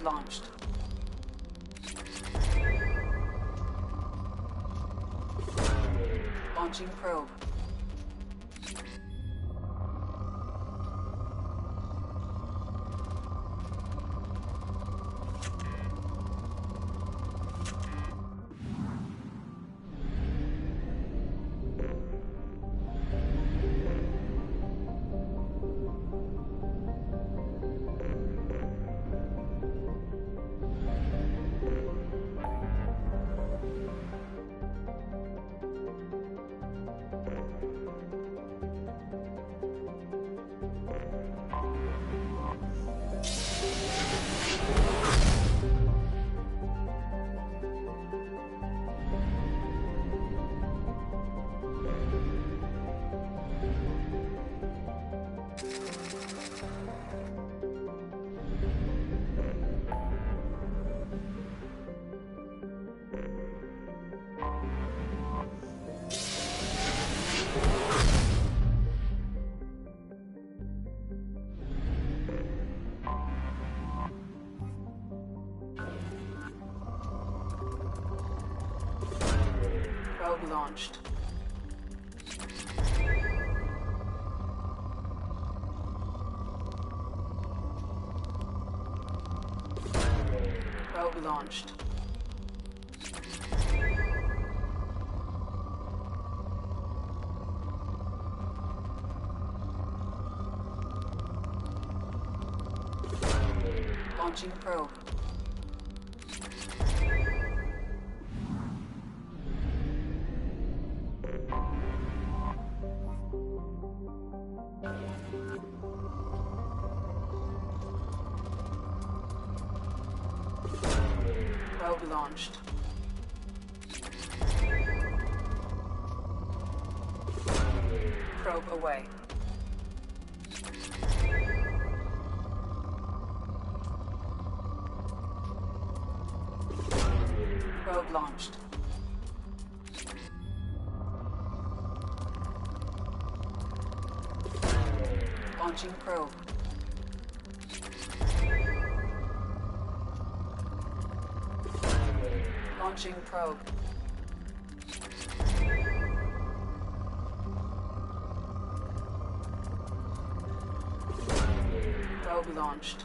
launched. Launching probe. Probe launched. Probe launched. Launching probe. Probe launched. Probe away. Probe launched. Launching probe. Launching probe. Probe launched.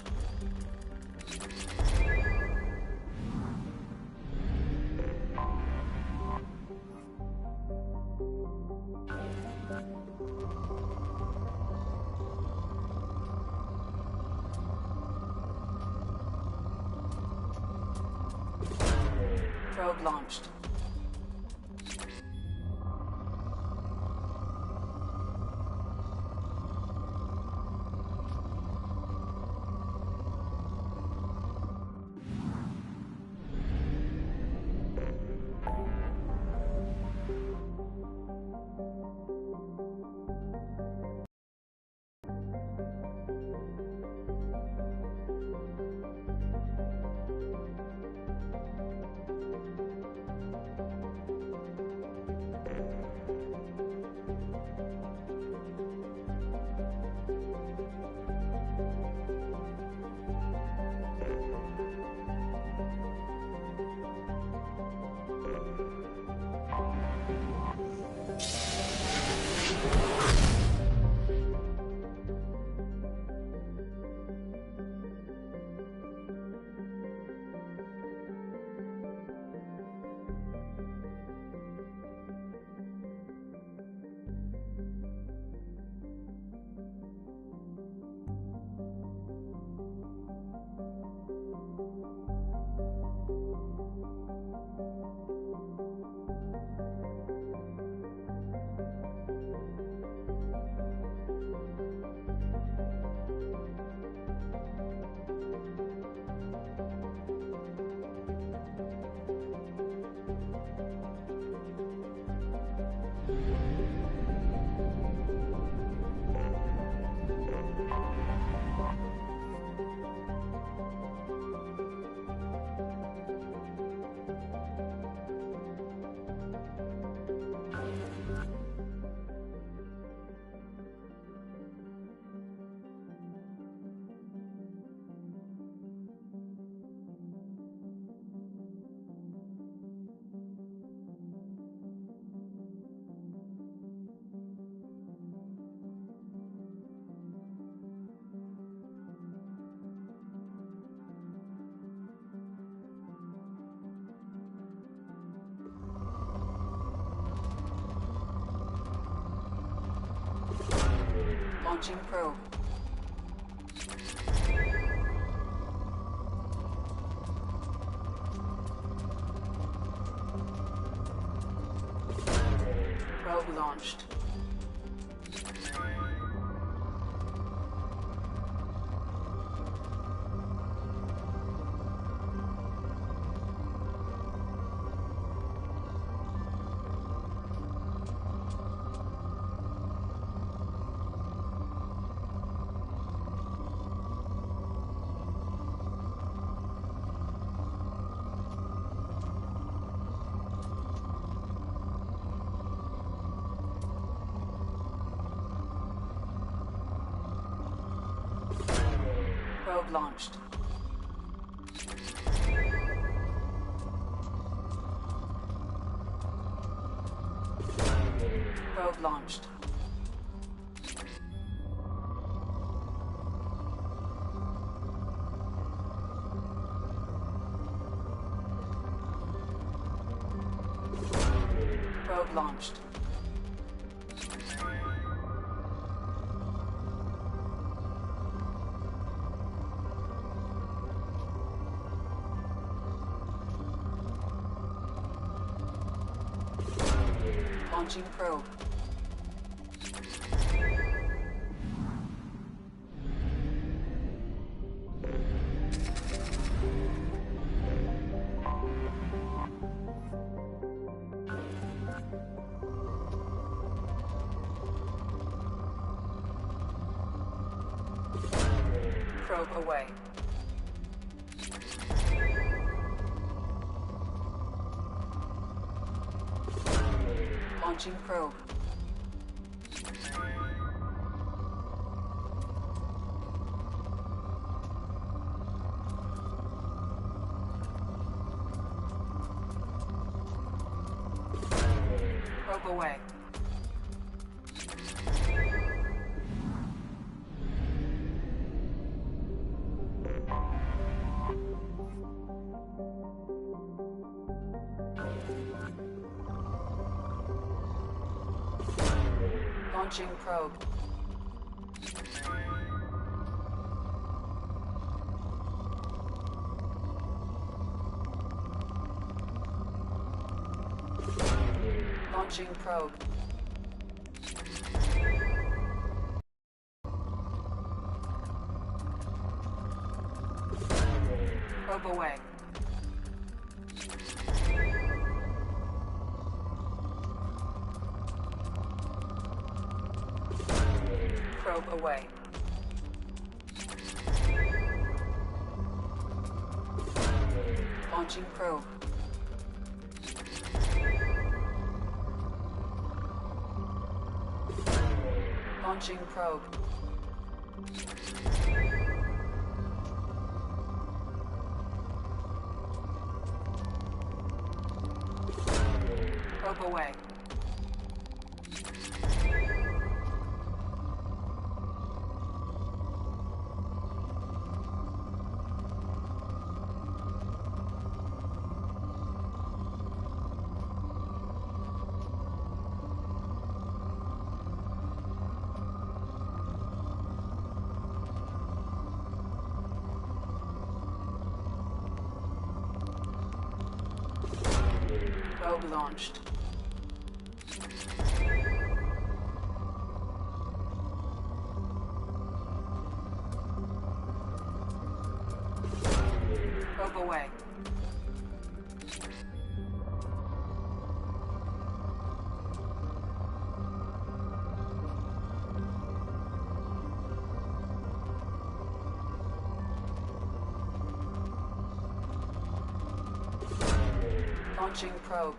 Probe launched. Launching probe. Probe launched. Probe launched. Probe launched. Probe launched. Launching probe. Probe away. Launching probe. Probe away. Launching probe. Launching probe. Probe away. Probe away. Launching probe. Launching probe. Probe away. Probe launched. Probe away. Launching probe.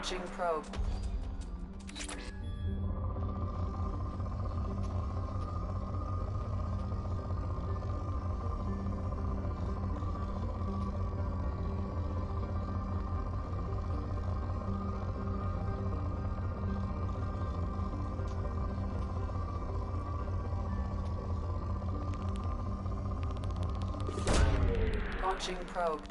Launching probe. Launching probe.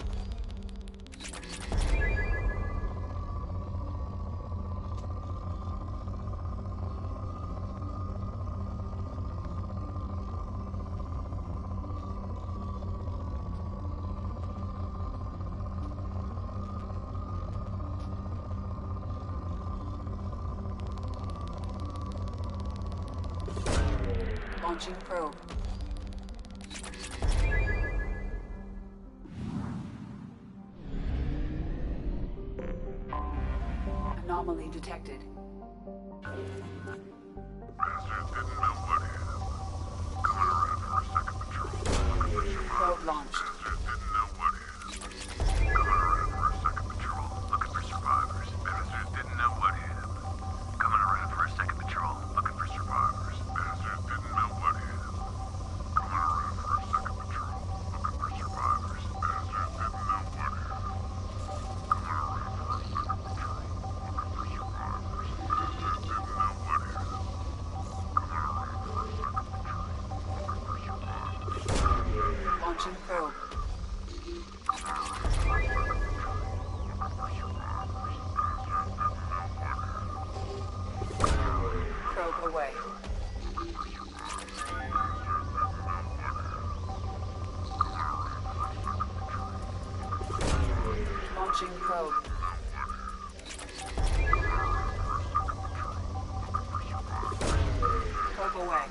Launching probe. Anomaly detected. Probe launched. Launching probe. Probe away. Launching probe. Probe away.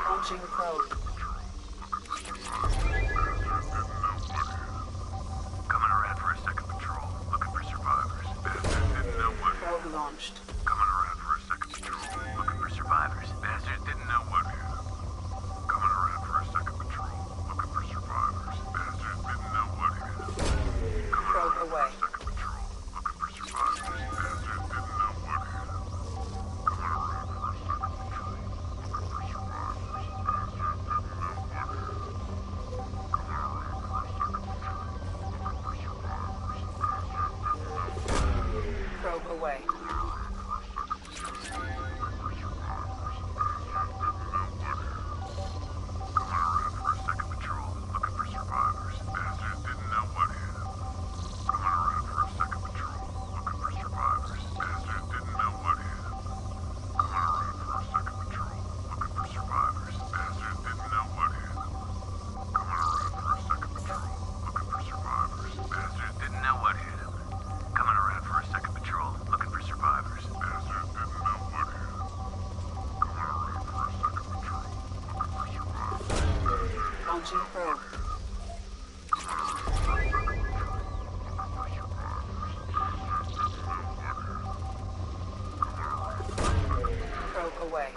Launching probe. Coming around for a second patrol, looking for survivors. Bastards didn't know what hit. Probe launched. Coming around for a second patrol, looking for survivors. Bastards didn't know what hit. Coming around for a second patrol, looking for survivors. Bastards didn't know what hit. Coming Probe around away. for a second patrol, looking for survivors. Bastards didn't know what hit. Coming around for a second patrol, looking for survivors. Probe away. Launching probe. Probe away. Probe away.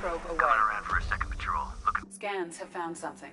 Probe away. Scans have found something.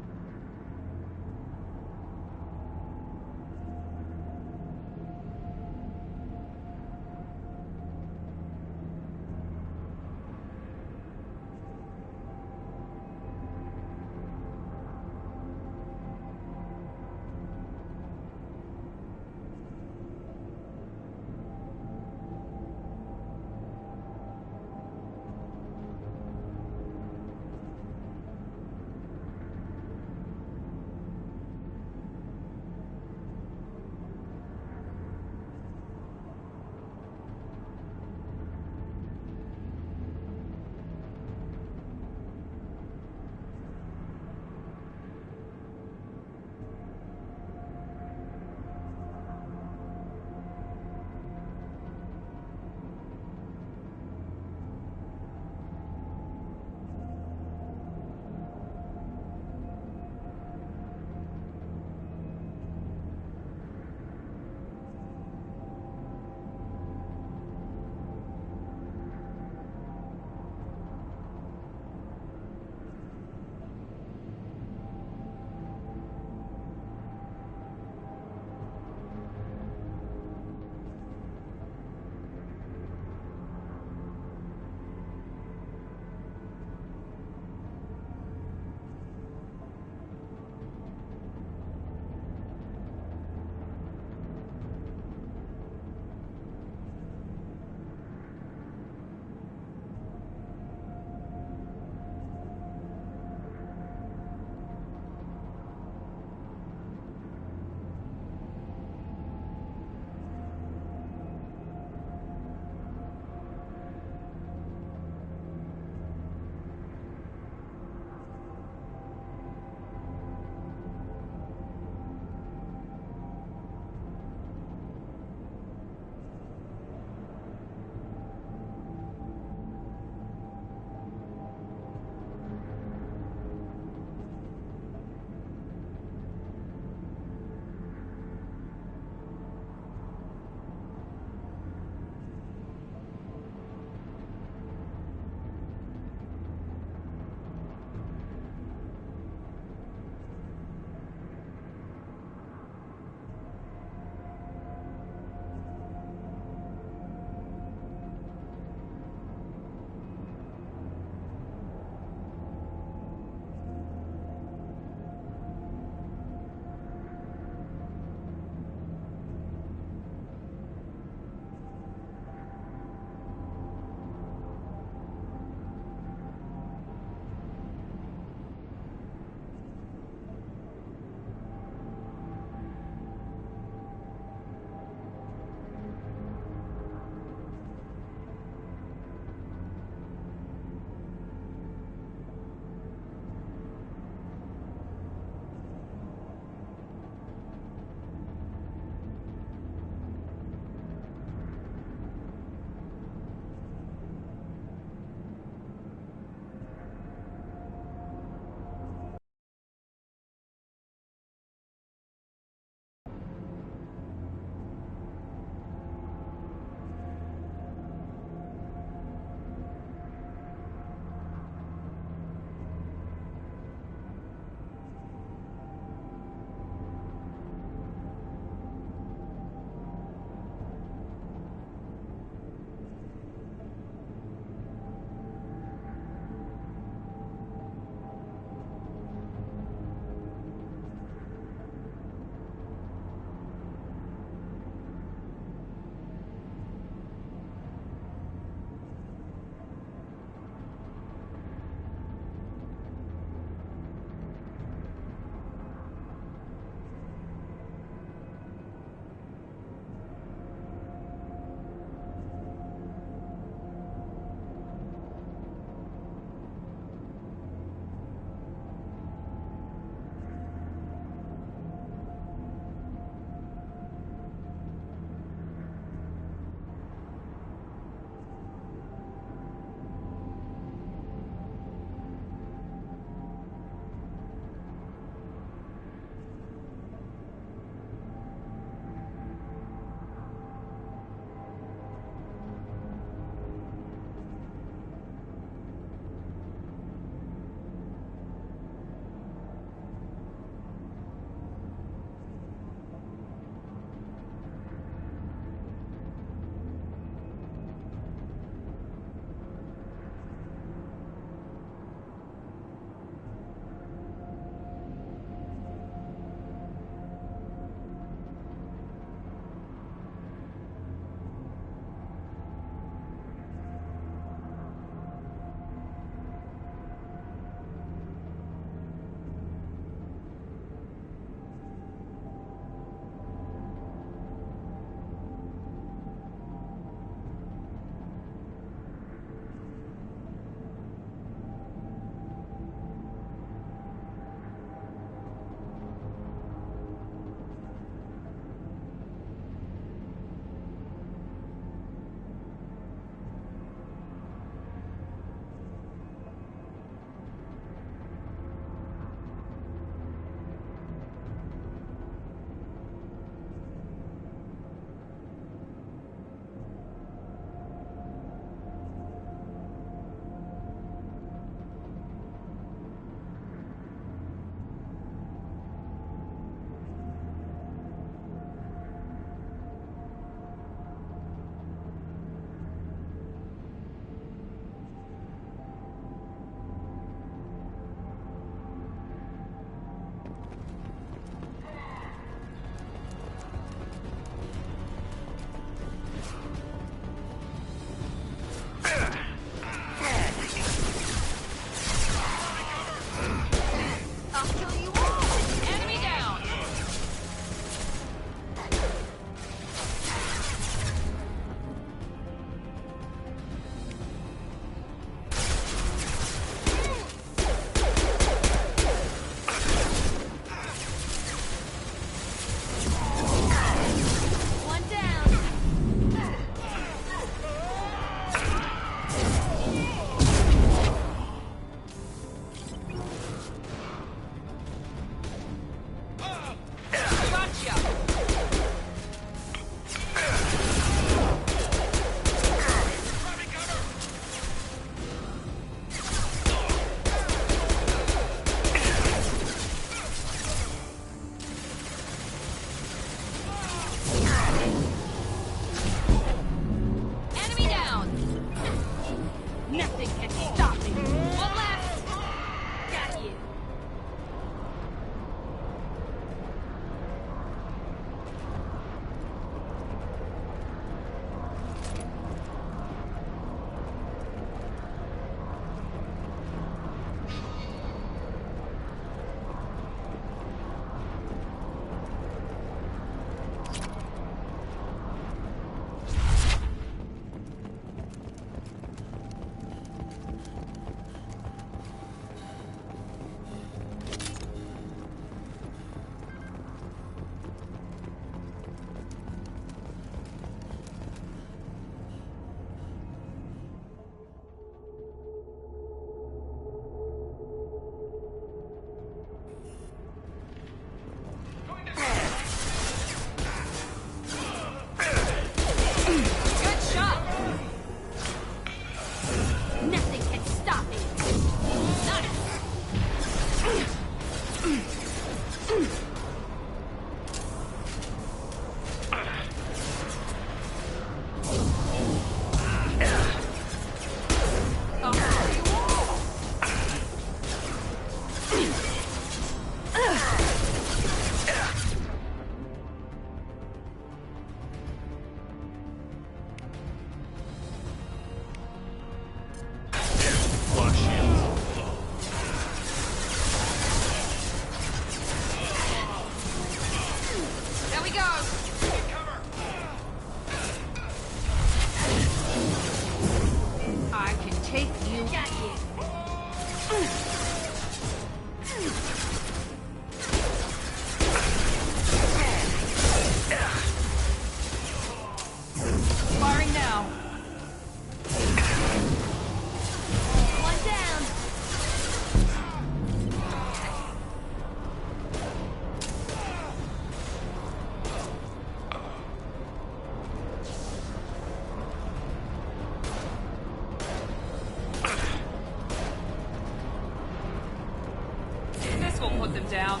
one down.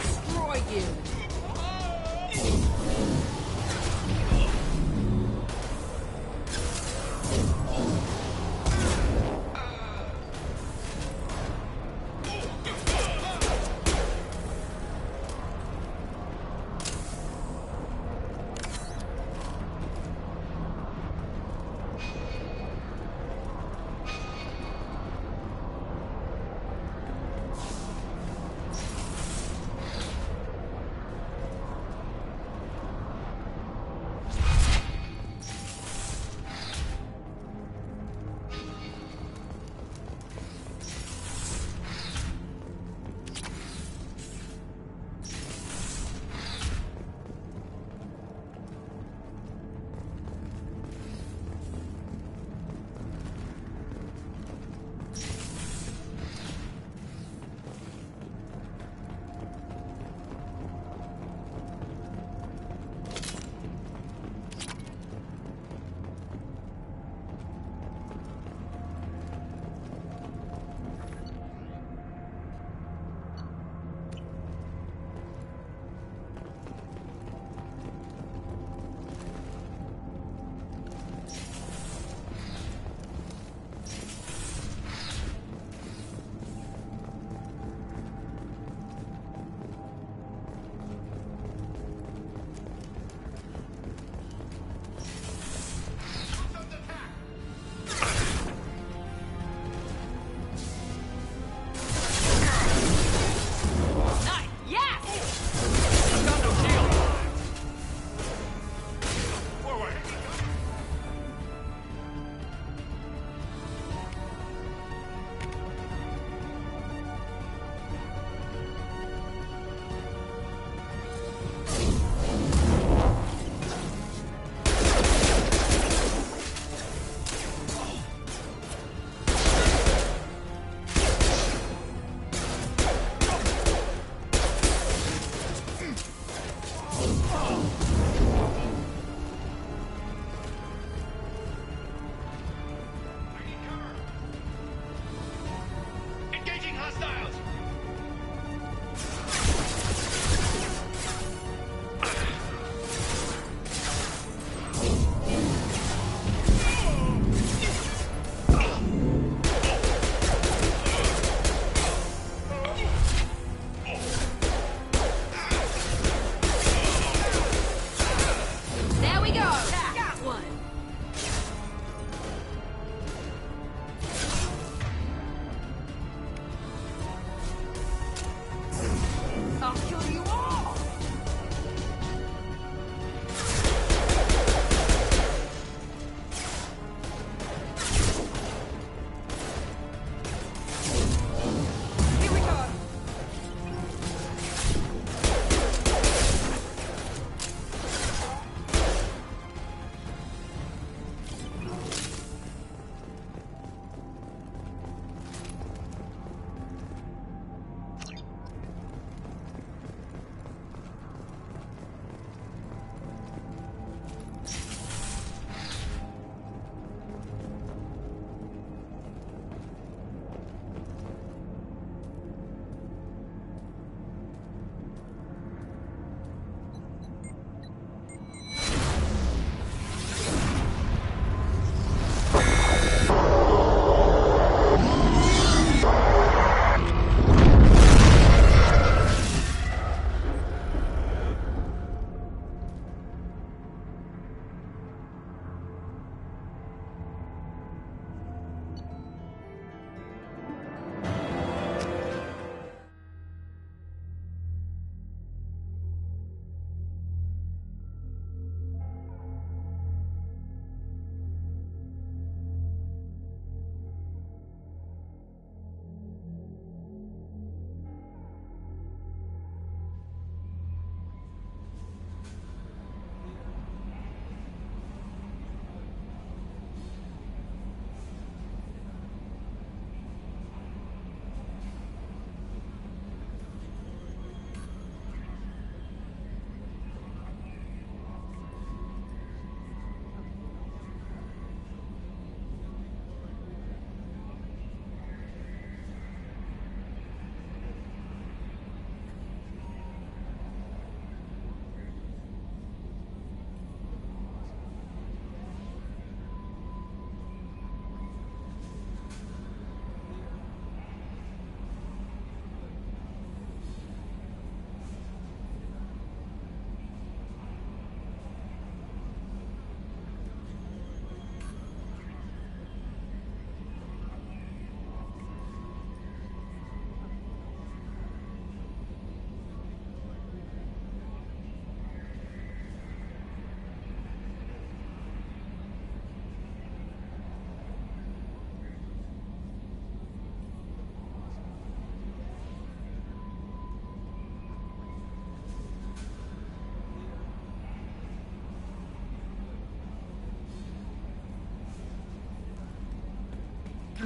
Destroy you.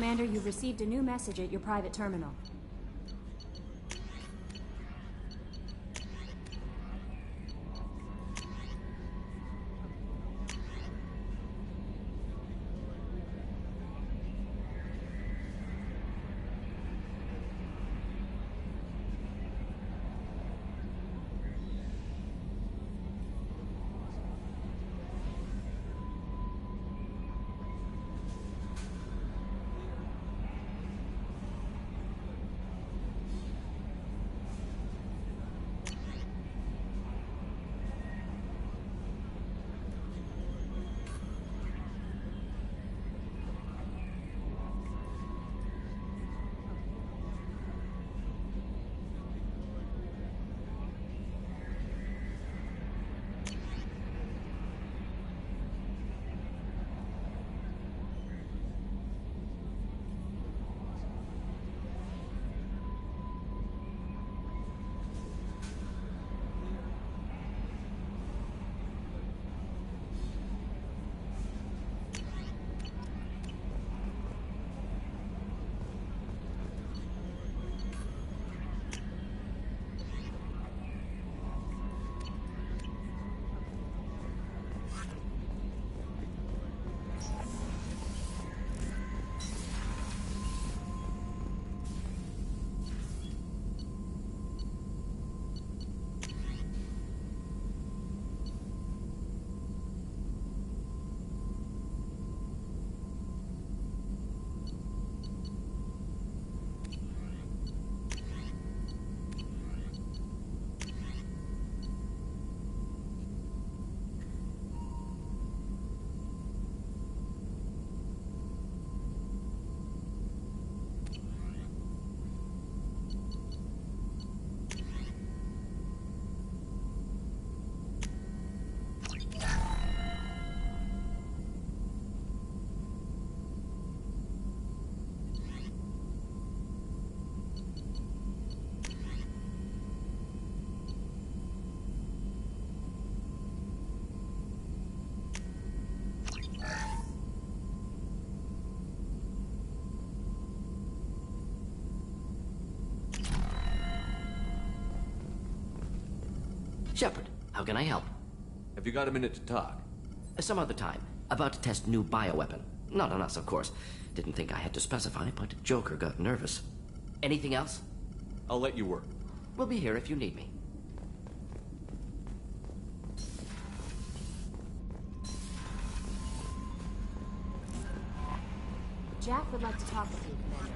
Commander, you've received a new message at your private terminal. Shepard, how can I help? Have you got a minute to talk? Some other time. About to test new bioweapon. Not on us, of course. Didn't think I had to specify, but Joker got nervous. Anything else? I'll let you work. We'll be here if you need me. Jack would like to talk with you, Commander.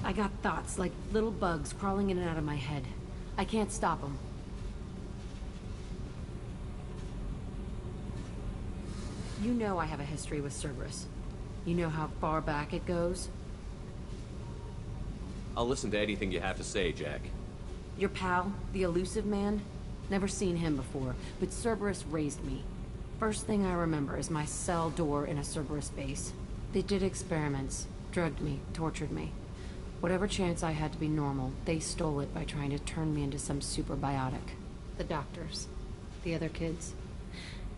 I got thoughts like little bugs crawling in and out of my head. I can't stop them. You know I have a history with Cerberus. You know how far back it goes? I'll listen to anything you have to say, Jack. Your pal, the elusive man? Never seen him before, but Cerberus raised me. First thing I remember is my cell door in a Cerberus base. They did experiments, drugged me, tortured me. Whatever chance I had to be normal, they stole it by trying to turn me into some superbiotic. The doctors, the other kids,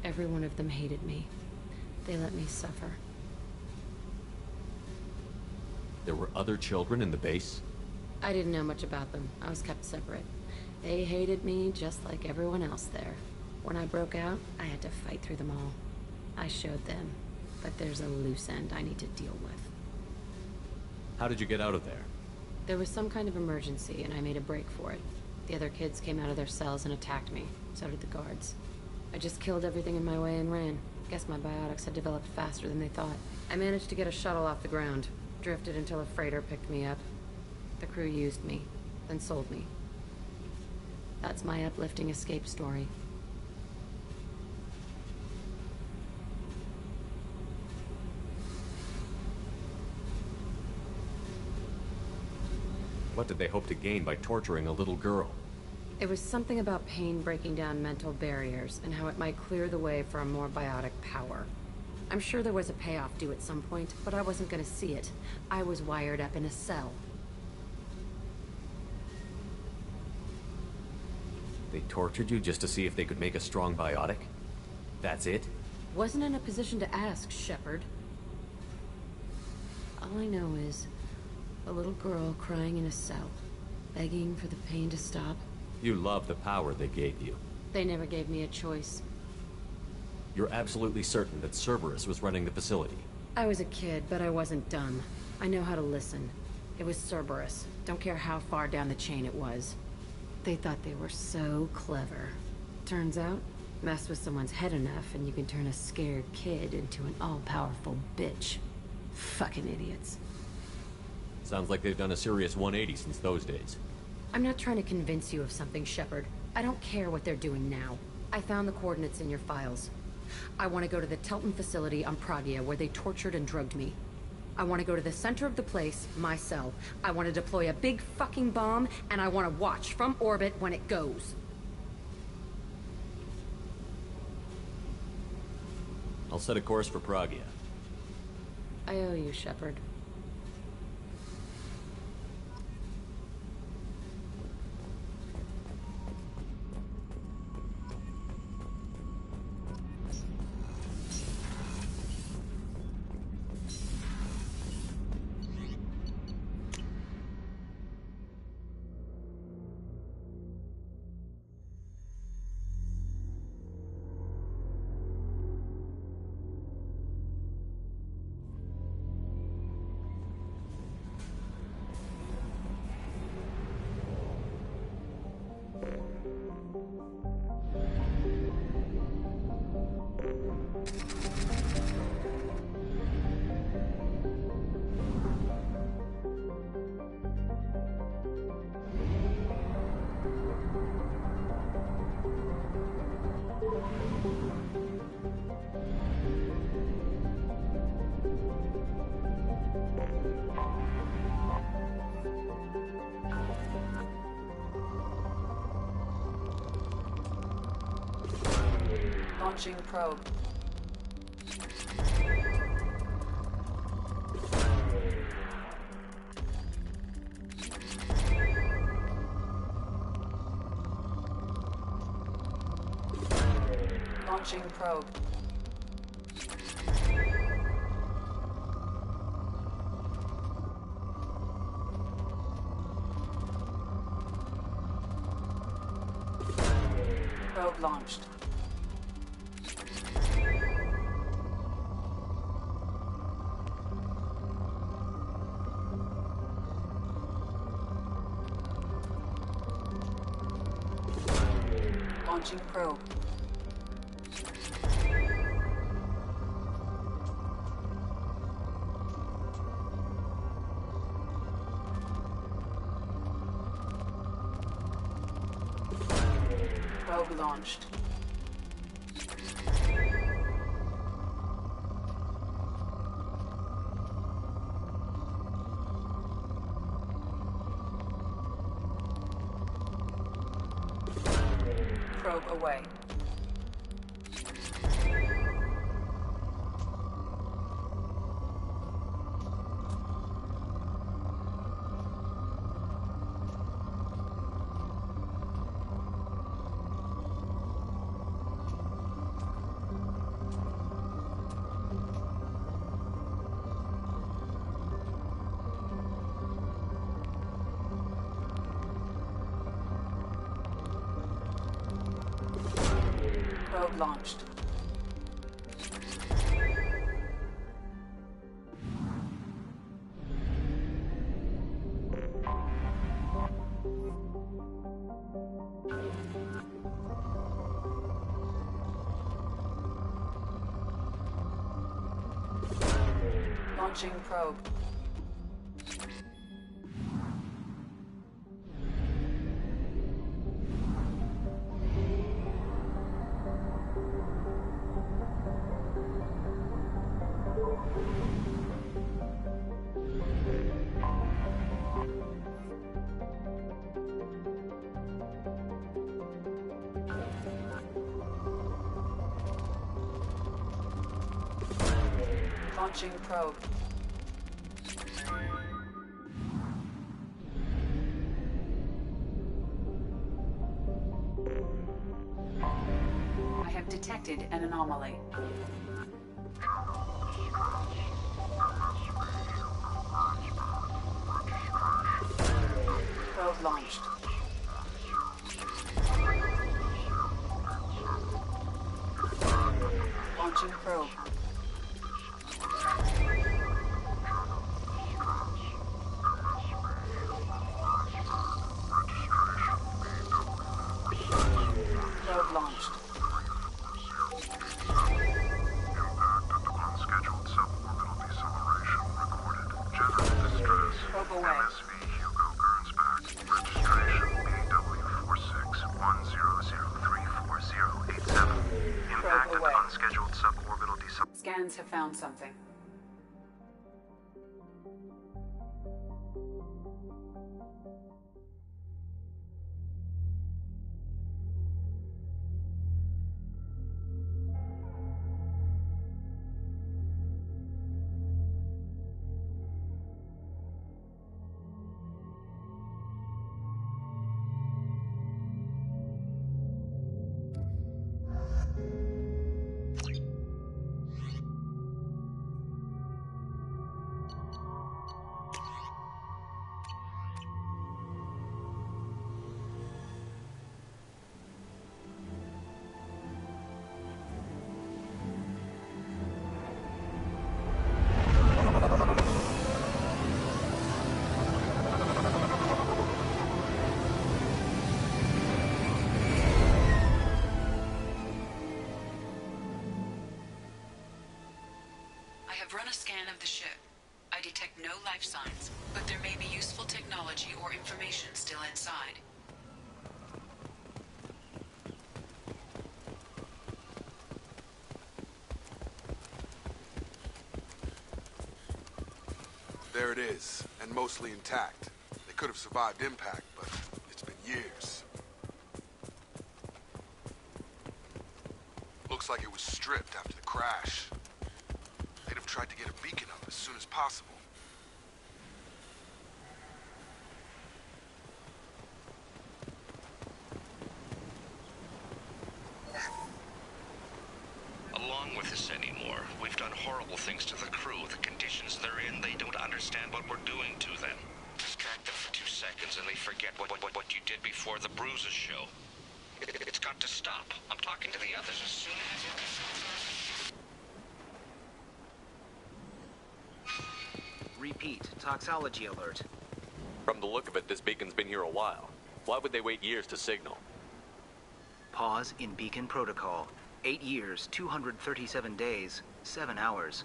every one of them hated me. They let me suffer. There were other children in the base? I didn't know much about them. I was kept separate. They hated me just like everyone else there. When I broke out, I had to fight through them all. I showed them, but there's a loose end I need to deal with. How did you get out of there? There was some kind of emergency, and I made a break for it. The other kids came out of their cells and attacked me. So did the guards. I just killed everything in my way and ran. Guess my biotics had developed faster than they thought. I managed to get a shuttle off the ground. Drifted until a freighter picked me up. The crew used me, then sold me. That's my uplifting escape story. What did they hope to gain by torturing a little girl? It was something about pain breaking down mental barriers and how it might clear the way for a more biotic power. I'm sure there was a payoff due at some point, but I wasn't gonna see it. I was wired up in a cell. They tortured you just to see if they could make a strong biotic? That's it? Wasn't in a position to ask, Shepard. All I know is a little girl crying in a cell, begging for the pain to stop. You love the power they gave you. They never gave me a choice. You're absolutely certain that Cerberus was running the facility. I was a kid, but I wasn't dumb. I know how to listen. It was Cerberus. Don't care how far down the chain it was. They thought they were so clever. Turns out, mess with someone's head enough and you can turn a scared kid into an all-powerful bitch. Fucking idiots. Sounds like they've done a serious 180 since those days. I'm not trying to convince you of something, Shepard. I don't care what they're doing now. I found the coordinates in your files. I want to go to the Telton facility on Pragia where they tortured and drugged me. I want to go to the center of the place, my cell. I want to deploy a big fucking bomb, and I want to watch from orbit when it goes. I'll set a course for Pragia. I owe you, Shepard. Launching probe. Launching probe. Probe launched. Launching probe. Probe launched. Probe away. Probe launched. Launching probe. Launching probe. I have detected an anomaly. Probe launched. Launching probe. Probe launched. Impact at the unscheduled suborbital deceleration recorded. General distress. Probe away. MSV Hugo Gernsback. Registration BW4610034087. Impact at away. the unscheduled suborbital deceleration. Scans have found something. I have run a scan of the ship. I detect no life signs, but there may be useful technology or information still inside. There it is, and mostly intact. They could have survived impact, but it's been years. Looks like it was stripped after the crash. They'd have tried to get a beacon up as soon as possible. Along with this anymore. We've done horrible things to the crew. The conditions they're in, they don't understand what we're doing to them. Distract them for 2 seconds and they forget what you did before the bruises show. It's got to stop. I'm talking to the others as soon as... Repeat, toxology alert. From the look of it, this beacon's been here a while. Why would they wait years to signal? Pause in beacon protocol. 8 years, 237 days, 7 hours.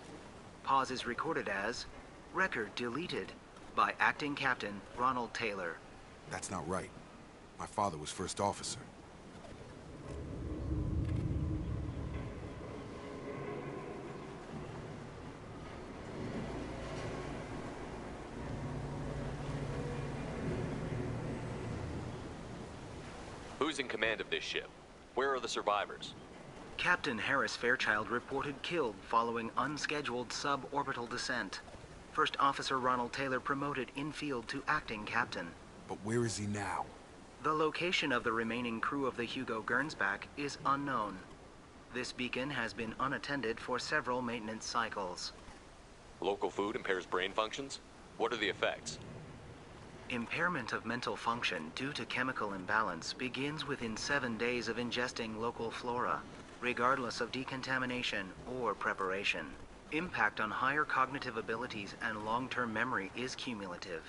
Pause is recorded as record deleted by Acting Captain Ronald Taylor. That's not right. My father was first officer. Who's in command of this ship? Where are the survivors? Captain Harris Fairchild reported killed following unscheduled suborbital descent. First Officer Ronald Taylor promoted in-field to acting captain. But where is he now? The location of the remaining crew of the Hugo Gernsback is unknown. This beacon has been unattended for several maintenance cycles. Local food impairs brain functions? What are the effects? Impairment of mental function due to chemical imbalance begins within 7 days of ingesting local flora, regardless of decontamination or preparation. Impact on higher cognitive abilities and long-term memory is cumulative,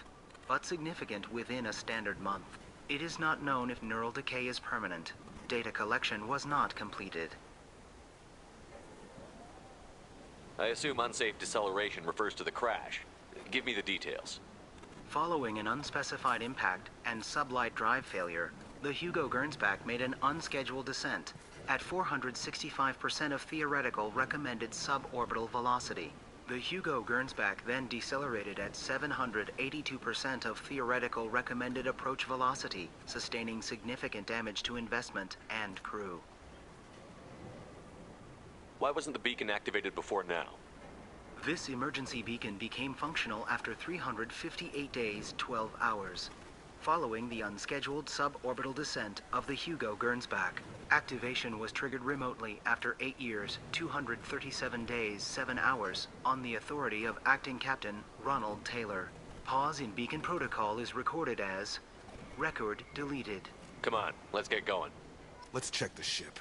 but significant within a standard month. It is not known if neural decay is permanent. Data collection was not completed. I assume unsafe deceleration refers to the crash. Give me the details. Following an unspecified impact and sublight drive failure, the Hugo Gernsback made an unscheduled descent at 465% of theoretical recommended suborbital velocity. The Hugo Gernsback then decelerated at 782% of theoretical recommended approach velocity, sustaining significant damage to investment and crew. Why wasn't the beacon activated before now? This emergency beacon became functional after 358 days, 12 hours, following the unscheduled suborbital descent of the Hugo Gernsback. Activation was triggered remotely after 8 years, 237 days, 7 hours, on the authority of Acting Captain Ronald Taylor. Pause in beacon protocol is recorded as record deleted. Come on, let's get going. Let's check the ship.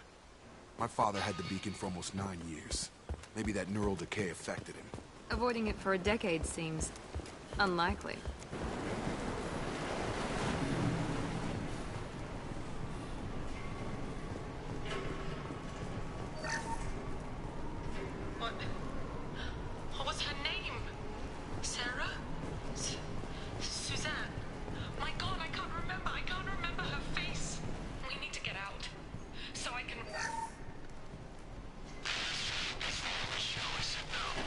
My father had the beacon for almost 9 years. Maybe that neural decay affected him. Avoiding it for a decade seems unlikely. What was her name? Sarah? Suzanne? My God, I can't remember. I can't remember her face. We need to get out. So I can... Joe said no.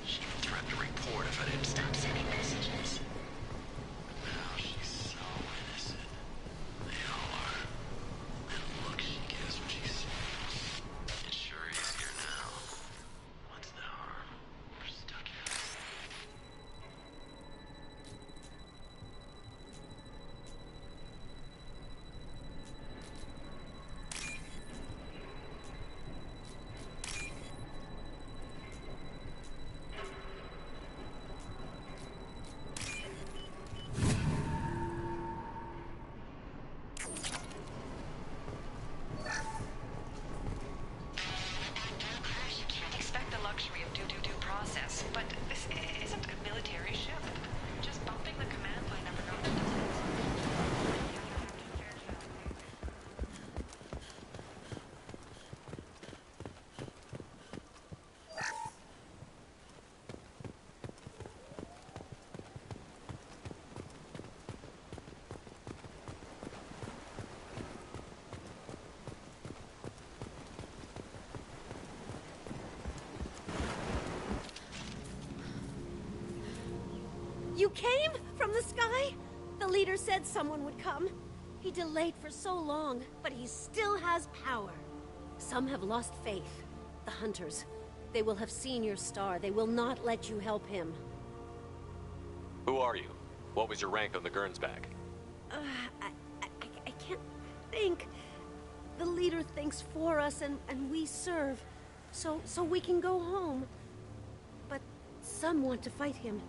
She threatened to report if I didn't stop sending messages. But now she's so innocent. They all are. And look, she gives what she sees. It's sure easier now. What's the harm? We're stuck here. You can't expect the luxury of due process, but this isn't a military ship. Just bumping the command line never got to You came from the sky? The leader said someone would come. He delayed for so long, but he still has power. Some have lost faith. The hunters. They will have seen your star. They will not let you help him. Who are you? What was your rank on the Gernsback? I can't think. The leader thinks for us and we serve. So we can go home. But some want to fight him.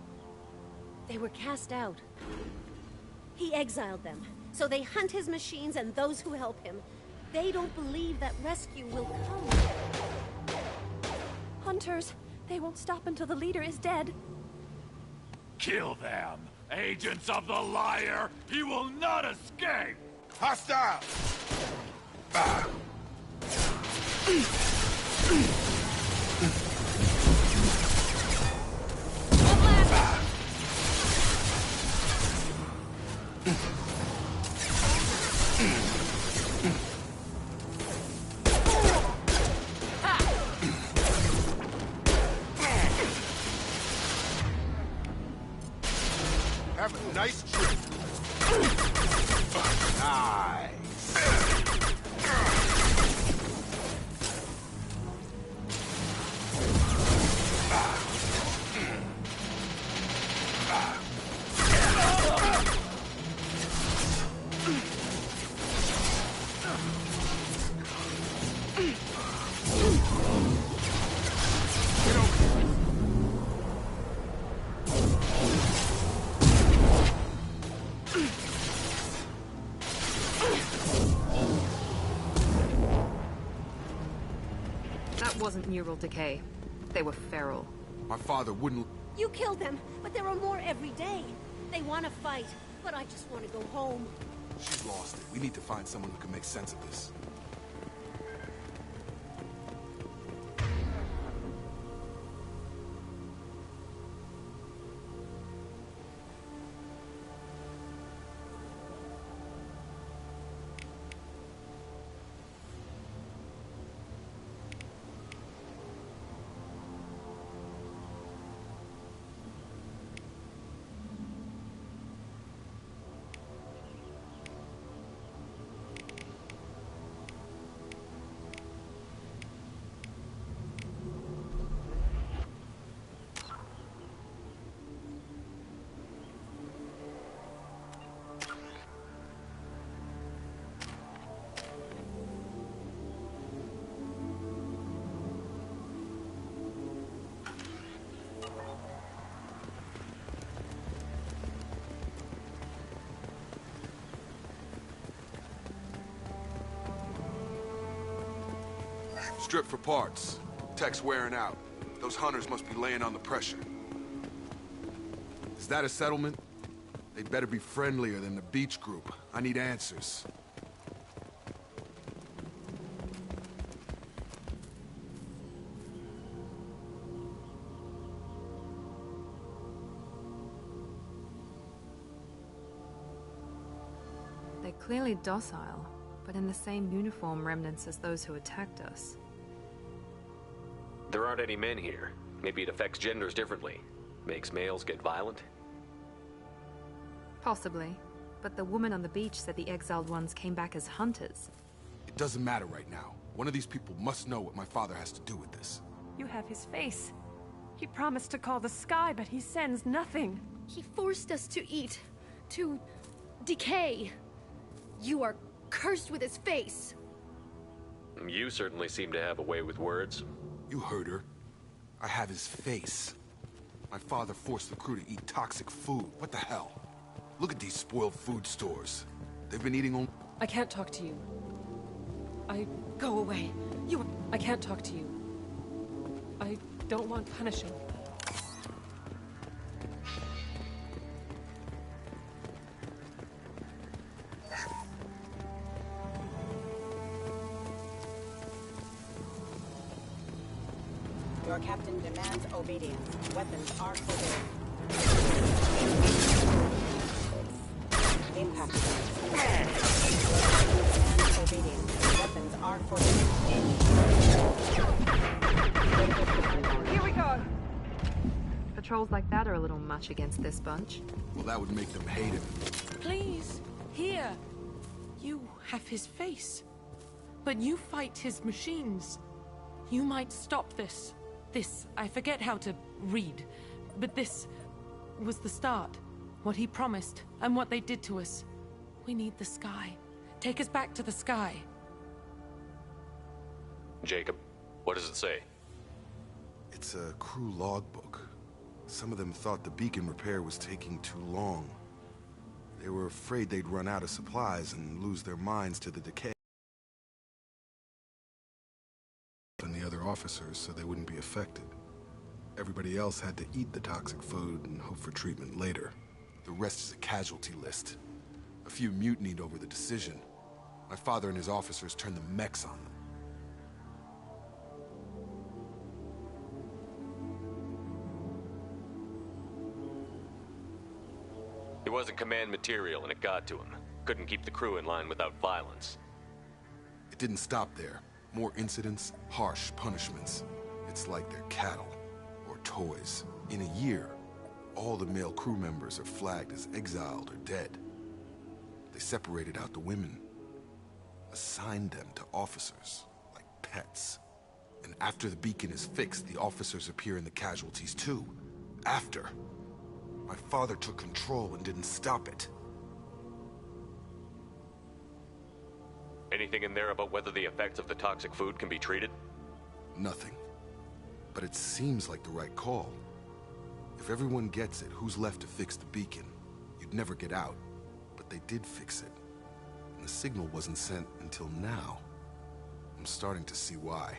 They were cast out. He exiled them, so they hunt his machines and those who help him. They don't believe that rescue will come. Hunters, they won't stop until the leader is dead. Kill them! Agents of the liar! He will not escape! Hostile! Ah. Have a nice trip. Nice. That wasn't neural decay. They were feral. My father wouldn't... You killed them, but there are more every day. They want to fight, but I just want to go home. She's lost it. We need to find someone who can make sense of this. Strip for parts. Tech's wearing out. Those hunters must be laying on the pressure. Is that a settlement? They'd better be friendlier than the beach group. I need answers. They're clearly docile, but in the same uniform remnants as those who attacked us. There aren't any men here. Maybe it affects genders differently. Makes males get violent? Possibly. But the woman on the beach said the exiled ones came back as hunters. It doesn't matter right now. One of these people must know what my father has to do with this. You have his face. He promised to call the sky, but he sends nothing. He forced us to eat, to decay. You are cursed with his face. You certainly seem to have a way with words. You heard her. I have his face. My father forced the crew to eat toxic food. What the hell? Look at these spoiled food stores. They've been eating only... I can't talk to you. Go away. I can't talk to you. I don't want punishing. Your captain demands obedience. Weapons are forbidden. Impact. Demands obedience. Weapons are forbidden. Here we go! Patrols like that are a little much against this bunch. Well, that would make them hate him. Please, here. You have his face. But you fight his machines. You might stop this. This, I forget how to read. But this was the start. What he promised, and what they did to us. We need the sky. Take us back to the sky. Jacob, what does it say? It's a crew logbook. Some of them thought the beacon repair was taking too long. They were afraid they'd run out of supplies and lose their minds to the decay. And the other officers so they wouldn't be affected. Everybody else had to eat the toxic food and hope for treatment later. The rest is a casualty list. A few mutinied over the decision. My father and his officers turned the mechs on them. He wasn't command material and it got to him. Couldn't keep the crew in line without violence. It didn't stop there. More incidents, harsh punishments. It's like they're cattle or toys. In a year, all the male crew members are flagged as exiled or dead. They separated out the women, assigned them to officers, like pets. And after the beacon is fixed, the officers appear in the casualties too. After. My father took control and didn't stop it. Anything in there about whether the effects of the toxic food can be treated? Nothing. But it seems like the right call. If everyone gets it, who's left to fix the beacon? You'd never get out. But they did fix it. And the signal wasn't sent until now. I'm starting to see why.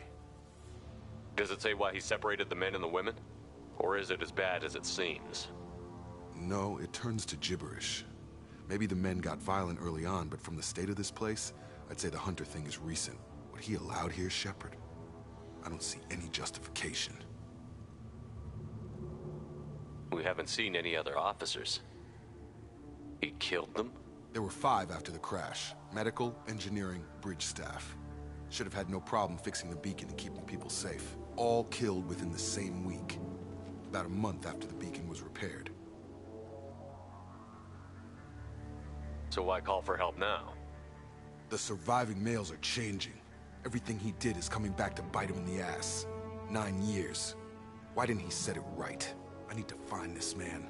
Does it say why he separated the men and the women? Or is it as bad as it seems? No, it turns to gibberish. Maybe the men got violent early on, but from the state of this place, I'd say the Hunter thing is recent. What he allowed here, Shepard? I don't see any justification. We haven't seen any other officers. He killed them? There were 5 after the crash. Medical, engineering, bridge staff. Should have had no problem fixing the beacon and keeping people safe. All killed within the same week. About a month after the beacon was repaired. So why call for help now? The surviving males are changing. Everything he did is coming back to bite him in the ass. 9 years. Why didn't he set it right? I need to find this man.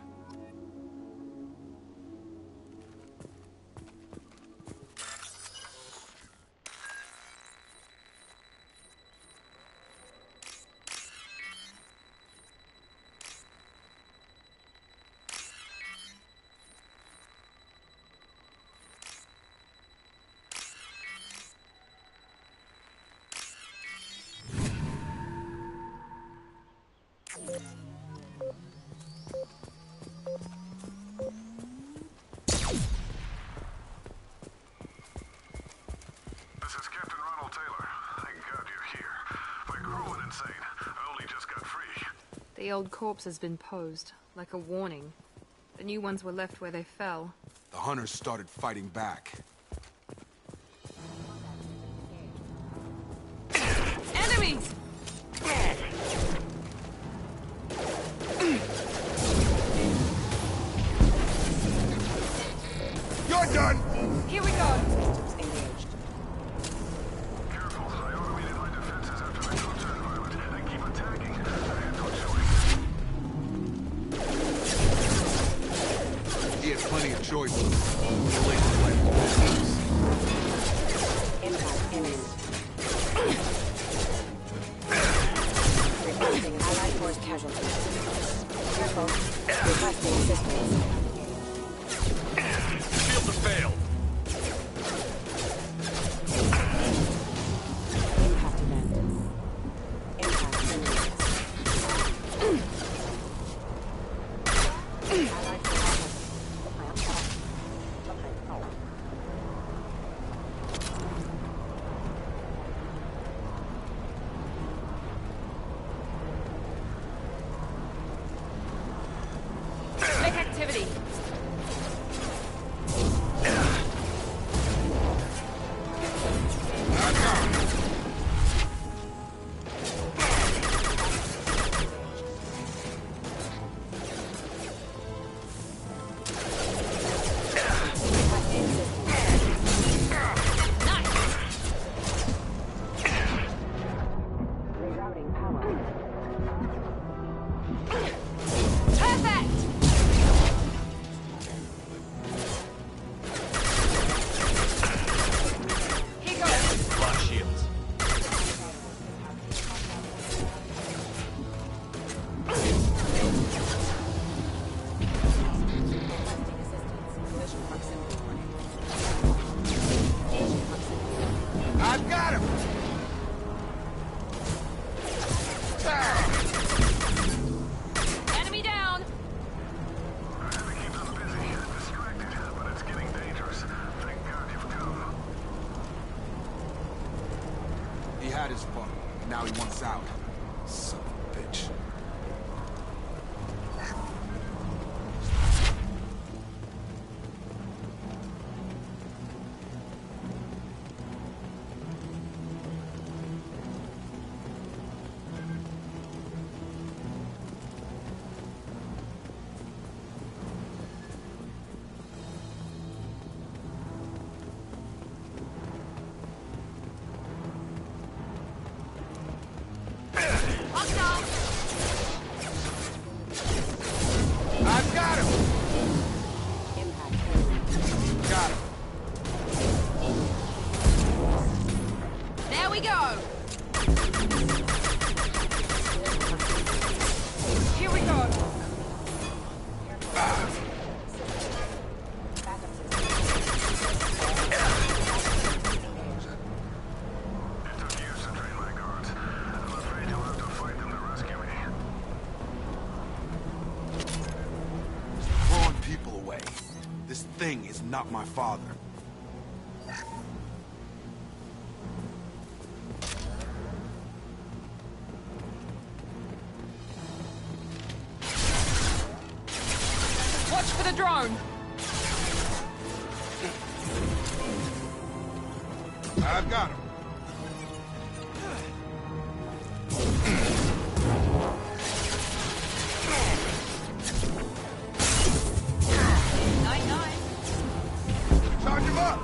The old corpse has been posed, like a warning. The new ones were left where they fell. The hunters started fighting back. Enemies! You're done! Here we go! Engaged. Careful, I automated my defenses after the culture environment. They keep attacking. I had no choice. He had plenty of choices. Impact imminent. Requesting Allied force casualties. Careful. Requesting assistance. Shield has failed. Impact event. Impact imminent. Allied force Make activity! rerouting power. Perfect! Here goes! Lock shields. Requesting assistance. Collision proximity warning. Engaging proximity. I've got him! Enemy down! I had to keep them busy. Distracted, but it's getting dangerous. Thank God you've come. He had his fun. Now he wants out. Son of a bitch. I've got him! Impact imminent. Got him. There we go! Here we go! It took years to train my guards. I'm afraid you'll have to fight them to rescue me. Throwing people away. This thing is not my father. Watch for the drone! I've got him. Night-night. Charge him up!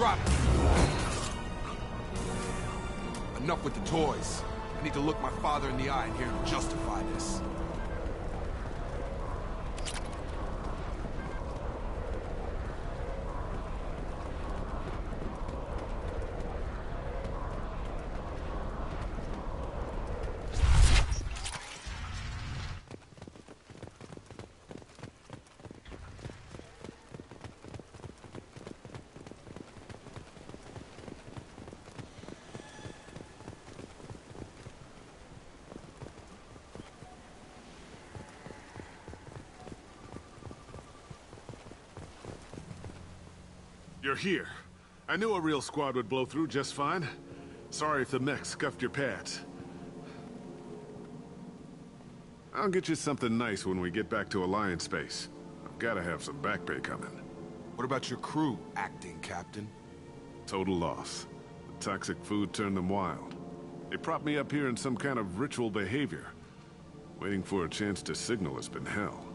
Drop it! Enough with the toys. I need to look my father in the eye and hear him justify this. You're here. I knew a real squad would blow through just fine. Sorry if the mech scuffed your pads. I'll get you something nice when we get back to Alliance Base. I've gotta have some back pay coming. What about your crew, acting captain? Total loss. The toxic food turned them wild. They propped me up here in some kind of ritual behavior. Waiting for a chance to signal has been hell.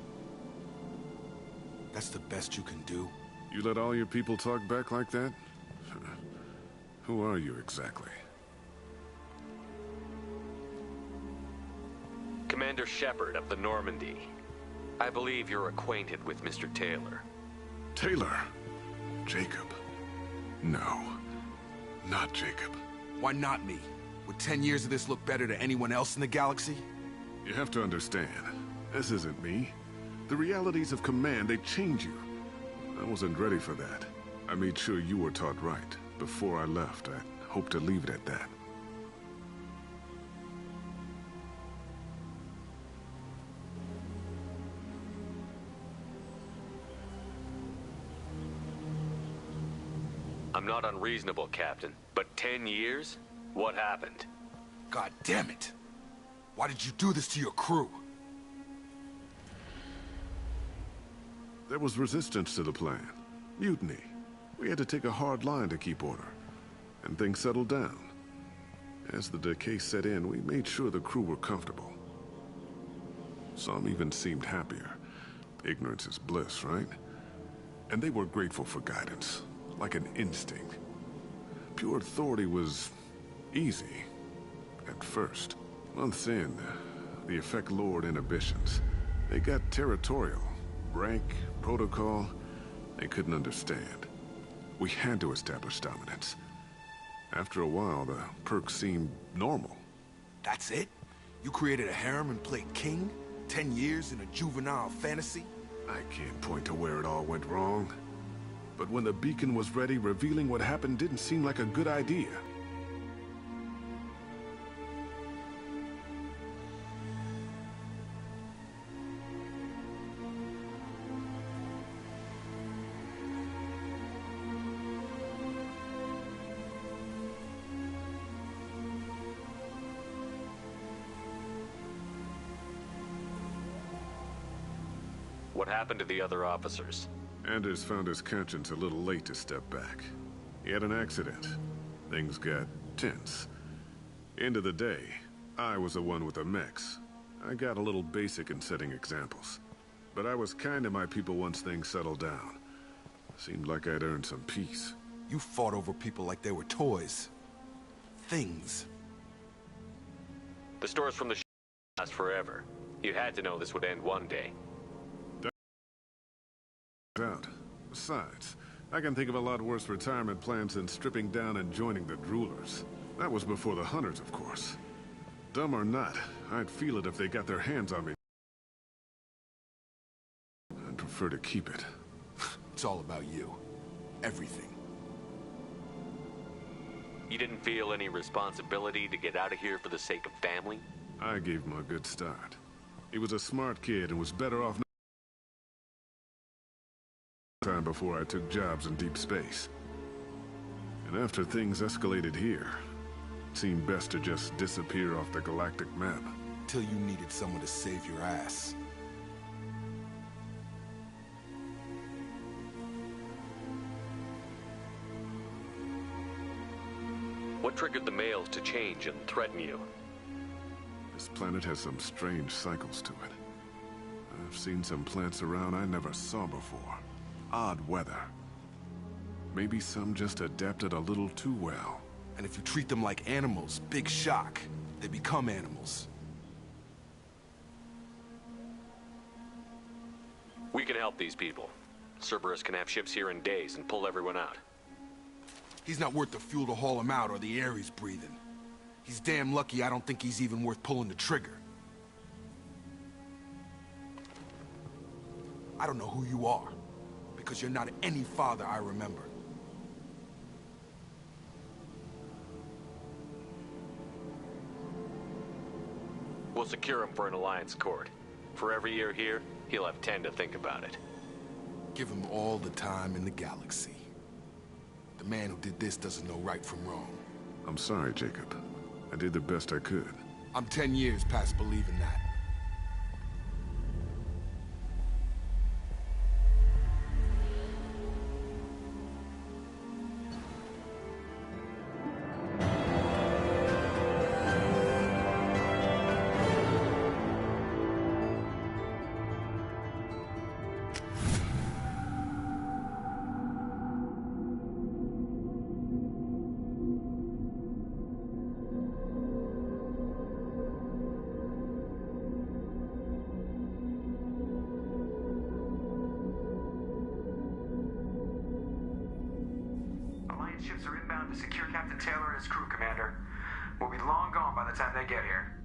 That's the best you can do? You let all your people talk back like that? Who are you exactly? Commander Shepard of the Normandy. I believe you're acquainted with Mr. Taylor. Taylor? Jacob? No. Not Jacob. Why not me? Would 10 years of this look better to anyone else in the galaxy? You have to understand, this isn't me. The realities of command, they change you. I wasn't ready for that. I made sure you were taught right. Before I left, I hoped to leave it at that. I'm not unreasonable, Captain, but 10 years? What happened? God damn it! Why did you do this to your crew? There was resistance to the plan. Mutiny. We had to take a hard line to keep order. And things settled down. As the decay set in, we made sure the crew were comfortable. Some even seemed happier. Ignorance is bliss, right? And they were grateful for guidance, like an instinct. Pure authority was easy, at first. Months in, the effect lowered inhibitions. They got territorial. Rank, protocol, they couldn't understand. We had to establish dominance. After a while, the perks seemed normal. That's it? You created a harem and played king? 10 years in a juvenile fantasy? I can't point to where it all went wrong. But when the beacon was ready, revealing what happened didn't seem like a good idea. What happened to the other officers? Anders found his conscience a little late to step back. He had an accident. Things got tense. End of the day, I was the one with the mechs. I got a little basic in setting examples. But I was kind to my people once things settled down. Seemed like I'd earned some peace. You fought over people like they were toys. Things. The stores from the last forever. You had to know this would end one day. Out. Besides, I can think of a lot worse retirement plans than stripping down and joining the Droolers. That was before the Hunters, of course. Dumb or not, I'd feel it if they got their hands on me. I'd prefer to keep it. It's all about you. Everything. You didn't feel any responsibility to get out of here for the sake of family? I gave him a good start. He was a smart kid and was better off time before I took jobs in deep space. And after things escalated here, it seemed best to just disappear off the galactic map. Till you needed someone to save your ass. What triggered the males to change and threaten you? This planet has some strange cycles to it. I've seen some plants around I never saw before. Odd weather. Maybe some just adapted a little too well. And if you treat them like animals, big shock. They become animals. We can help these people. Cerberus can have ships here in days and pull everyone out. He's not worth the fuel to haul him out or the air he's breathing. He's damn lucky I don't think he's even worth pulling the trigger. I don't know who you are, because you're not any father I remember. We'll secure him for an alliance court. For every year here, he'll have 10 to think about it. Give him all the time in the galaxy. The man who did this doesn't know right from wrong. I'm sorry, Jacob. I did the best I could. I'm 10 years past believing that. Ships are inbound to secure Captain Taylor and his crew, Commander. We'll be long gone by the time they get here.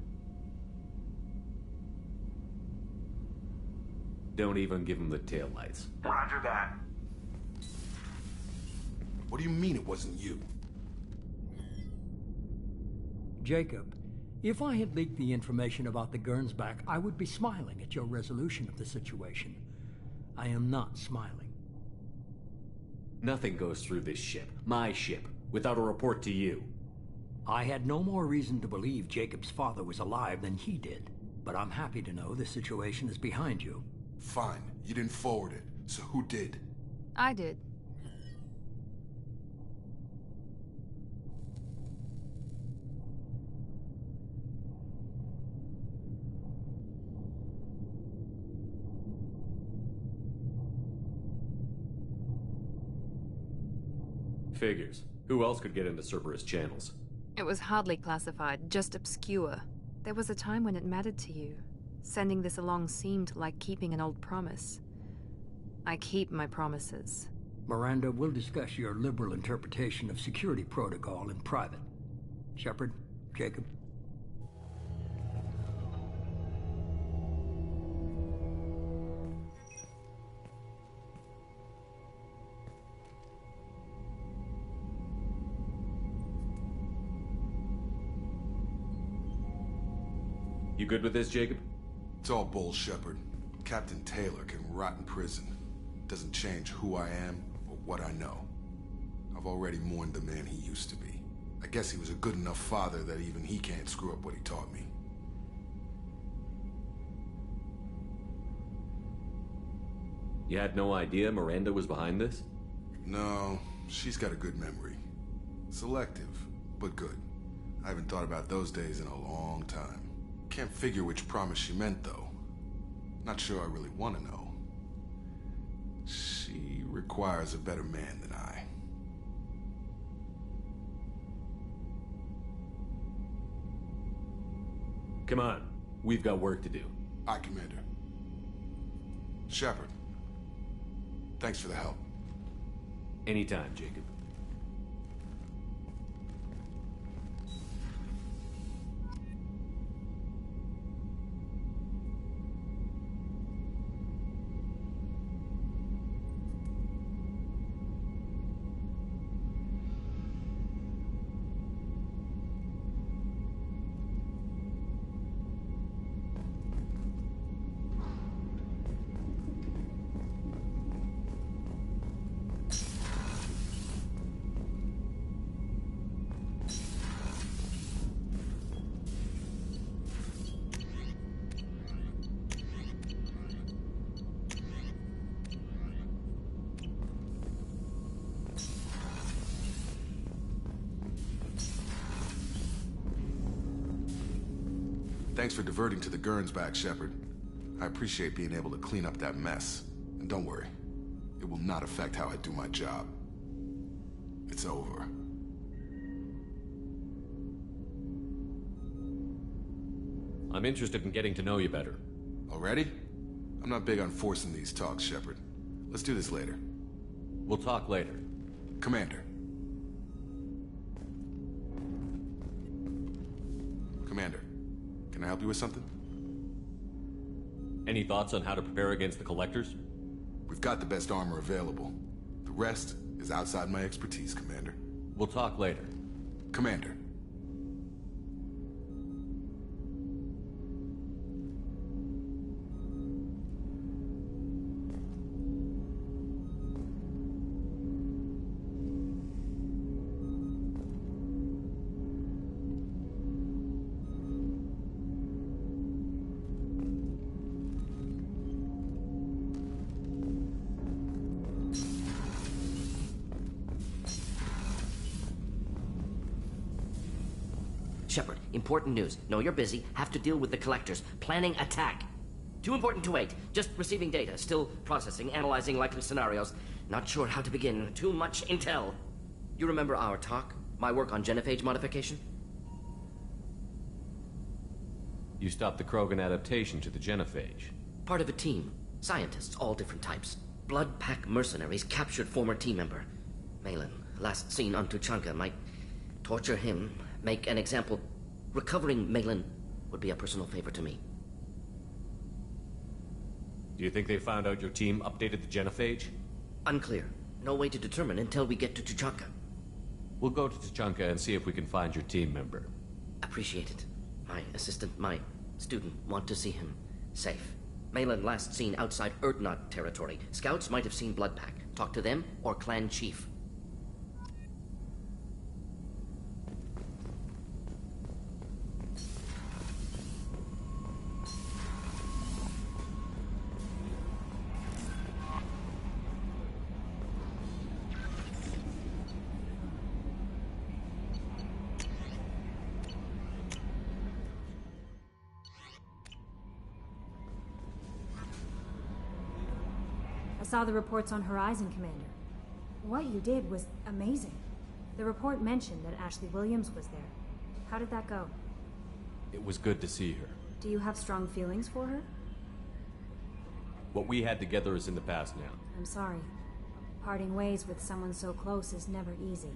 Don't even give him the taillights. Roger that. What do you mean it wasn't you? Jacob, if I had leaked the information about the Gernsback, I would be smiling at your resolution of the situation. I am not smiling. Nothing goes through this ship, my ship, without a report to you. I had no more reason to believe Jacob's father was alive than he did, but I'm happy to know the situation is behind you. Fine, you didn't forward it, so who did? I did. Figures. Who else could get into Cerberus channels? It was hardly classified, just obscure. There was a time when it mattered to you. Sending this along seemed like keeping an old promise. I keep my promises. Miranda, we'll discuss your liberal interpretation of security protocol in private. Shepard, Jacob. You good with this, Jacob? It's all bull, Shepard. Captain Taylor can rot in prison. Doesn't change who I am or what I know. I've already mourned the man he used to be. I guess he was a good enough father that even he can't screw up what he taught me. You had no idea Miranda was behind this? No, she's got a good memory. Selective, but good. I haven't thought about those days in a long time. Can't figure which promise she meant, though. Not sure I really want to know. She requires a better man than I. Come on. We've got work to do. Aye, Commander. Shepard. Thanks for the help. Anytime, Jacob. Thanks for diverting to the Gernsback, Shepard. I appreciate being able to clean up that mess. And don't worry, it will not affect how I do my job. It's over. I'm interested in getting to know you better. Already? I'm not big on forcing these talks, Shepard. Let's do this later. We'll talk later. Commander. Commander, can I help you with something? Any thoughts on how to prepare against the Collectors? We've got the best armor available. The rest is outside my expertise, Commander. We'll talk later. Commander. Shepard, important news. Know you're busy. Have to deal with the Collectors. Planning attack. Too important to wait. Just receiving data. Still processing, analyzing likely scenarios. Not sure how to begin. Too much intel. You remember our talk? My work on genophage modification? You stopped the Krogan adaptation to the genophage. Part of a team. Scientists, all different types. Blood Pack mercenaries captured former team member. Malin, last seen on Tuchanka, might torture him, make an example. Recovering Malin would be a personal favor to me. Do you think they found out your team updated the genophage? Unclear. No way to determine until we get to Tuchanka. We'll go to Tuchanka and see if we can find your team member. Appreciate it. My assistant, my student, want to see him safe. Malin last seen outside Erdnot territory. Scouts might have seen Blood Pack. Talk to them or Clan Chief. I saw the reports on Horizon, Commander. What you did was amazing. The report mentioned that Ashley Williams was there. How did that go? It was good to see her. Do you have strong feelings for her? What we had together is in the past now. I'm sorry. Parting ways with someone so close is never easy.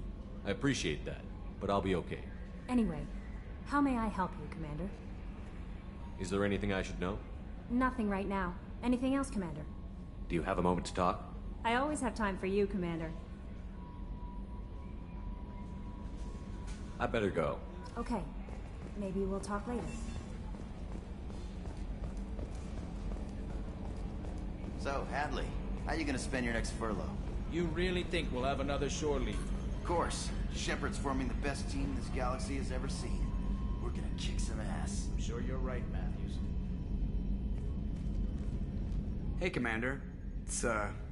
I appreciate that, but I'll be okay. Anyway, how may I help you, Commander? Is there anything I should know? Nothing right now. Anything else, Commander? Do you have a moment to talk? I always have time for you, Commander. I better go. Okay. Maybe we'll talk later. So, Hadley, how you gonna spend your next furlough? You really think we'll have another shore leave? Of course. Shepard's forming the best team this galaxy has ever seen. We're gonna kick some ass. I'm sure you're right, Matthews. Hey, Commander. It's,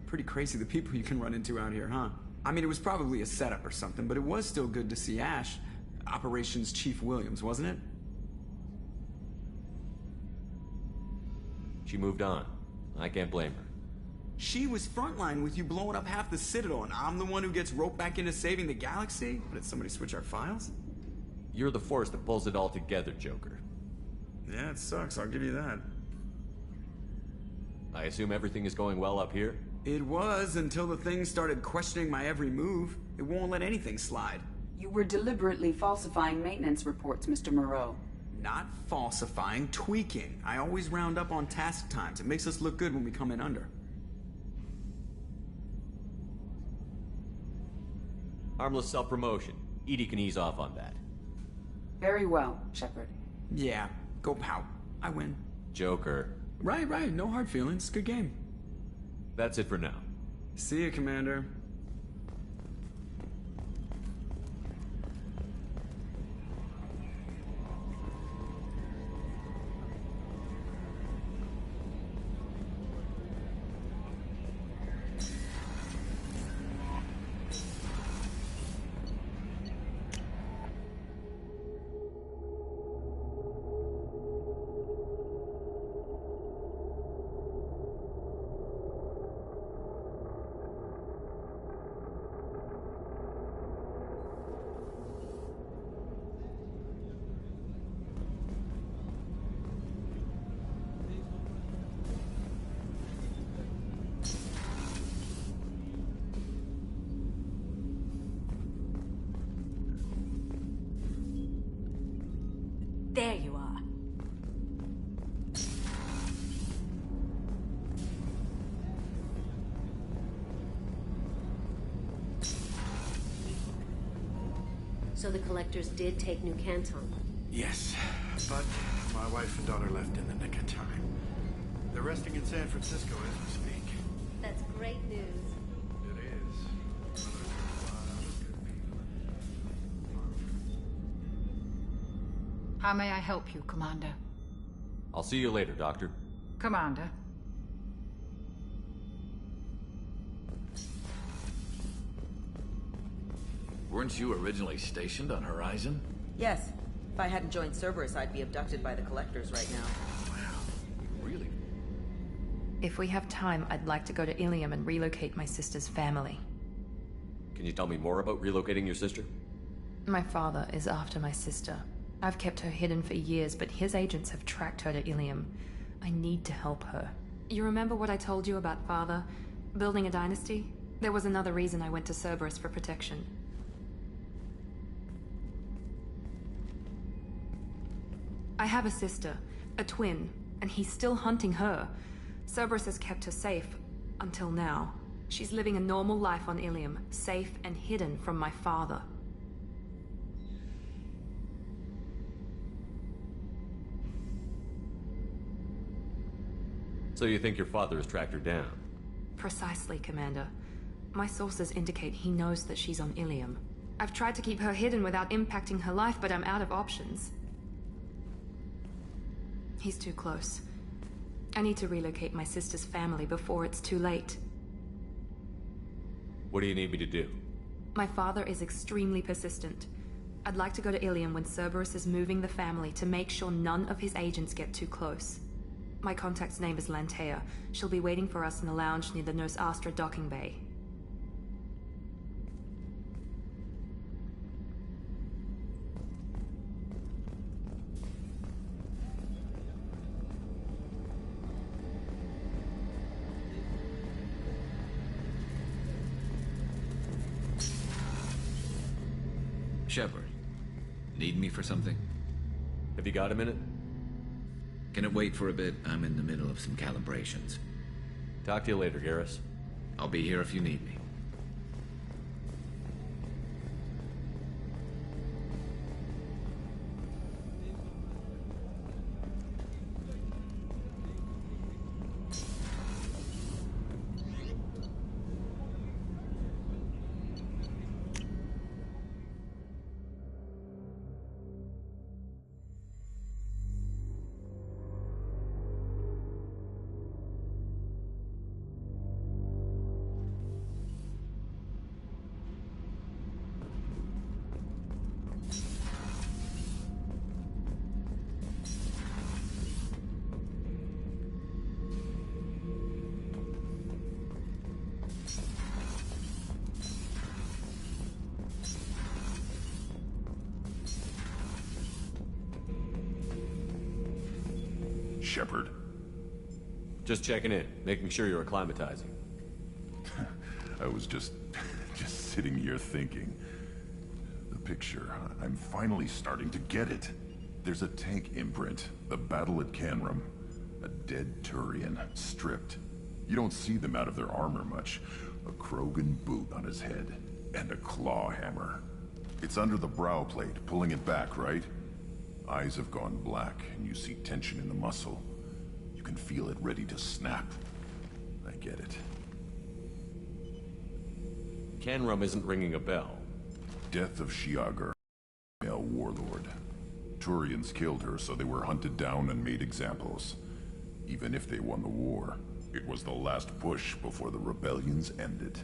pretty crazy the people you can run into out here, huh? I mean, it was probably a setup or something, but it was still good to see Ash. Operations Chief Williams, wasn't it? She moved on. I can't blame her. She was frontline with you blowing up half the Citadel, and I'm the one who gets roped back into saving the galaxy? Did somebody switch our files? You're the force that pulls it all together, Joker. Yeah, it sucks, I'll give you that. I assume everything is going well up here? It was, until the thing started questioning my every move. It won't let anything slide. You were deliberately falsifying maintenance reports, Mr. Moreau. Not falsifying, tweaking. I always round up on task times. It makes us look good when we come in under. Harmless self-promotion. Edie can ease off on that. Very well, Shepard. Yeah, go pout. I win. Joker. Right. No hard feelings. Good game. That's it for now. See you, Commander. So the collectors did take New Canton. Yes, but my wife and daughter left in the nick of time. They're resting in San Francisco as we speak. That's great news. It is. How may I help you, Commander? I'll see you later, Doctor. Commander. Weren't you originally stationed on Horizon? Yes. If I hadn't joined Cerberus, I'd be abducted by the collectors right now. Really? If we have time, I'd like to go to Ilium and relocate my sister's family. Can you tell me more about relocating your sister? My father is after my sister. I've kept her hidden for years, but his agents have tracked her to Ilium. I need to help her. You remember what I told you about father? Building a dynasty? There was another reason I went to Cerberus for protection. I have a sister, a twin, and he's still hunting her. Cerberus has kept her safe, until now. She's living a normal life on Ilium, safe and hidden from my father. So you think your father has tracked her down? Precisely, Commander. My sources indicate he knows that she's on Ilium. I've tried to keep her hidden without impacting her life, but I'm out of options. He's too close. I need to relocate my sister's family before it's too late. What do you need me to do? My father is extremely persistent. I'd like to go to Ilium when Cerberus is moving the family to make sure none of his agents get too close. My contact's name is Lantea. She'll be waiting for us in the lounge near the Nos Astra docking bay. Shepard, need me for something? Have you got a minute? Can it wait for a bit? I'm in the middle of some calibrations. Talk to you later, Garrus. I'll be here if you need me. Shepard. Just checking in, making sure you're acclimatizing. I was just sitting here thinking. The picture, I'm finally starting to get it. There's a tank imprint, the battle at Canrum. A dead Turian, stripped. You don't see them out of their armor much. A Krogan boot on his head, and a claw hammer. It's under the brow plate, pulling it back, right? Eyes have gone black, and you see tension in the muscle. You can feel it ready to snap. I get it. Canrum isn't ringing a bell. Death of Shiagar, male warlord. Turians killed her, so they were hunted down and made examples. Even if they won the war, it was the last push before the rebellions ended.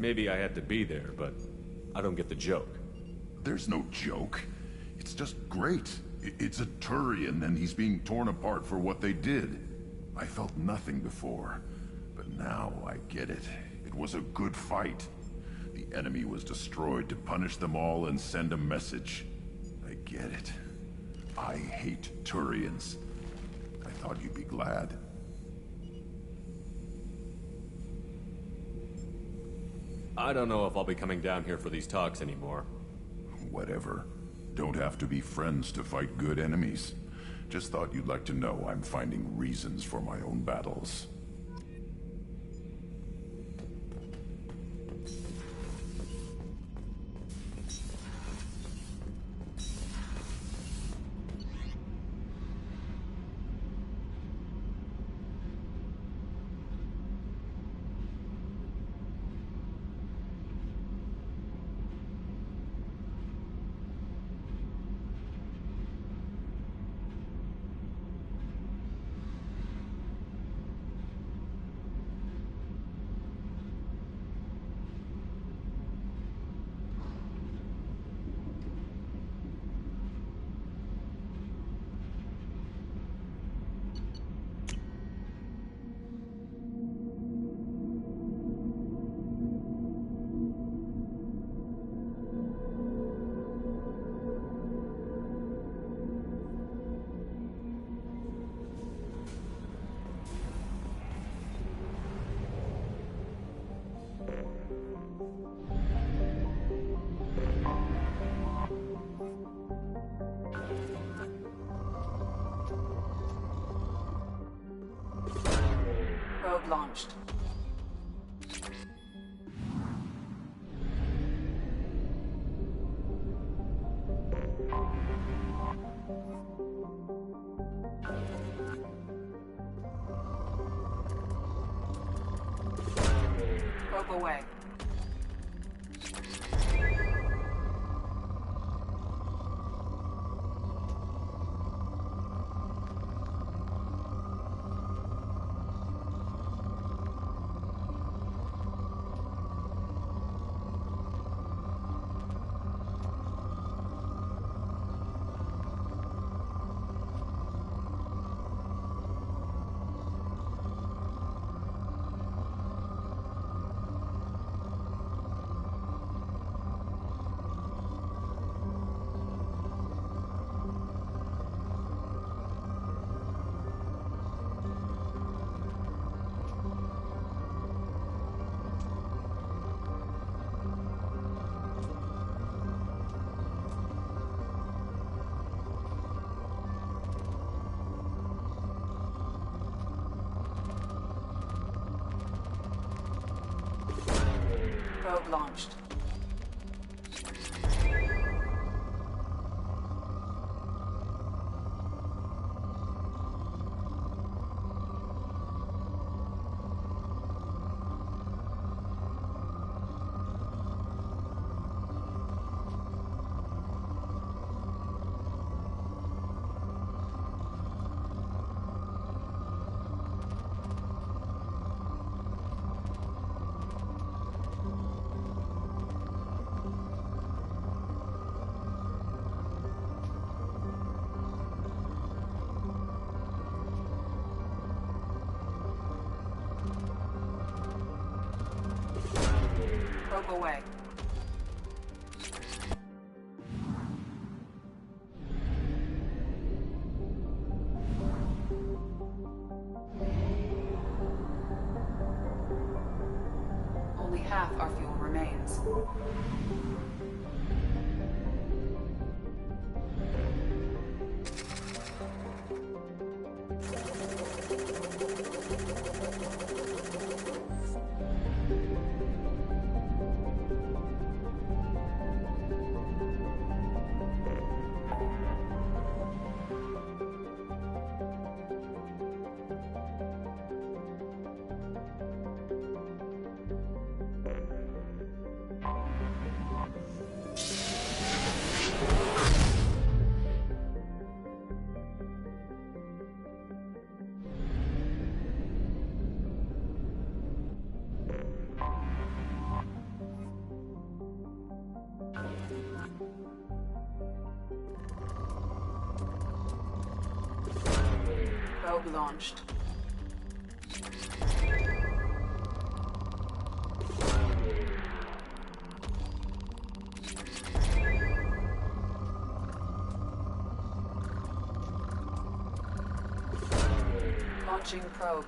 Maybe I had to be there, but I don't get the joke. There's no joke. It's just great. It's a Turian, and he's being torn apart for what they did. I felt nothing before, but now I get it. It was a good fight. The enemy was destroyed to punish them all and send a message. I get it. I hate Turians. I thought you'd be glad. I don't know if I'll be coming down here for these talks anymore. Whatever. Don't have to be friends to fight good enemies. Just thought you'd like to know I'm finding reasons for my own battles. Probe launched. Probe away. Probe launched. Probe away. Only half our fuel remains. Probe launched. Launching probe.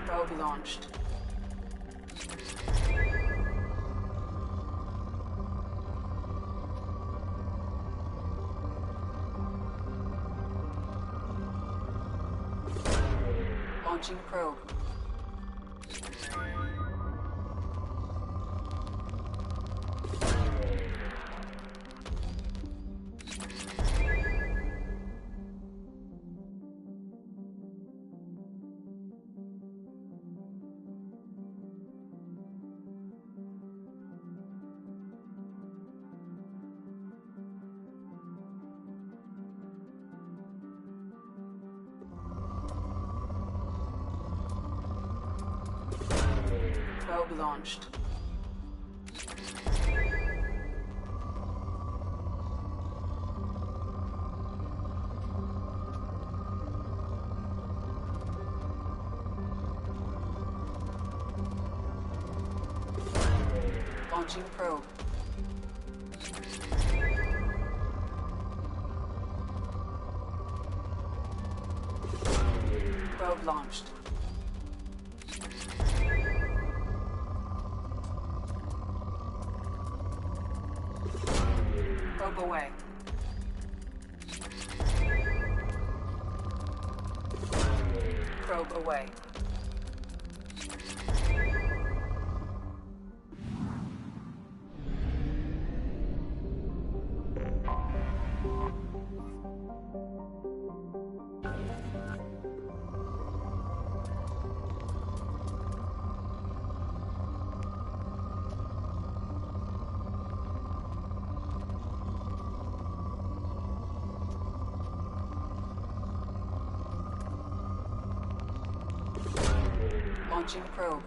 Probe launched. Launching probe. Probe launched. Launching probe. Probe launched. Probe away. Probe away. Launching probe.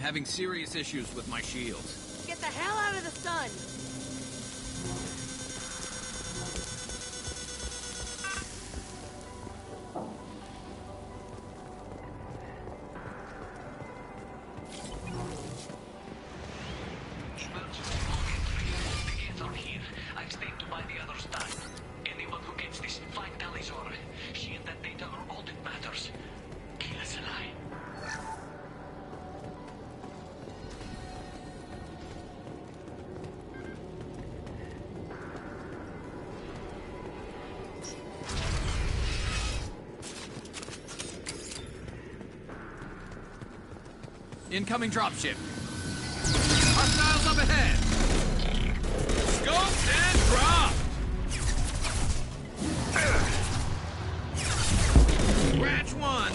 having serious issues with my shields. Get the hell out of the sun! I've stayed to buy the others time. Anyone who gets this, find Talizor. She and that data are all that matters. Kill us alive. Incoming dropship. Hostiles up ahead. Scope and drop. Scratch one.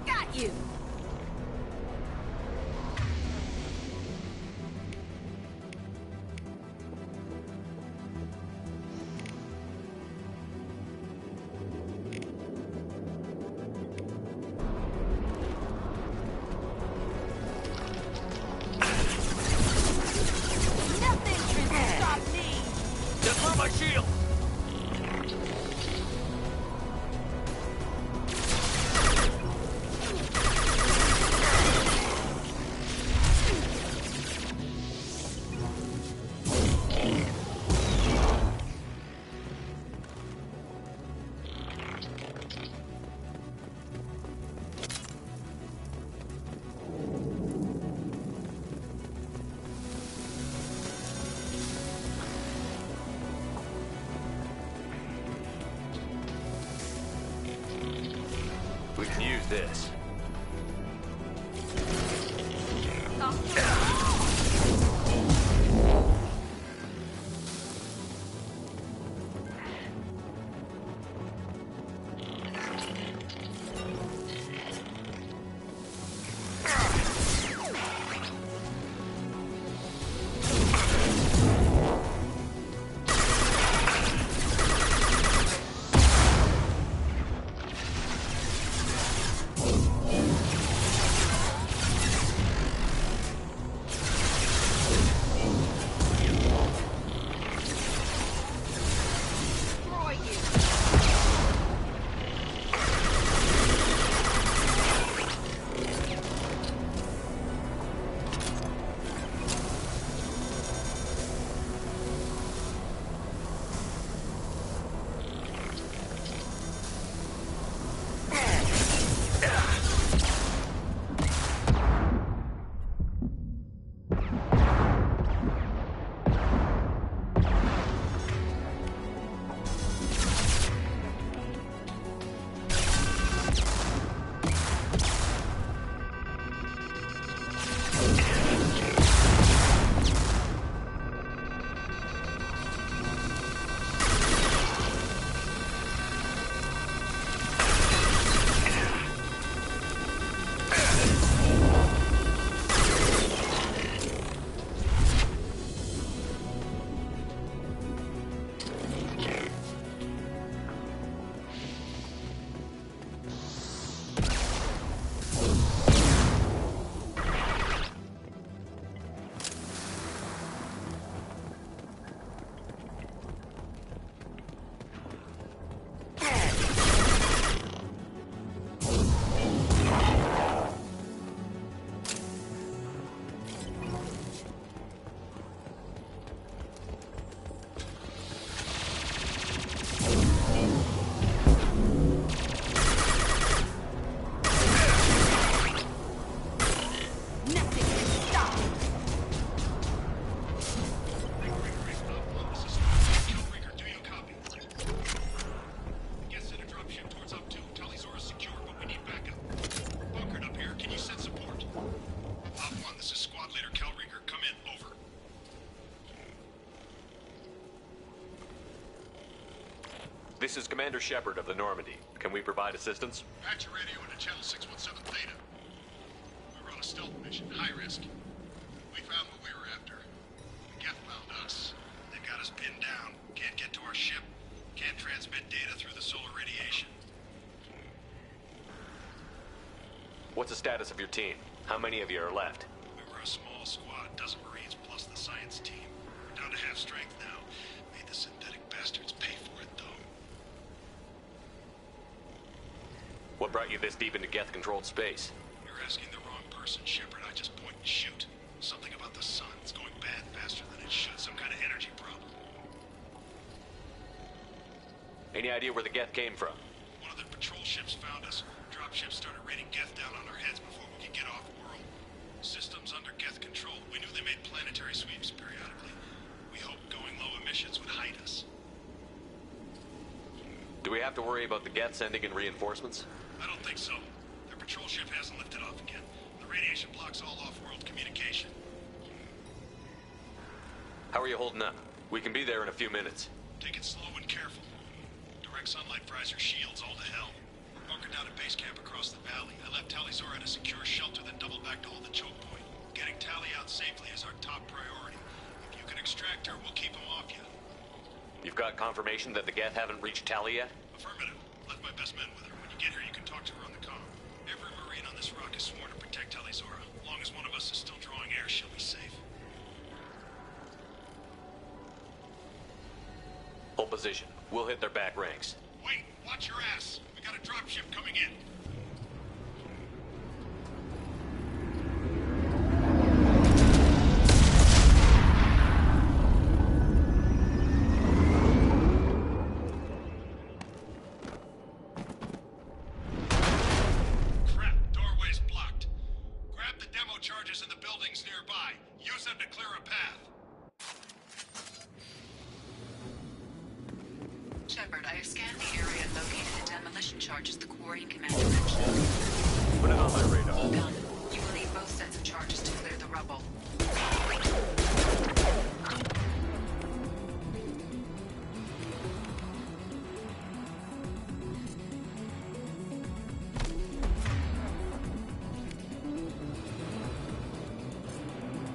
Got you! Nothing can stop me! Just throw my shield. We can use this. This is Commander Shepard of the Normandy. Can we provide assistance? Patch your radio into channel 617 Theta. We were on a stealth mission, high risk. We found what we were after. Geth found us. They got us pinned down. Can't get to our ship. Can't transmit data through the solar radiation. What's the status of your team? How many of you are left? We were a small squad, dozen Marines plus the science team. We're down to half strength now. Made the synthetic bastards pay for it, though. What brought you this deep into Geth-controlled space? You're asking the wrong person, Shepard. I just point and shoot. Something about the sun. It's going bad faster than it should. Some kind of energy problem. Any idea where the Geth came from? One of the patrol ships found us. Dropships started raining Geth down on our heads before we could get off-world. Systems under Geth control. We knew they made planetary sweeps periodically. We hoped going low emissions would hide us. Do we have to worry about the Geth sending in reinforcements? I don't think so. Their patrol ship hasn't lifted off again. The radiation blocks all off-world communication. How are you holding up? We can be there in a few minutes. Take it slow and careful. Direct sunlight fries your shields all to hell. We're bunkered down at base camp across the valley. I left Talizora at a secure shelter, then doubled back to hold the choke point. Getting Tali out safely is our top priority. If you can extract her, we'll keep them off you. You've got confirmation that the Geth haven't reached Tali yet? Affirmative. Left my best men with her. When you get here, you can talk to her on the comm. Every Marine on this rock is sworn to protect Talizora. As long as one of us is still drawing air, she'll be safe. Hold position. We'll hit their back ranks. Wait! Watch your ass! We got a dropship coming in. Crap! Doorway's blocked. Grab the demo charges in the buildings nearby. Use them to clear a path. Shepard, I have scanned the area and located the demolition charges the quarry commander mentioned. Put it on my radar. Done. You will need both sets of charges to clear the rubble.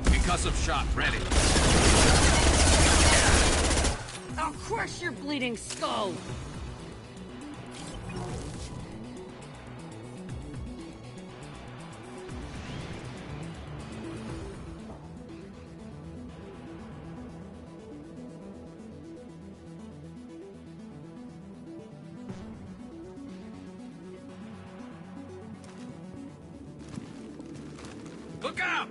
Concussive shot ready. I'll crush your bleeding skull! Look out!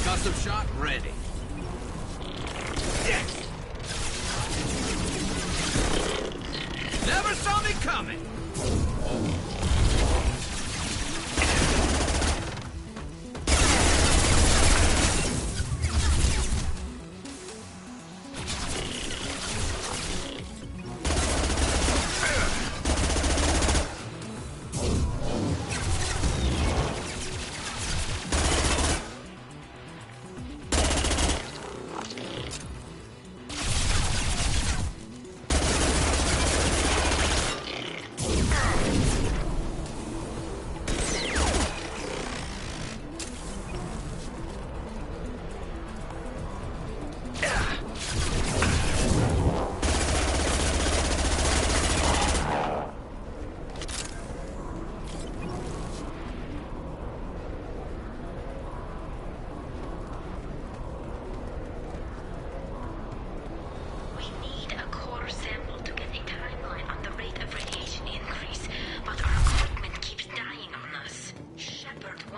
Concussive shot ready. Never saw me coming.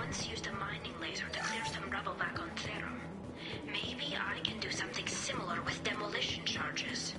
once used a mining laser to clear some rubble back on Therum. Maybe I can do something similar with demolition charges.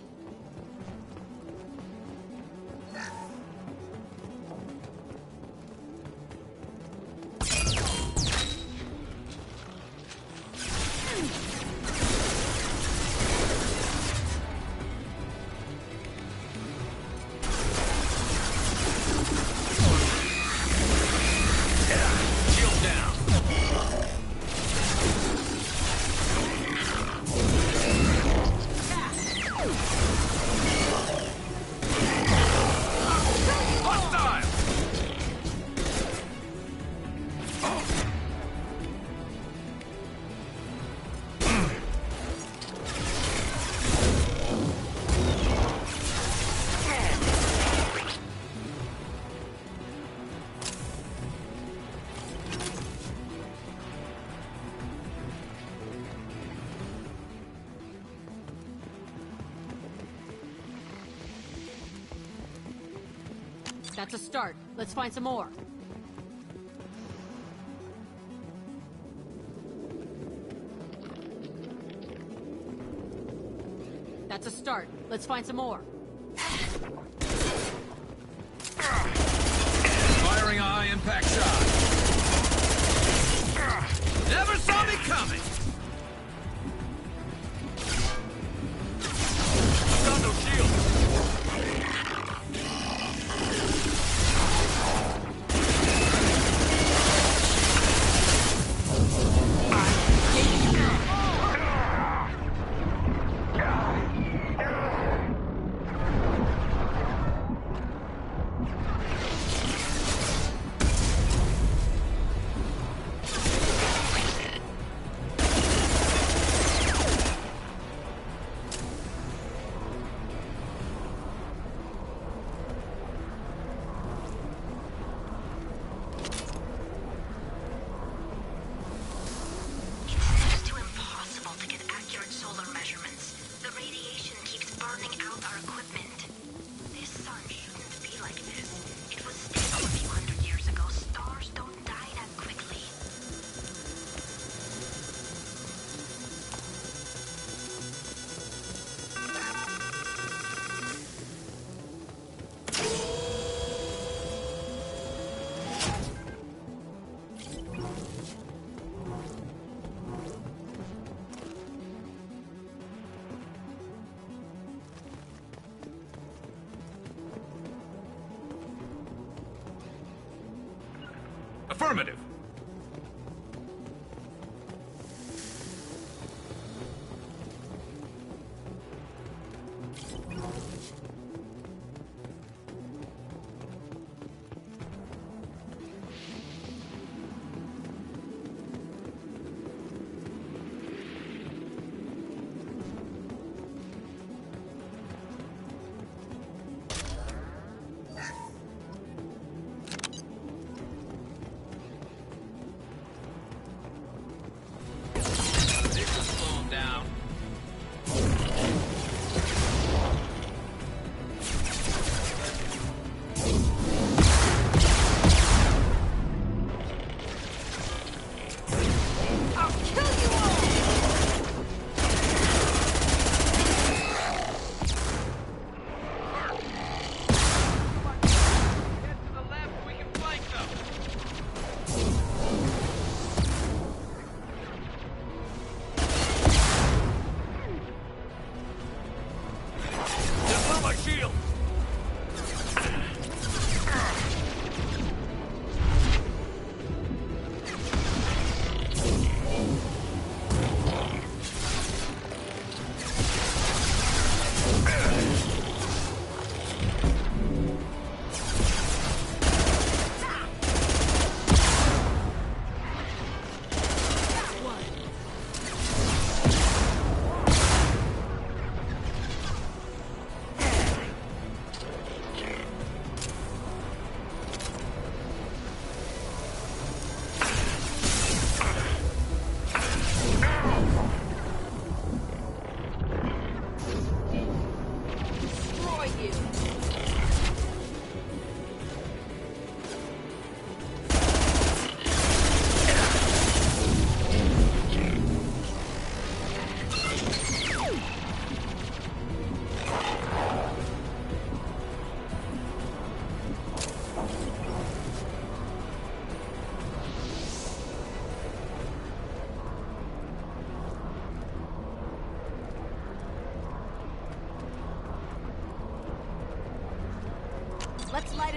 That's a start. Let's find some more. That's a start. Let's find some more. Firing a high-impact shot. Never saw me coming! Got no shield! Affirmative.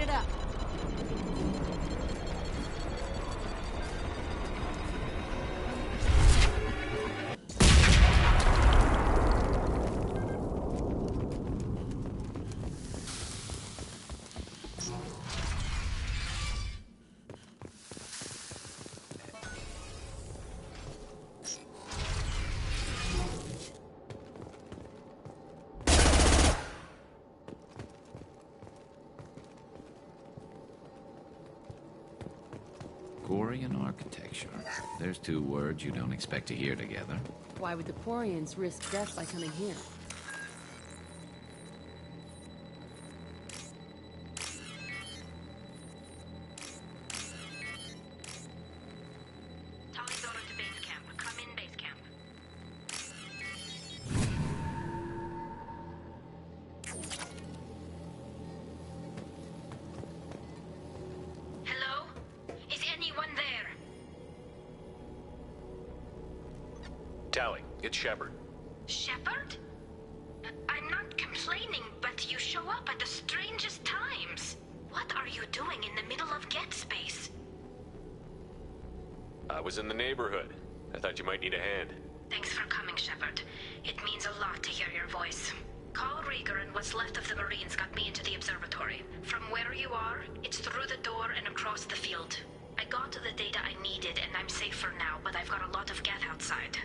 it up. Quarian architecture. There's two words you don't expect to hear together. Why would the Quarians risk death by coming here? Talizora to base camp. Come in base camp. Hello? Is anyone there? Tally, it's Shepard. Shepard? I'm not complaining, but you show up at the strangest times. What are you doing in the middle of Get Space? I was in the neighborhood. I thought you might need a hand. Thanks for coming, Shepard. It means a lot to hear your voice. Call Rieger and what's left of the Marines got me into the observatory. From where you are, it's through the door and across the field. I got the data I needed and I'm safe for now, but I've got a lot of geth outside.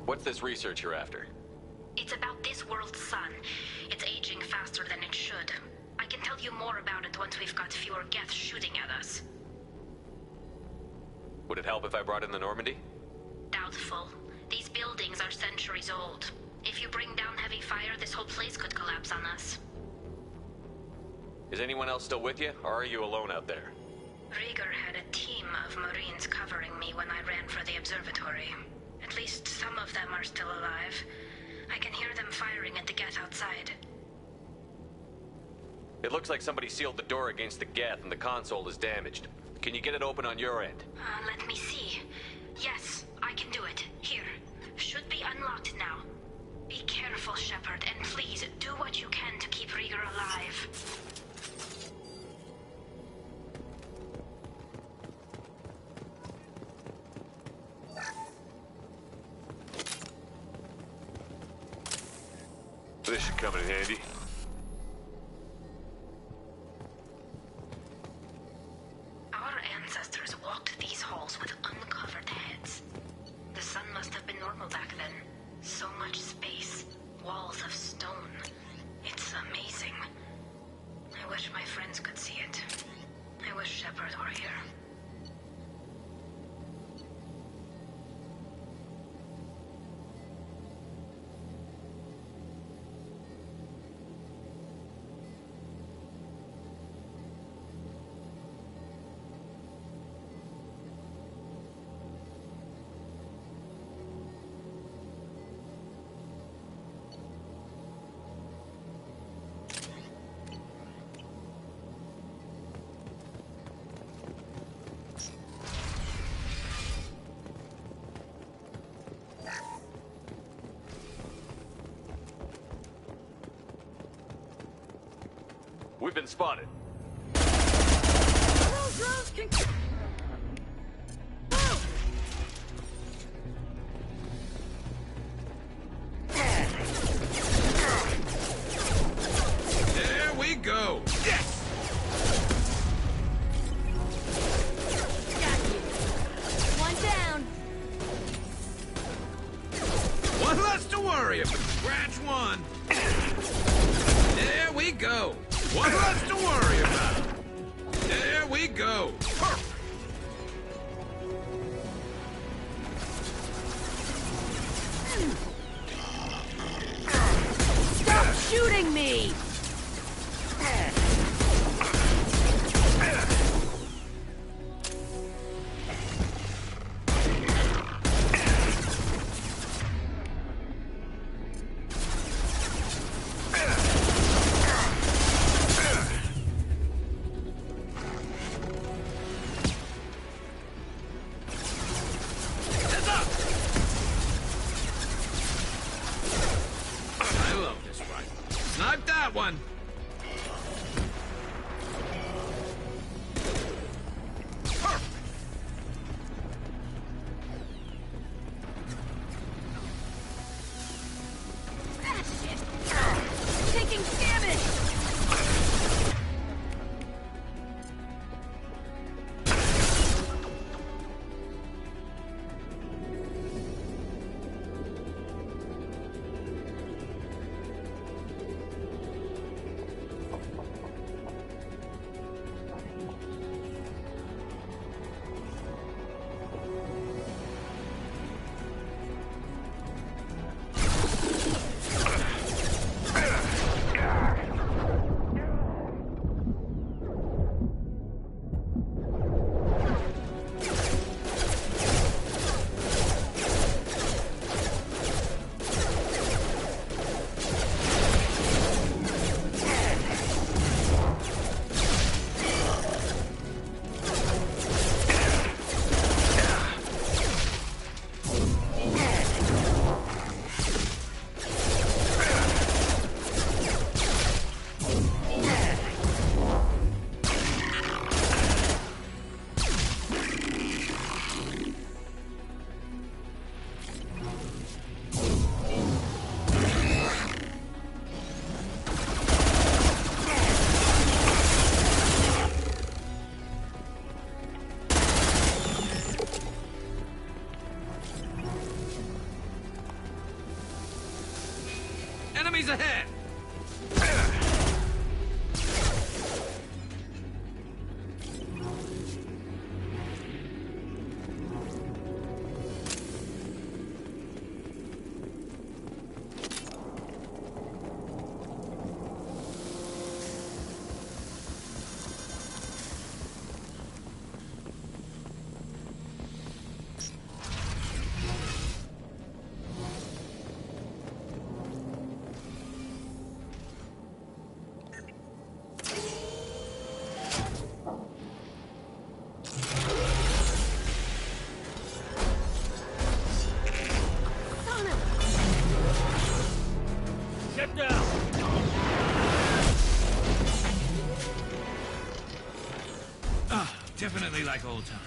What's this research you're after? It's about this world's sun. It's aging faster than it should. I can tell you more about it once we've got fewer geth shooting at us. Would it help if I brought in the Normandy? Doubtful. These buildings are centuries old. If you bring down heavy fire, this whole place could collapse on us. Is anyone else still with you, or are you alone out there? Rieger had a team of Marines covering me when I ran for the observatory. At least some of them are still alive. I can hear them firing at the geth outside. It looks like somebody sealed the door against the geth and the console is damaged. Can you get it open on your end? Let me see. Yes, I can do it. Here. Should be unlocked now. Be careful, Shepard, and please do what you can to keep Rieger alive. This should come in handy. Our ancestors walked these halls with uncovered heads. The sun must have been normal back then. So much space, walls of stone. It's amazing. I wish my friends could see it. I wish Shepard were here. We've been spotted. Drones can... There we go. Yes. Got you. One down. worry about. Scratch one. There we go. One less to worry about. There we go. Perfect. Stop shooting me! Enemies ahead! Definitely like old times.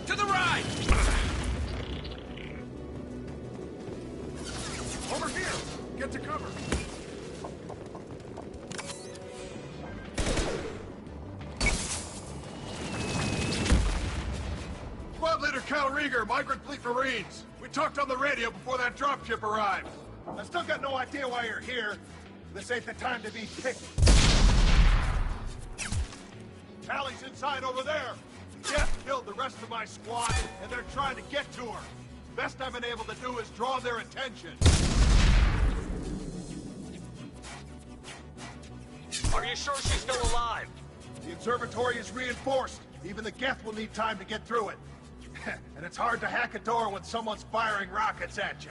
To the right! Over here! Get to cover! Squad Leader Cal Rieger, Migrant Fleet Marines. We talked on the radio before that dropship arrived. I still got no idea why you're here. This ain't the time to be picky. Tally's inside over there. Jeff killed the rest of my squad, and they're trying to get to her. Best I've been able to do is draw their attention. Are you sure she's still alive? The observatory is reinforced. Even the Geth will need time to get through it. And it's hard to hack a door when someone's firing rockets at you.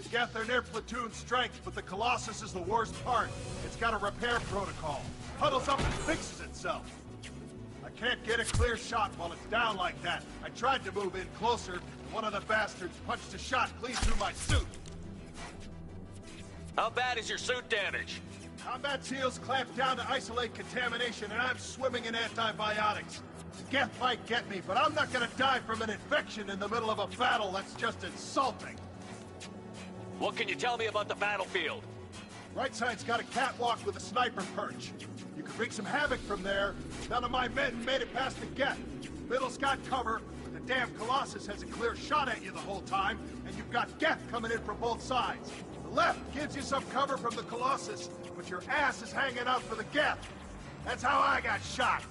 The Geth are near platoon strength, but the Colossus is the worst part. It's got a repair protocol. Huddles up and fixes itself. I can't get a clear shot while it's down like that. I tried to move in closer, and one of the bastards punched a shot clean through my suit. How bad is your suit damage? Combat seals clamped down to isolate contamination, and I'm swimming in antibiotics. Geth might get me, but I'm not gonna die from an infection in the middle of a battle. That's just insulting. What can you tell me about the battlefield? Right side's got a catwalk with a sniper perch. You could wreak some havoc from there. None of my men made it past the Geth. Middle's got cover, but the damn Colossus has a clear shot at you the whole time, and you've got Geth coming in from both sides. The left gives you some cover from the Colossus, but your ass is hanging out for the Geth. That's how I got shot.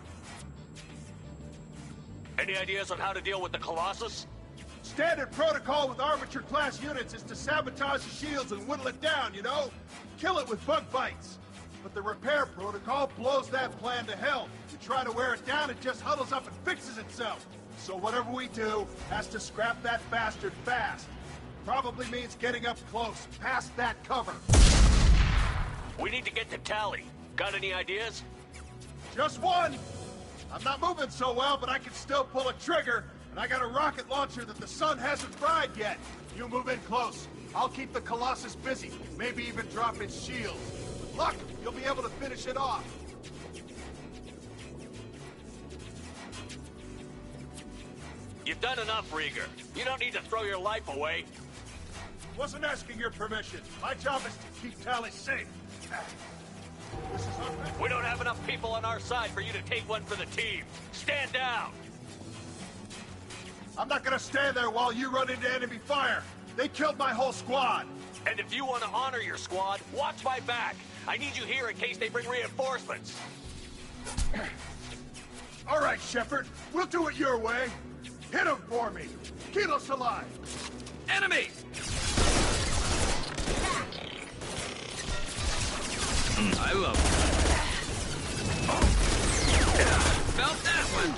Any ideas on how to deal with the Colossus? Standard protocol with armature-class units is to sabotage the shields and whittle it down, you know? Kill it with bug bites. But the repair protocol blows that plan to hell. You try to wear it down, it just huddles up and fixes itself. So whatever we do has to scrap that bastard fast. Probably means getting up close, past that cover. We need to get to Tally. Got any ideas? Just one! I'm not moving so well, but I can still pull a trigger, and I got a rocket launcher that the sun hasn't fried yet. You move in close. I'll keep the Colossus busy, maybe even drop its shields. With luck, you'll be able to finish it off. You've done enough, Rieger. You don't need to throw your life away. Wasn't asking your permission. My job is to keep Tally safe. This is unfair. We don't have enough people on our side for you to take one for the team. Stand down! I'm not gonna stand there while you run into enemy fire. They killed my whole squad. And if you want to honor your squad, watch my back. I need you here in case they bring reinforcements. All right, Shepard. We'll do it your way. Hit him for me. Kilos alive. Enemy! I love it. Oh. Felt that one.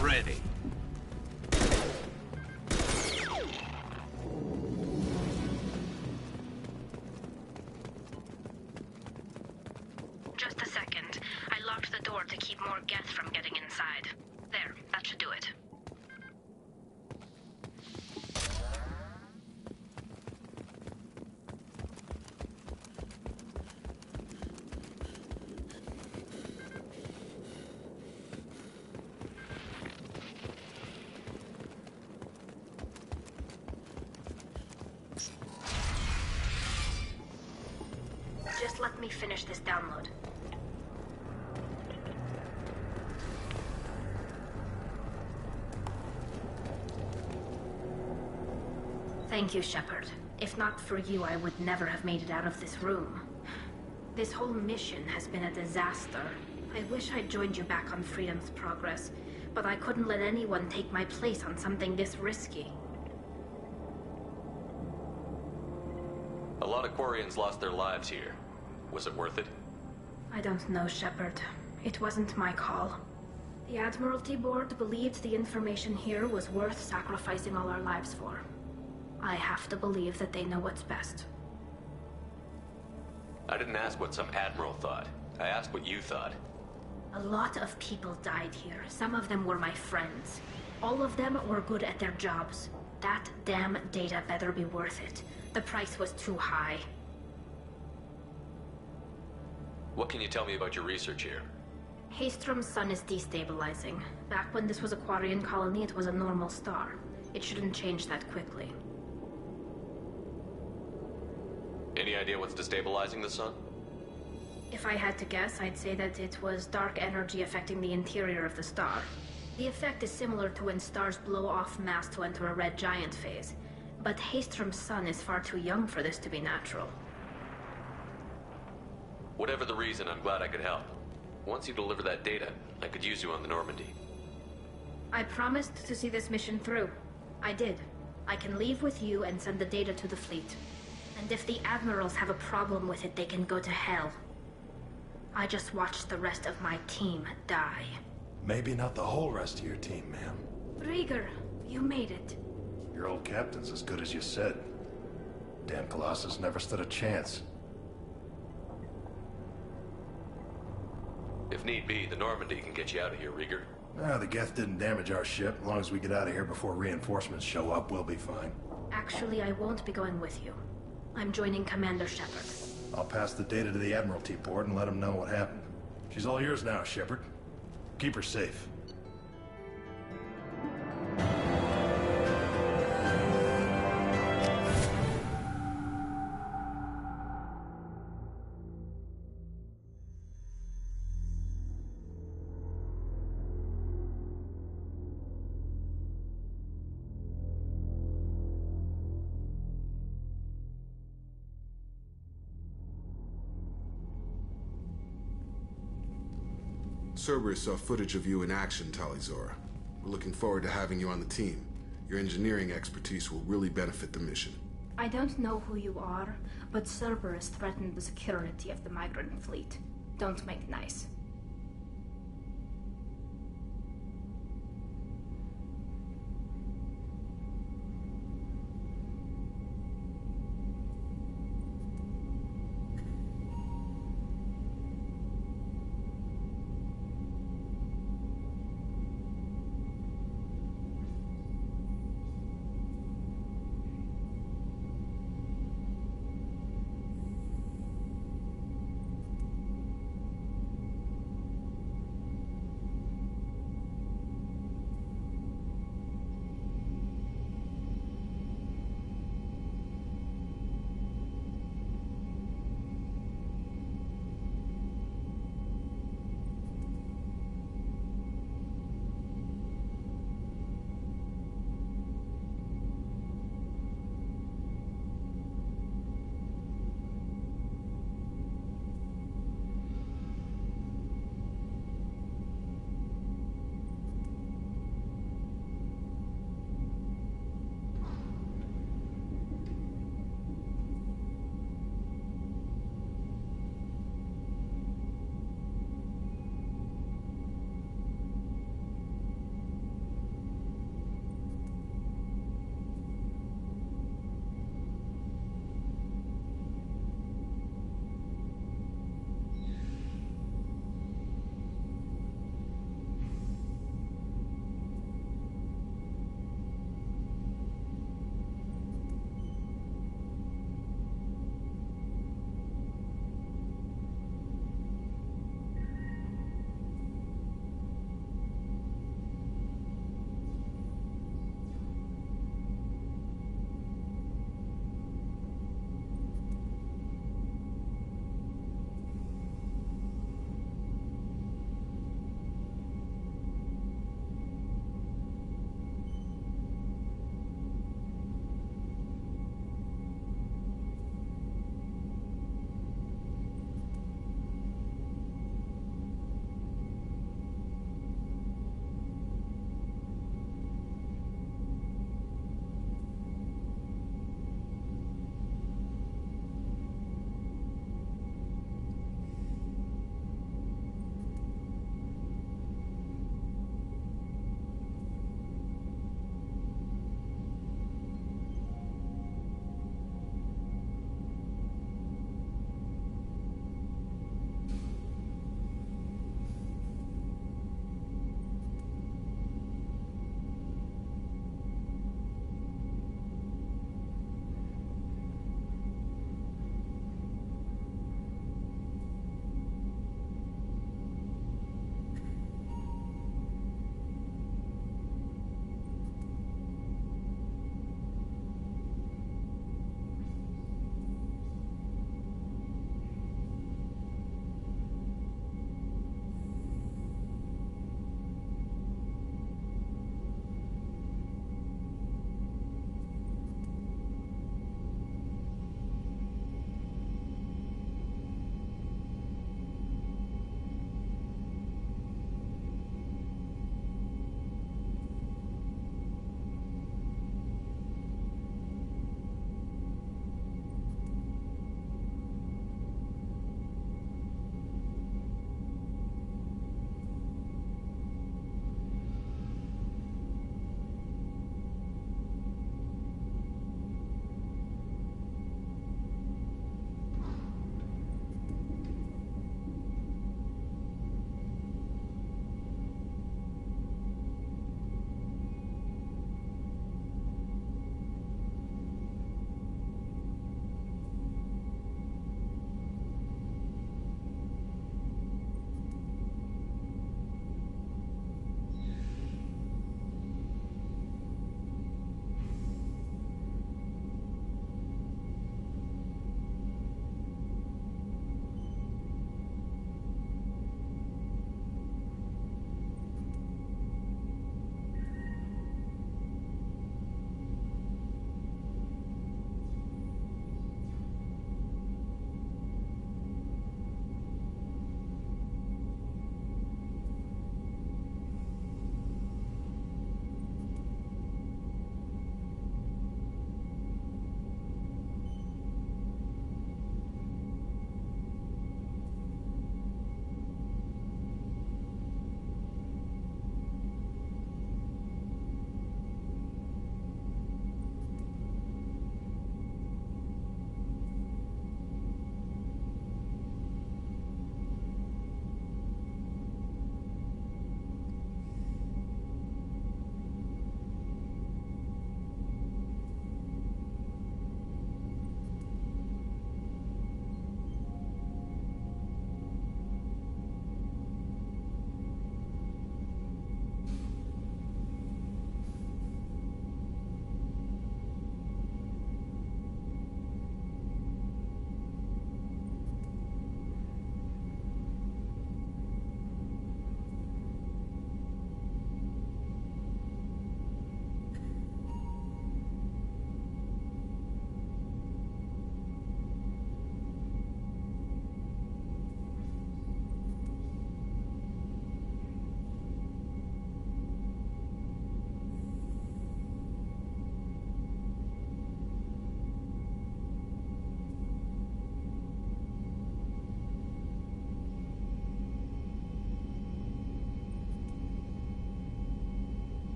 ready. Just a second. I locked the door to keep more Geth from getting inside. There, that should do it. Just let me finish this download. Thank you, Shepard. If not for you, I would never have made it out of this room. This whole mission has been a disaster. I wish I'd joined you back on Freedom's Progress, but I couldn't let anyone take my place on something this risky. A lot of Quarians lost their lives here. Was it worth it? I don't know, Shepard. It wasn't my call. The Admiralty Board believed the information here was worth sacrificing all our lives for. I have to believe that they know what's best. I didn't ask what some admiral thought. I asked what you thought. A lot of people died here. Some of them were my friends. All of them were good at their jobs. That damn data better be worth it. The price was too high. What can you tell me about your research here? Haystrom's sun is destabilizing. Back when this was a Quarian colony, it was a normal star. It shouldn't change that quickly. Any idea what's destabilizing the sun? If I had to guess, I'd say that it was dark energy affecting the interior of the star. The effect is similar to when stars blow off mass to enter a red giant phase. But Haystrom's sun is far too young for this to be natural. Whatever the reason, I'm glad I could help. Once you deliver that data, I could use you on the Normandy. I promised to see this mission through. I did. I can leave with you and send the data to the fleet. And if the admirals have a problem with it, they can go to hell. I just watched the rest of my team die. Maybe not the whole rest of your team, ma'am. Rieger, you made it. Your old captain's as good as you said. Damn Colossus never stood a chance. If need be, the Normandy can get you out of here, Rieger. The Geth didn't damage our ship. As long as we get out of here before reinforcements show up, we'll be fine. Actually, I won't be going with you. I'm joining Commander Shepard. I'll pass the data to the Admiralty Board and let them know what happened. She's all yours now, Shepard. Keep her safe. Cerberus saw footage of you in action, Talizora. We're looking forward to having you on the team. Your engineering expertise will really benefit the mission. I don't know who you are, but Cerberus threatened the security of the migrant fleet. Don't make nice.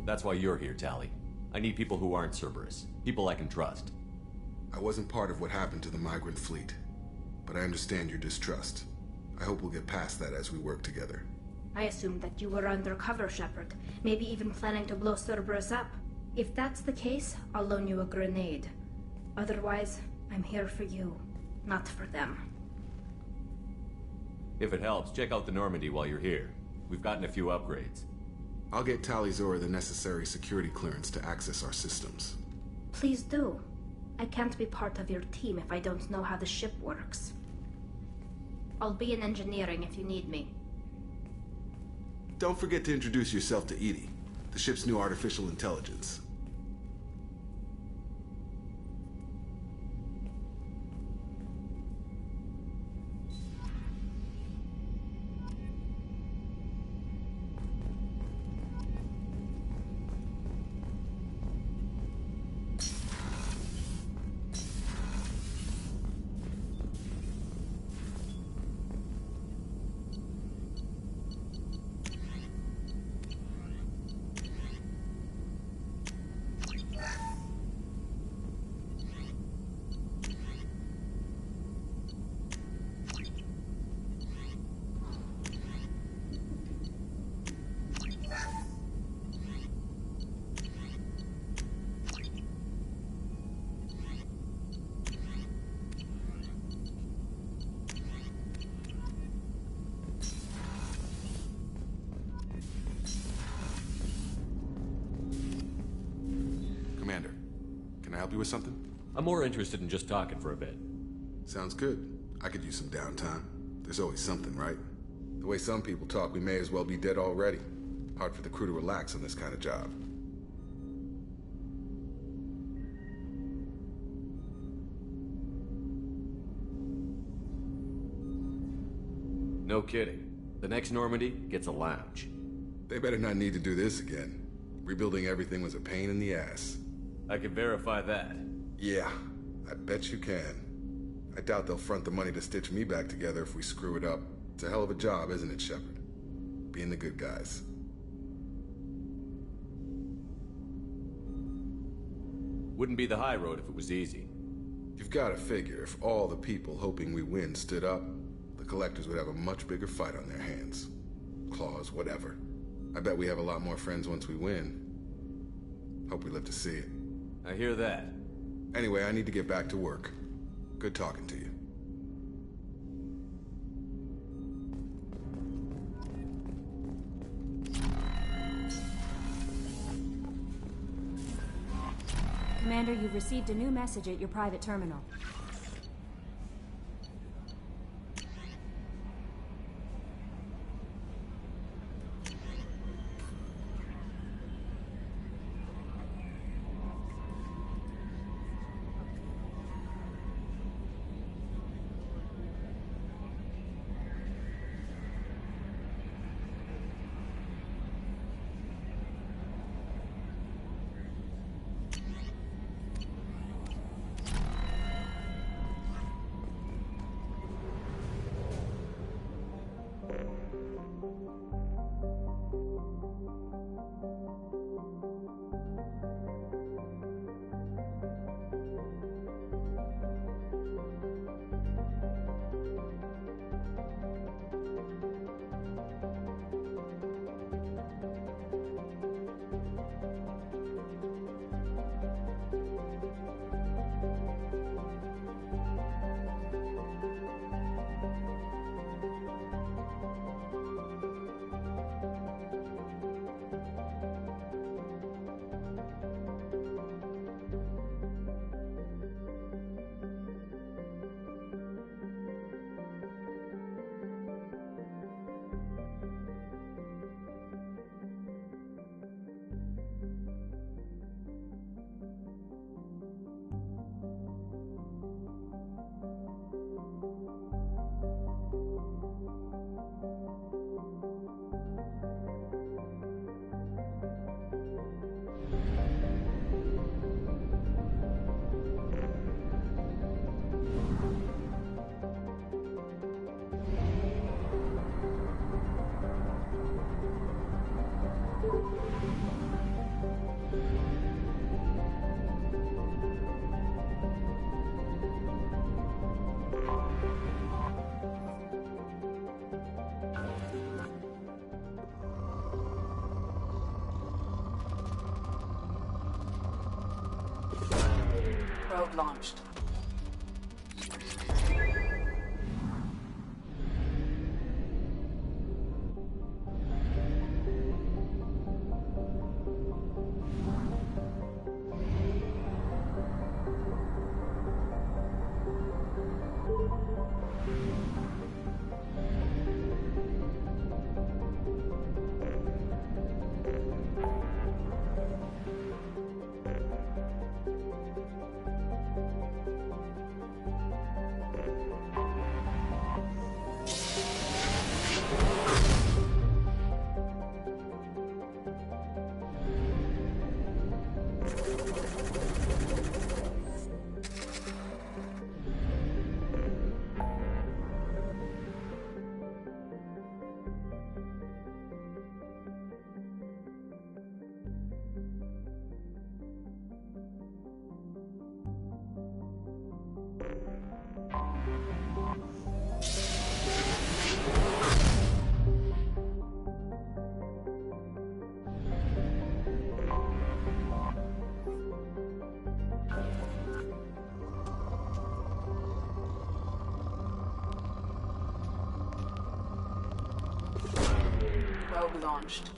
That's why you're here, Tally. I need people who aren't Cerberus. People I can trust. I wasn't part of what happened to the migrant fleet, but I understand your distrust. I hope we'll get past that as we work together. I assumed that you were undercover, Shepard. Maybe even planning to blow Cerberus up. If that's the case, I'll loan you a grenade. Otherwise, I'm here for you, not for them. If it helps, check out the Normandy while you're here. We've gotten a few upgrades. I'll get Tally Zora the necessary security clearance to access our systems. Please do. I can't be part of your team if I don't know how the ship works. I'll be in engineering if you need me. Don't forget to introduce yourself to EDI, the ship's new artificial intelligence. Commander, can I help you with something? I'm more interested in just talking for a bit. Sounds good. I could use some downtime. There's always something, right? The way some people talk, we may as well be dead already. Hard for the crew to relax on this kind of job. No kidding. The next Normandy gets a lounge. They better not need to do this again. Rebuilding everything was a pain in the ass. I can verify that. Yeah, I bet you can. I doubt they'll front the money to stitch me back together if we screw it up. It's a hell of a job, isn't it, Shepard? Being the good guys. Wouldn't be the high road if it was easy. You've got to figure, if all the people hoping we win stood up, the Collectors would have a much bigger fight on their hands. Claws, whatever. I bet we have a lot more friends once we win. Hope we live to see it. I hear that. Anyway, I need to get back to work. Good talking to you. Commander, you've received a new message at your private terminal. Probe launched. Probe launched.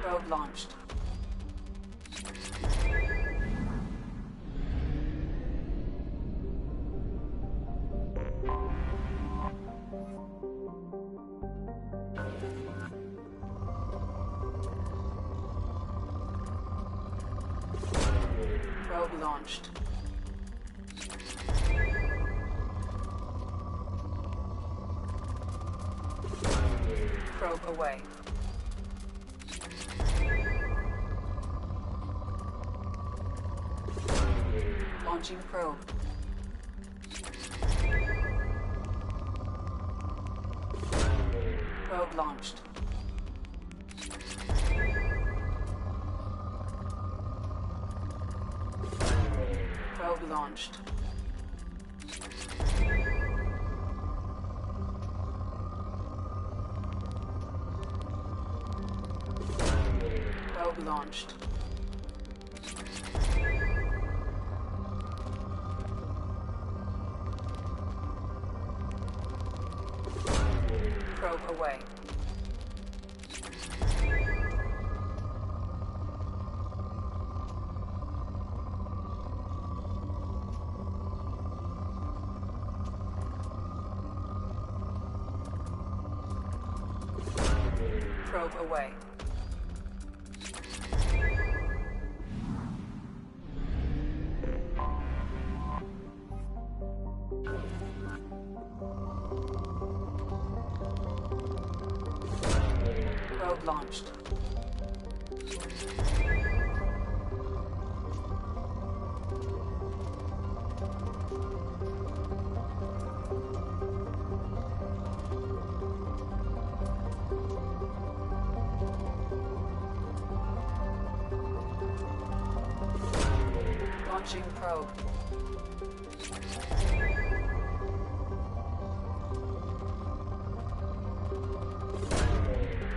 Probe launched. Probe launched. Probe away. Launching probe. Probe launched. Probe launched. Probe launched. Probe away. Probe away. Probe launched. Launching probe.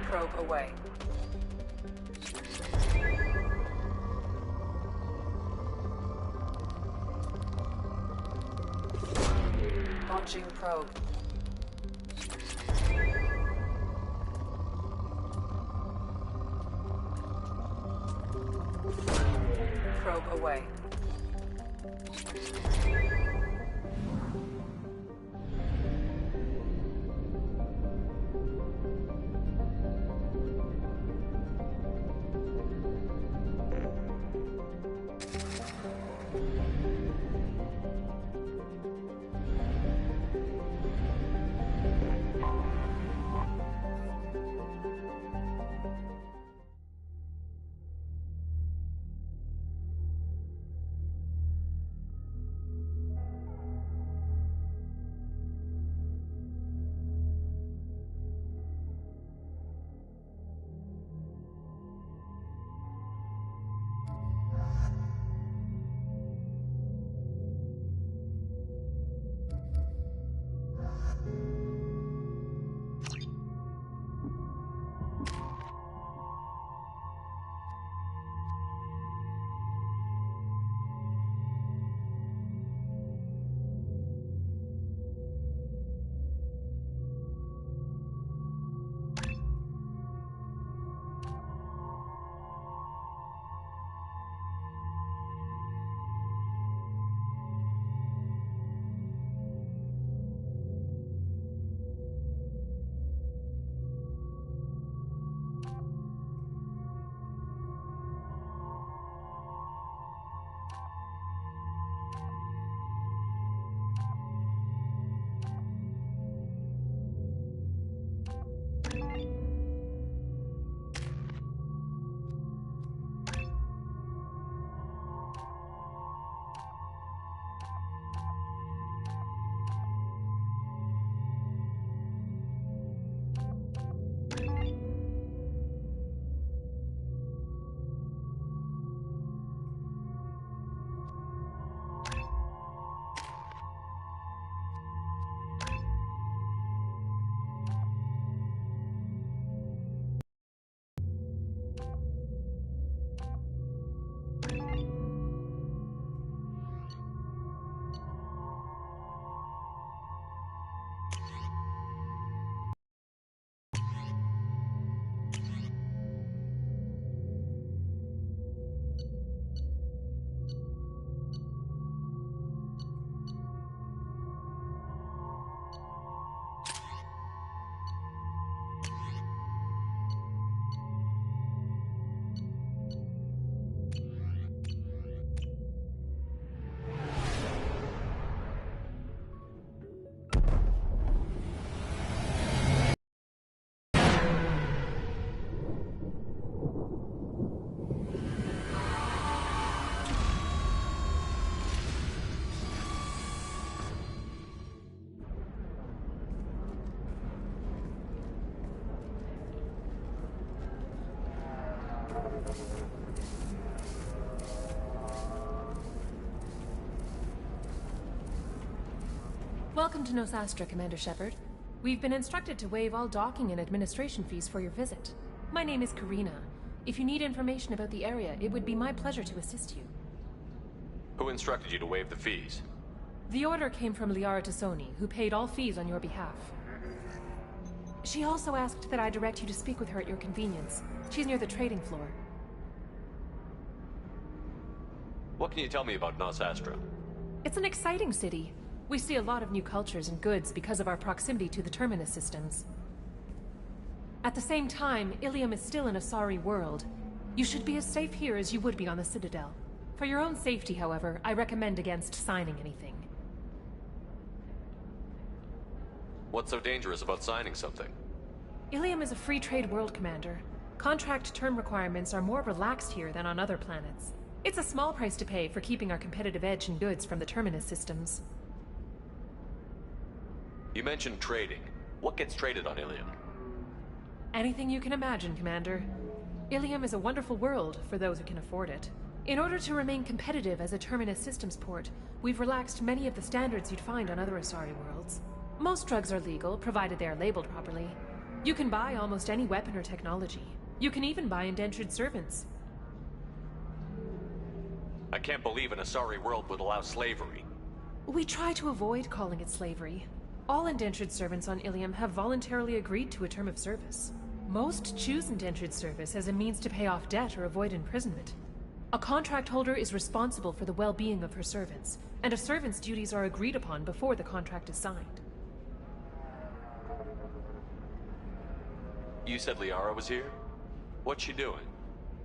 Probe away. Launching probe. Probe away. Welcome to Nosastra, Commander Shepard. We've been instructed to waive all docking and administration fees for your visit. My name is Karina. If you need information about the area, it would be my pleasure to assist you. Who instructed you to waive the fees? The order came from Liara Tassoni, who paid all fees on your behalf. She also asked that I direct you to speak with her at your convenience. She's near the trading floor. What can you tell me about Nosastra? It's an exciting city. We see a lot of new cultures and goods because of our proximity to the Terminus systems. At the same time, Ilium is still an Asari world. You should be as safe here as you would be on the Citadel. For your own safety, however, I recommend against signing anything. What's so dangerous about signing something? Ilium is a free trade world, Commander. Contract term requirements are more relaxed here than on other planets. It's a small price to pay for keeping our competitive edge in goods from the Terminus systems. You mentioned trading. What gets traded on Ilium? Anything you can imagine, Commander. Ilium is a wonderful world for those who can afford it. In order to remain competitive as a Terminus systems port, we've relaxed many of the standards you'd find on other Asari worlds. Most drugs are legal, provided they are labeled properly. You can buy almost any weapon or technology. You can even buy indentured servants. I can't believe an Asari world would allow slavery. We try to avoid calling it slavery. All indentured servants on Ilium have voluntarily agreed to a term of service. Most choose indentured service as a means to pay off debt or avoid imprisonment. A contract holder is responsible for the well-being of her servants, and a servant's duties are agreed upon before the contract is signed. You said Liara was here? What's she doing?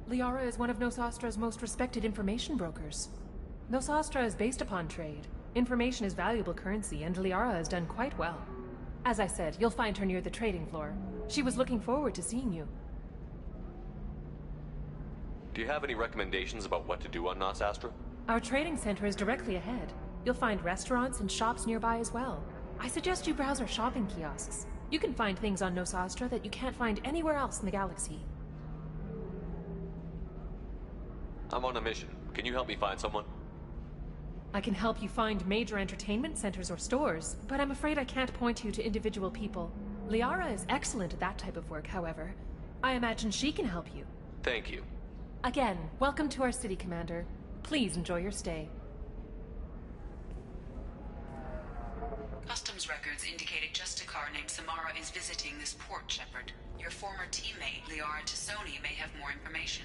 Liara is one of Nosastra's most respected information brokers. Nosastra is based upon trade. Information is valuable currency, and Liara has done quite well. As I said, you'll find her near the trading floor. She was looking forward to seeing you. Do you have any recommendations about what to do on Nosastra? Our trading center is directly ahead. You'll find restaurants and shops nearby as well. I suggest you browse our shopping kiosks. You can find things on Nosastra that you can't find anywhere else in the galaxy. I'm on a mission. Can you help me find someone? I can help you find major entertainment centers or stores, but I'm afraid I can't point you to individual people. Liara is excellent at that type of work, however. I imagine she can help you. Thank you. Again, welcome to our city, Commander. Please enjoy your stay. Customs records indicated just a car named Samara is visiting this port, Shepard. Your former teammate, Liara Tassoni, may have more information.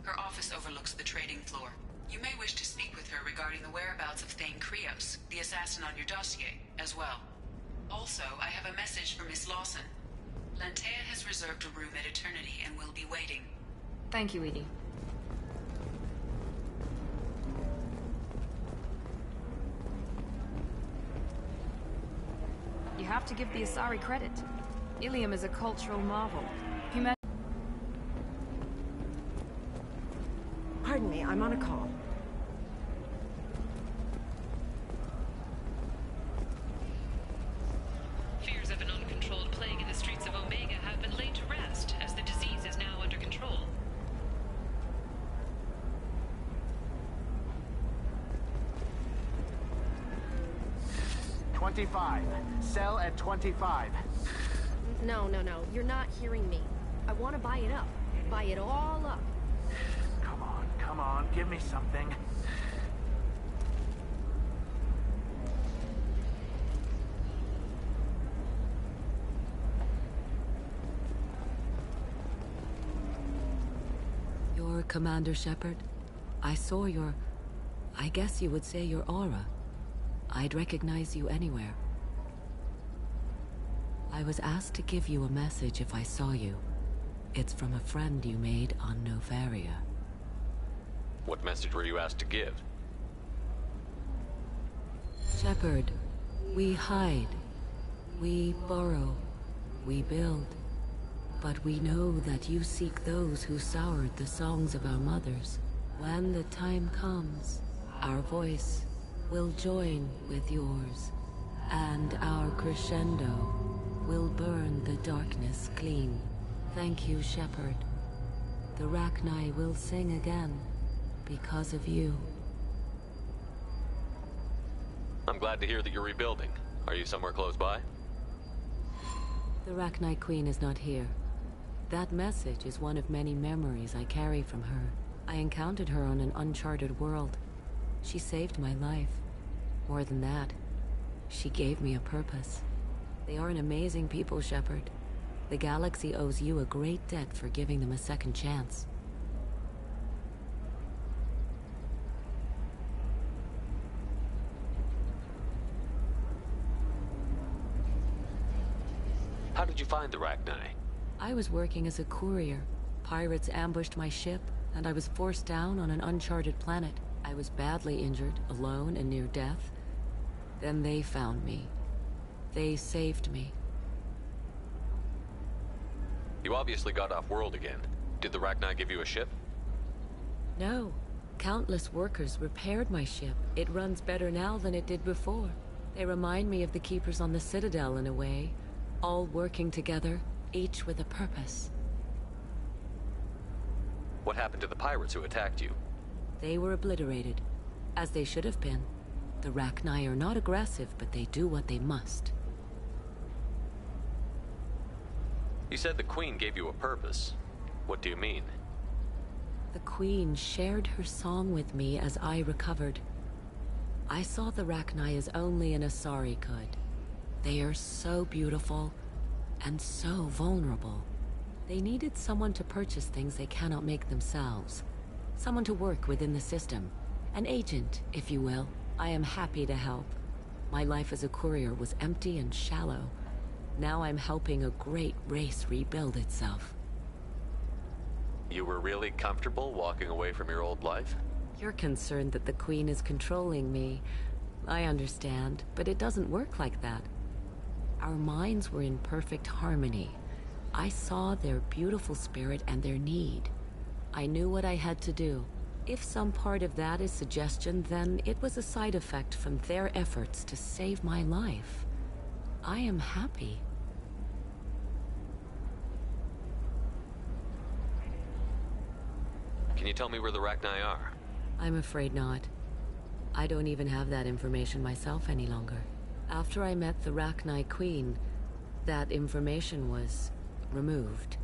Her office overlooks the trading floor. You may wish to speak with her regarding the whereabouts of Thane Krios, the assassin on your dossier, as well. Also, I have a message for Miss Lawson. Lantea has reserved a room at Eternity and will be waiting. Thank you, Edie. You have to give the Asari credit. Ilium is a cultural marvel. Pardon me, I'm on a call. Fears of an uncontrolled plague in the streets of Omega have been laid to rest, as the disease is now under control. $25. Sell at $25. No. You're not hearing me. I want to buy it up. Buy it all up. Come on, give me something. You're Commander Shepard? I saw your... I guess you would say your aura. I'd recognize you anywhere. I was asked to give you a message if I saw you. It's from a friend you made on Novaria. What message were you asked to give? Shepard, we hide. We burrow. We build. But we know that you seek those who soured the songs of our mothers. When the time comes, our voice will join with yours, and our crescendo will burn the darkness clean. Thank you, Shepard. The Rachni will sing again, because of you. I'm glad to hear that you're rebuilding. Are you somewhere close by? The Rachni Queen is not here. That message is one of many memories I carry from her. I encountered her on an uncharted world. She saved my life. More than that, she gave me a purpose. They are an amazing people, Shepard. The galaxy owes you a great debt for giving them a second chance. How did you find the Rachni? I was working as a courier. Pirates ambushed my ship, and I was forced down on an uncharted planet. I was badly injured, alone and near death. Then they found me. They saved me. You obviously got off-world again. Did the Rachni give you a ship? No. Countless workers repaired my ship. It runs better now than it did before. They remind me of the Keepers on the Citadel in a way. All working together, each with a purpose. What happened to the pirates who attacked you? They were obliterated, as they should have been. The Rachni are not aggressive, but they do what they must. You said the Queen gave you a purpose. What do you mean? The Queen shared her song with me as I recovered. I saw the Rachni as only an Asari could. They are so beautiful, and so vulnerable. They needed someone to purchase things they cannot make themselves. Someone to work within the system. An agent, if you will. I am happy to help. My life as a courier was empty and shallow. Now I'm helping a great race rebuild itself. You were really comfortable walking away from your old life? You're concerned that the Queen is controlling me. I understand, but it doesn't work like that. Our minds were in perfect harmony. I saw their beautiful spirit and their need. I knew what I had to do. If some part of that is suggestion, then it was a side effect from their efforts to save my life. I am happy. Can you tell me where the Rachni are? I'm afraid not. I don't even have that information myself any longer. After I met the Rachni Queen, that information was removed.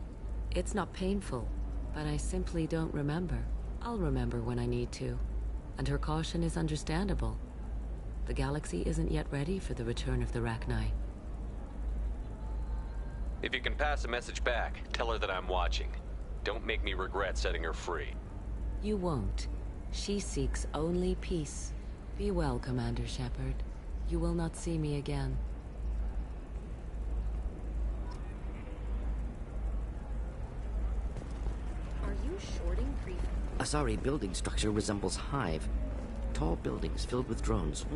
It's not painful, but I simply don't remember. I'll remember when I need to, and her caution is understandable. The galaxy isn't yet ready for the return of the Rachni. If you can pass a message back, tell her that I'm watching. Don't make me regret setting her free. You won't. She seeks only peace. Be well, Commander Shepard. You will not see me again. Are you shorting Prefect? Asari building structure resembles hive. Tall buildings filled with drones.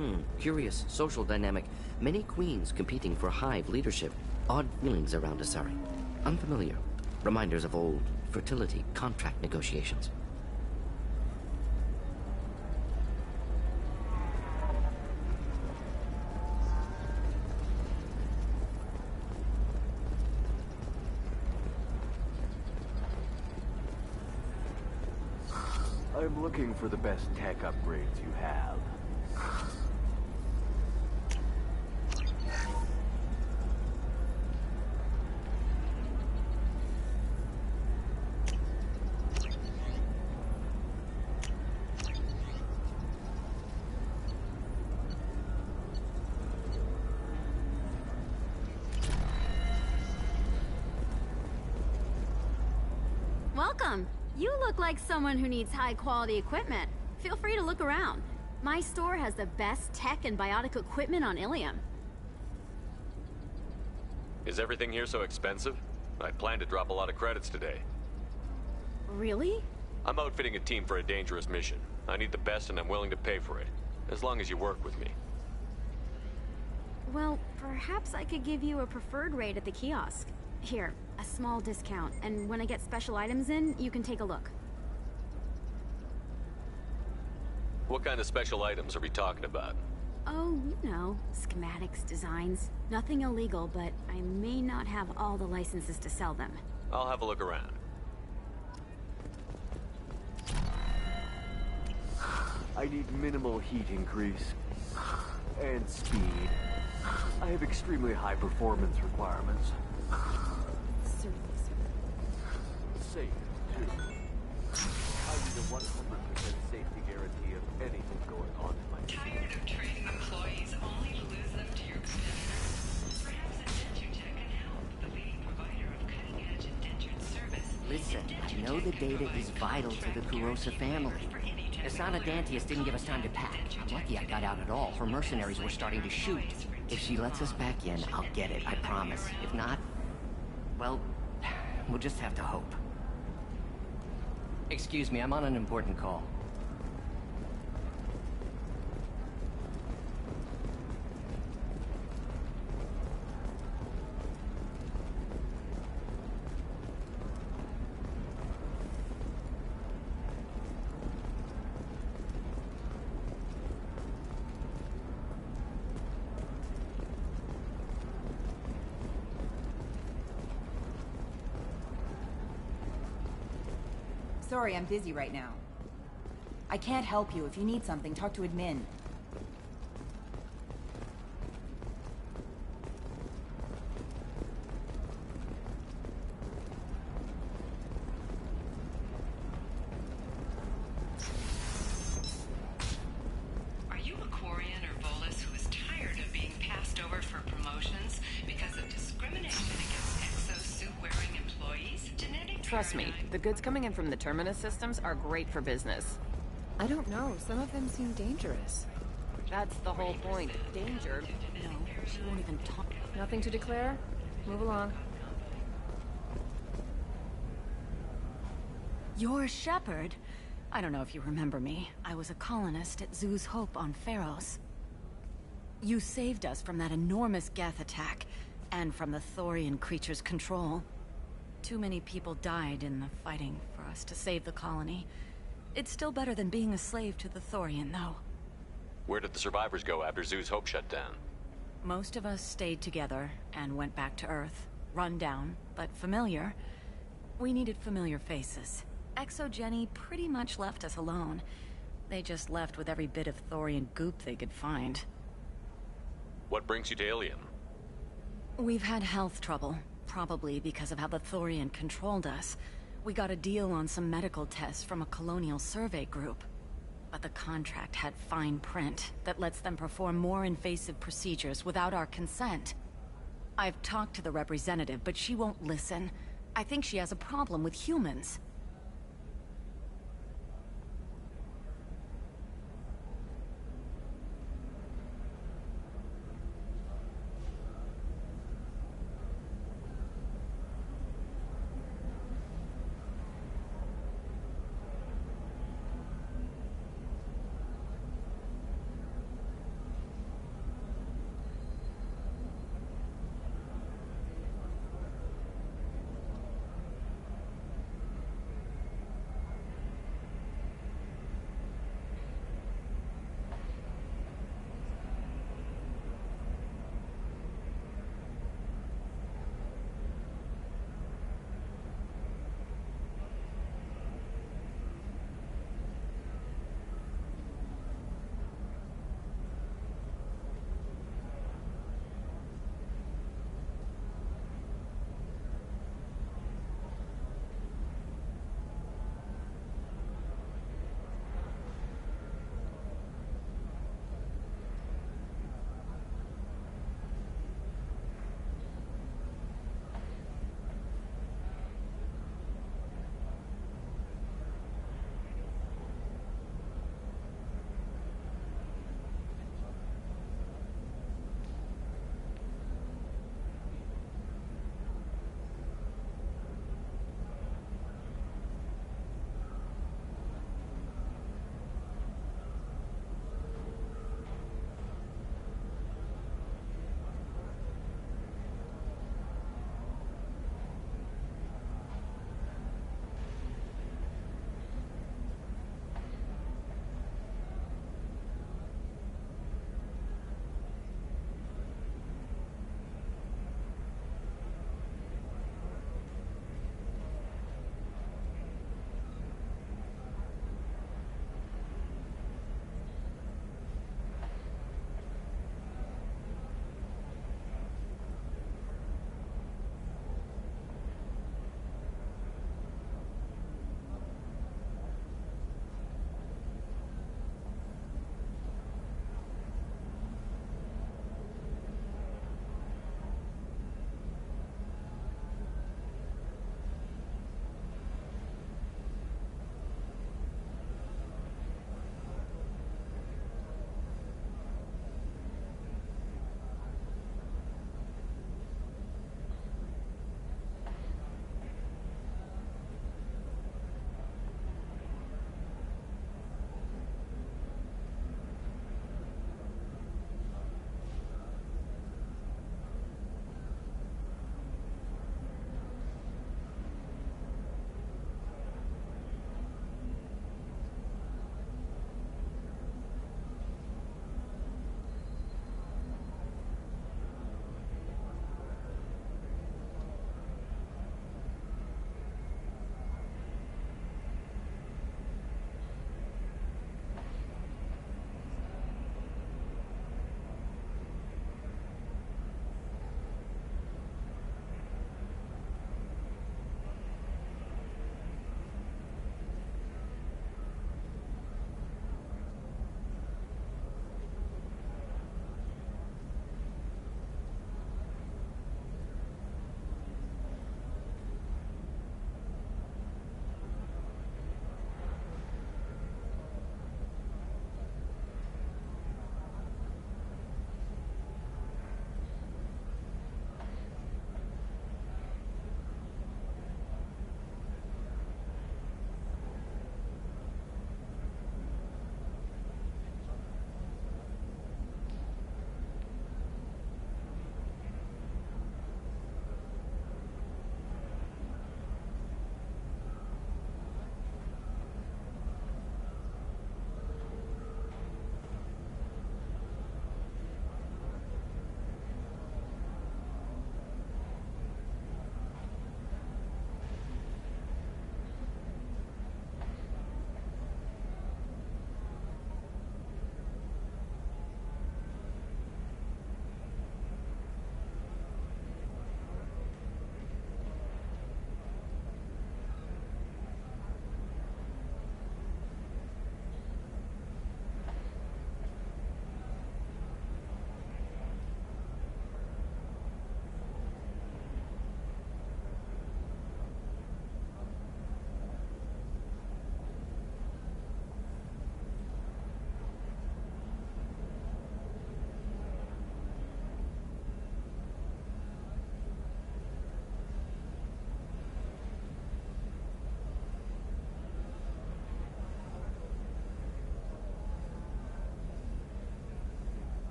Curious social dynamic. Many queens competing for hive leadership. Odd feelings around Asari. Unfamiliar. Reminders of old fertility contract negotiations. I'm looking for the best tech upgrades you have. Welcome. You look like someone who needs high-quality equipment. Feel free to look around. My store has the best tech and biotic equipment on Ilium. Is everything here so expensive? I plan to drop a lot of credits today. Really? I'm outfitting a team for a dangerous mission. I need the best and I'm willing to pay for it, as long as you work with me. Well, perhaps I could give you a preferred rate at the kiosk. Here, a small discount, and when I get special items in, you can take a look. What kind of special items are we talking about? Oh, you know, schematics, designs. Nothing illegal, but I may not have all the licenses to sell them. I'll have a look around. I need minimal heat increase. And speed. I have extremely high performance requirements. Certainly, sir. Safe, too. I need a 100% safety guarantee of anything going on in my team. Tired of training employees only to lose them to your competitors? Perhaps Indentutech can help, the leading provider of cutting-edge indentured service. Listen, I know the data is vital to the Kurosa family. Asana Dantius didn't give us time to pack. I'm lucky I got out at all. Her mercenaries were starting to shoot. If she lets us back in, I'll get it, I promise. If not, well, we'll just have to hope. Excuse me, I'm on an important call. Sorry, I'm busy right now. I can't help you. If you need something, talk to admin. Are you a Quarian or Volus who is tired of being passed over for promotions because of discrimination against exosuit-wearing employees? Genetic Trust me, the goods coming in from the Terminus systems are great for business. I don't know. Some of them seem dangerous. That's the whole point. Danger. No, she won't even talk. Nothing to declare? Move along. You're Shepard. I don't know if you remember me. I was a colonist at Zoo's Hope on Pharos. You saved us from that enormous Geth attack, and from the Thorian creature's control. Too many people died in the fighting for us to save the colony. It's still better than being a slave to the Thorian, though. Where did the survivors go after Zoo's Hope shut down? Most of us stayed together and went back to Earth. Run down, but familiar. We needed familiar faces. Exogeny pretty much left us alone. They just left with every bit of Thorian goop they could find. What brings you to Ilium? We've had health trouble, probably because of how the Thorian controlled us. We got a deal on some medical tests from a colonial survey group. But the contract had fine print that lets them perform more invasive procedures without our consent. I've talked to the representative, but she won't listen. I think she has a problem with humans.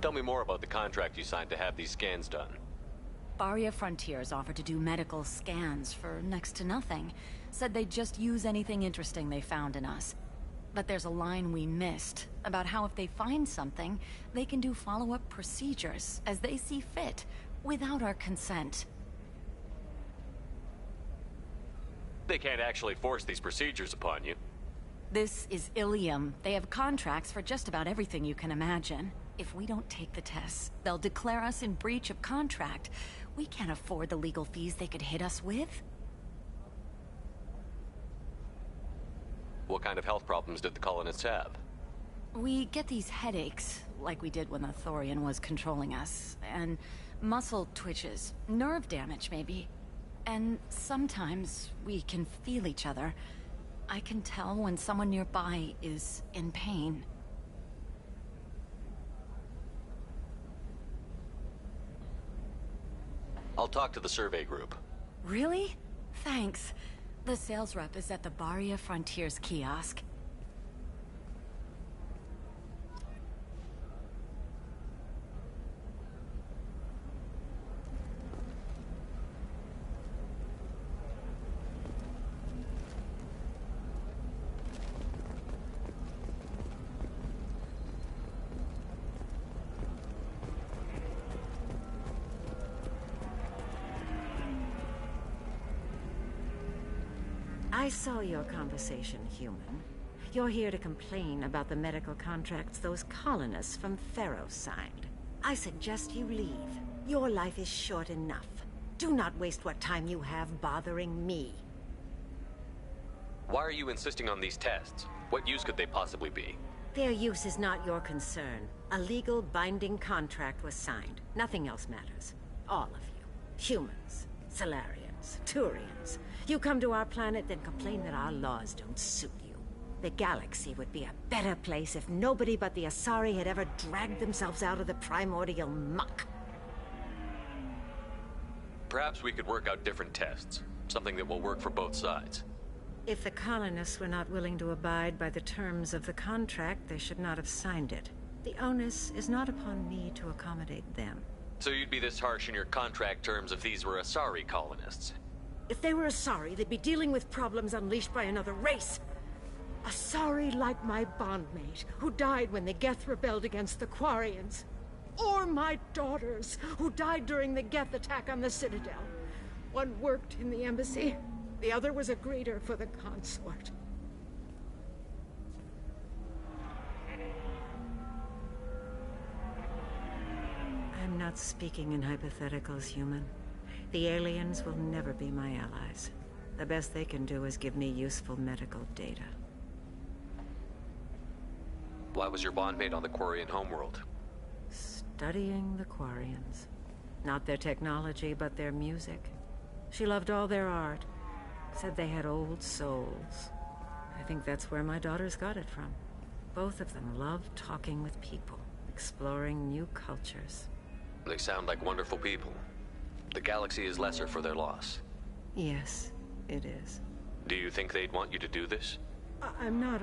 Tell me more about the contract you signed to have these scans done. Barria Frontiers offered to do medical scans for next to nothing. Said they'd just use anything interesting they found in us. But there's a line we missed about how if they find something, they can do follow-up procedures as they see fit, without our consent. They can't actually force these procedures upon you. This is Ilium. They have contracts for just about everything you can imagine. If we don't take the tests, they'll declare us in breach of contract. We can't afford the legal fees they could hit us with. What kind of health problems did the colonists have? We get these headaches, like we did when the Thorian was controlling us, and muscle twitches, nerve damage maybe. And sometimes we can feel each other. I can tell when someone nearby is in pain. I'll talk to the survey group. Really? Thanks. The sales rep is at the Barria Frontiers kiosk. I saw your conversation, human. You're here to complain about the medical contracts those colonists from Pharaoh signed. I suggest you leave. Your life is short enough. Do not waste what time you have bothering me. Why are you insisting on these tests? What use could they possibly be? Their use is not your concern. A legal binding contract was signed. Nothing else matters. All of you. Humans, Solarians, Turians. You come to our planet, then complain that our laws don't suit you. The galaxy would be a better place if nobody but the Asari had ever dragged themselves out of the primordial muck. Perhaps we could work out different tests. Something that will work for both sides. If the colonists were not willing to abide by the terms of the contract, they should not have signed it. The onus is not upon me to accommodate them. So you'd be this harsh in your contract terms if these were Asari colonists? If they were Asari, they'd be dealing with problems unleashed by another race. Asari like my bondmate, who died when the Geth rebelled against the Quarians. Or my daughters, who died during the Geth attack on the Citadel. One worked in the embassy, the other was a greeter for the consort. I'm not speaking in hypotheticals, human. The aliens will never be my allies. The best they can do is give me useful medical data. Why was your bondmate on the Quarian homeworld? Studying the Quarians. Not their technology, but their music. She loved all their art. Said they had old souls. I think that's where my daughters got it from. Both of them loved talking with people, exploring new cultures. They sound like wonderful people. The galaxy is lesser for their loss. Yes, it is. Do you think they'd want you to do this? I'm not.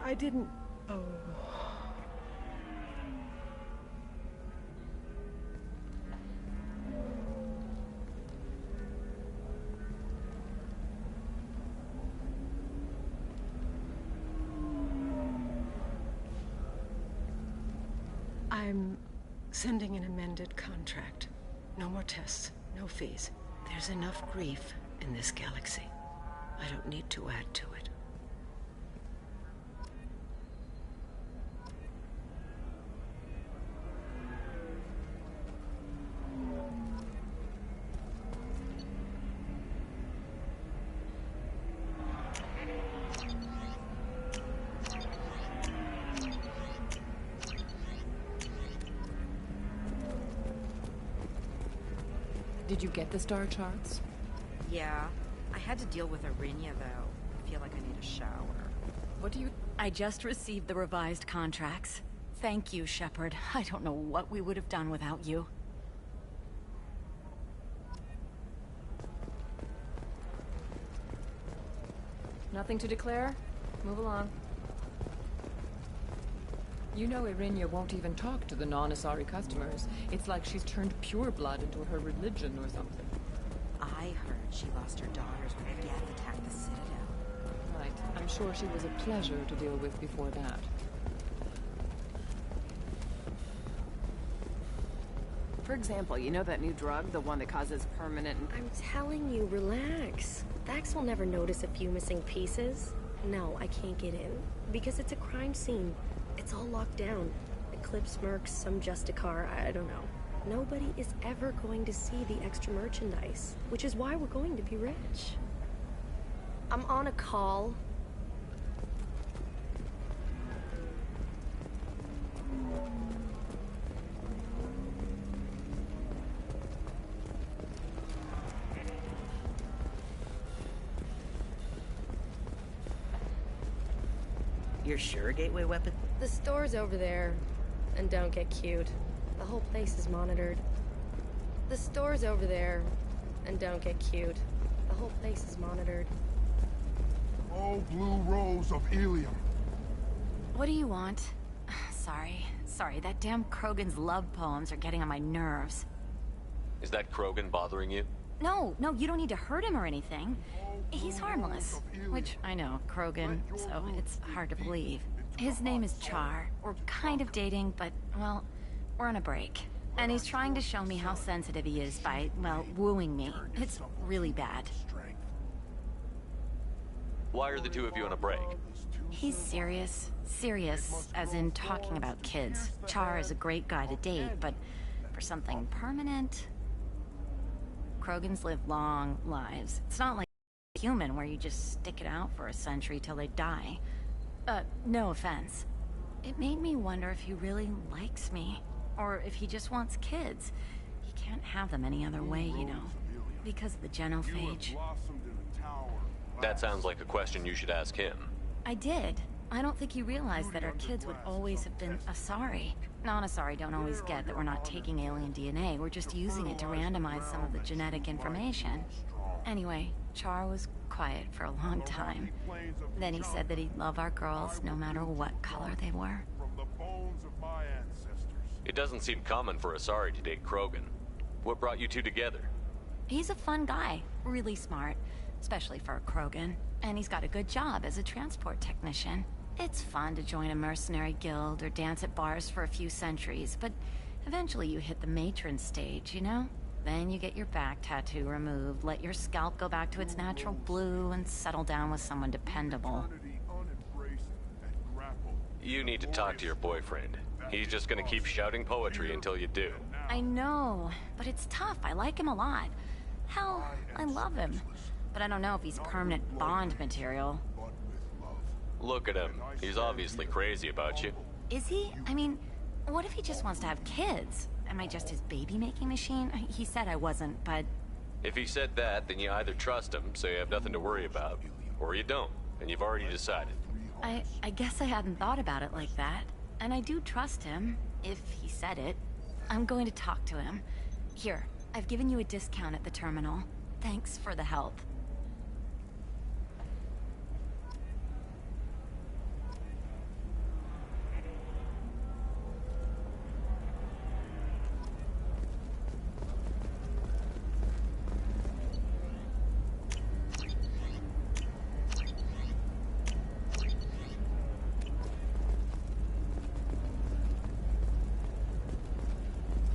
I didn't. Oh. I'm sending an amended contract. No more tests, no fees. There's enough grief in this galaxy. I don't need to add to it. Did you get the star charts? Yeah. I had to deal with Arinia, though. I feel like I need a shower. What do you... I just received the revised contracts. Thank you, Shepard. I don't know what we would have done without you. Nothing to declare? Move along. You know Irinia won't even talk to the non-Asari customers. It's like she's turned pureblood into her religion or something. I heard she lost her daughters when Geth attacked the Citadel. Right. I'm sure she was a pleasure to deal with before that. For example, you know that new drug, the one that causes permanent... I'm telling you, relax. Vax will never notice a few missing pieces. No, I can't get in. Because it's a crime scene. It's all locked down. Eclipse mercs, some Justicar, I don't know. Nobody is ever going to see the extra merchandise, which is why we're going to be rich. I'm on a call. You're sure a gateway weapon? The store's over there. And don't get cute. The whole place is monitored. The store's over there. And don't get cute. The whole place is monitored. Oh, blue rose of Ilium. What do you want? Sorry, that damn Krogan's love poems are getting on my nerves. Is that Krogan bothering you? No, you don't need to hurt him or anything. He's harmless. Which, I know, Krogan, so it's hard to believe. His name is Char. We're kind of dating, but, well, we're on a break. And he's trying to show me how sensitive he is by, well, wooing me. It's really bad. Why are the two of you on a break? He's serious. Serious, as in talking about kids. Char is a great guy to date, but for something permanent... Krogans live long lives. It's not like human where you just stick it out for a century till they die. No offense. It made me wonder if he really likes me, or if he just wants kids. He can't have them any other way, you know, because of the genophage. That sounds like a question you should ask him. I did. I don't think he realized that our kids would always have been Asari. Non-Asari don't always get that we're not taking alien DNA, we're just using it to randomize some of the genetic information. Anyway, Char was quiet for a long time. Then he said that he'd love our girls no matter what color they were. It doesn't seem common for Asari to date Krogan. What brought you two together? He's a fun guy, really smart, especially for a Krogan. And he's got a good job as a transport technician. It's fun to join a mercenary guild or dance at bars for a few centuries, but eventually you hit the matron stage, you know? Then you get your back tattoo removed, let your scalp go back to its natural blue, and settle down with someone dependable. You need to talk to your boyfriend. He's just gonna keep shouting poetry until you do. I know, but it's tough. I like him a lot. Hell, I love him. But I don't know if he's permanent Bond material. Look at him. He's obviously crazy about you. Is he? I mean, what if he just wants to have kids? Am I just his baby-making machine? He said I wasn't, but... If he said that, then you either trust him, so you have nothing to worry about, or you don't, and you've already decided. I guess I hadn't thought about it like that. And I do trust him, if he said it. I'm going to talk to him. Here, I've given you a discount at the terminal. Thanks for the help.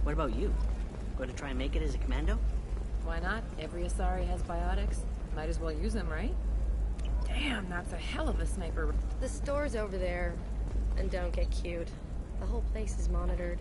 What about you? Going to try and make it as a commando? Why not? Every Asari has biotics. Might as well use them, right? Damn, that's a hell of a sniper. The store's over there. And don't get cute. The whole place is monitored.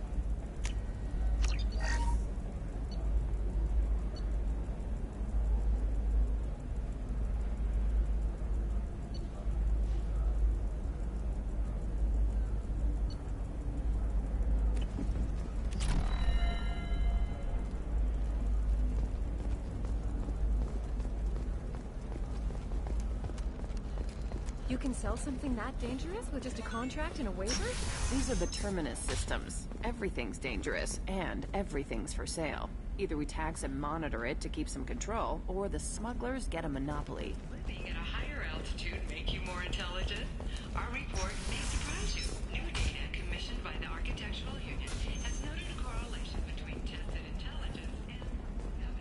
You can sell something that dangerous with just a contract and a waiver? These are the Terminus systems. Everything's dangerous, and everything's for sale. Either we tax and monitor it to keep some control, or the smugglers get a monopoly. Would being at a higher altitude make you more intelligent? Our report may surprise you. New data commissioned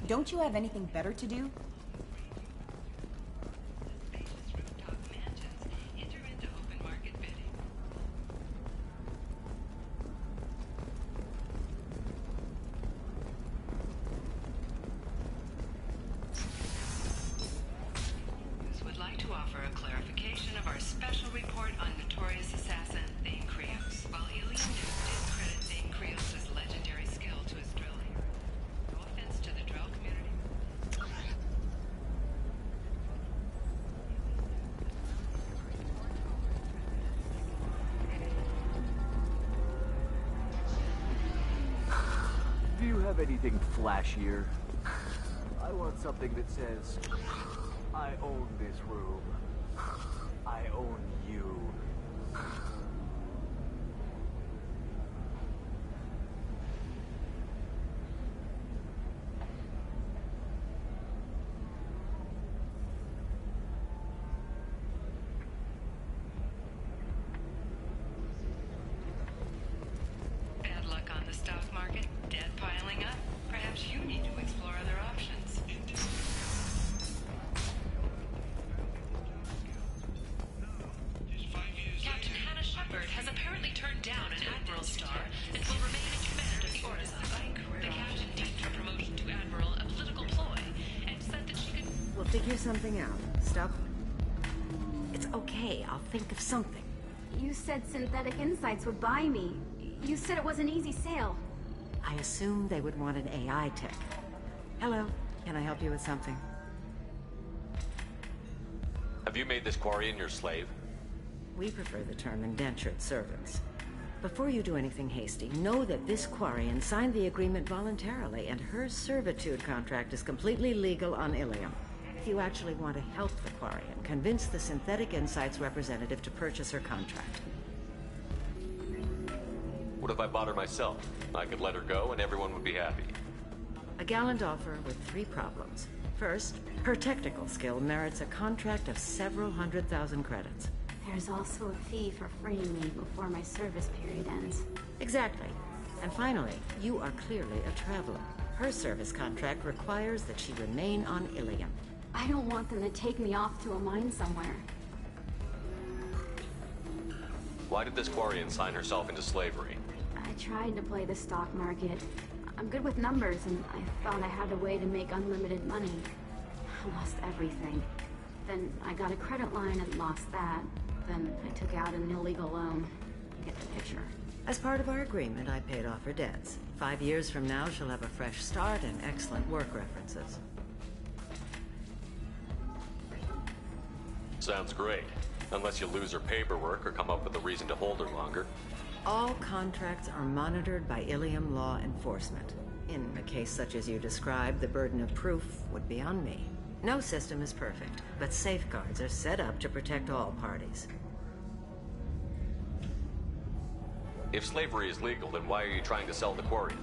Don't you have anything better to do? Would like to offer a clarification of our special report on notorious assassin Thane Krios. While Ilium News did credit Thane Krios' legendary skill to his drilling, no offense to the drill community. Do you have anything flashier? I want something that says, I own this room. I own you. Bad luck on the stock market, debt piling up. Perhaps you need to explore other options. Captain Hannah Shepard has apparently turned down an Admiral star and will remain in command of the Ordesign. The captain deemed her promotion to Admiral a political ploy and said that she could... We'll figure something out. Stop. It's okay. I'll think of something. You said Synthetic Insights would buy me. You said it was an easy sale. I assumed they would want an AI tech. Hello. Can I help you with something? Have you made this Quarian your slave? We prefer the term indentured servants. Before you do anything hasty, know that this Quarian signed the agreement voluntarily, and her servitude contract is completely legal on Ilium. If you actually want to help the Quarian, convince the Synthetic Insights representative to purchase her contract. What if I bought her myself? I could let her go and everyone would be happy. A gallant offer with 3 problems. First, her technical skill merits a contract of several 100,000 credits. There's also a fee for freeing me before my service period ends. Exactly. And finally, you are clearly a traveler. Her service contract requires that she remain on Ilium. I don't want them to take me off to a mine somewhere. Why did this Quarian sign herself into slavery? I tried to play the stock market. I'm good with numbers, and I thought I had a way to make unlimited money. I lost everything. Then I got a credit line and lost that. Then I took out an illegal loan. Get the picture. As part of our agreement, I paid off her debts. 5 years from now, she'll have a fresh start and excellent work references. Sounds great. Unless you lose her paperwork or come up with a reason to hold her longer. All contracts are monitored by Ilium law enforcement. In a case such as you described, the burden of proof would be on me. No system is perfect, but safeguards are set up to protect all parties. If slavery is legal, then why are you trying to sell the Quarian?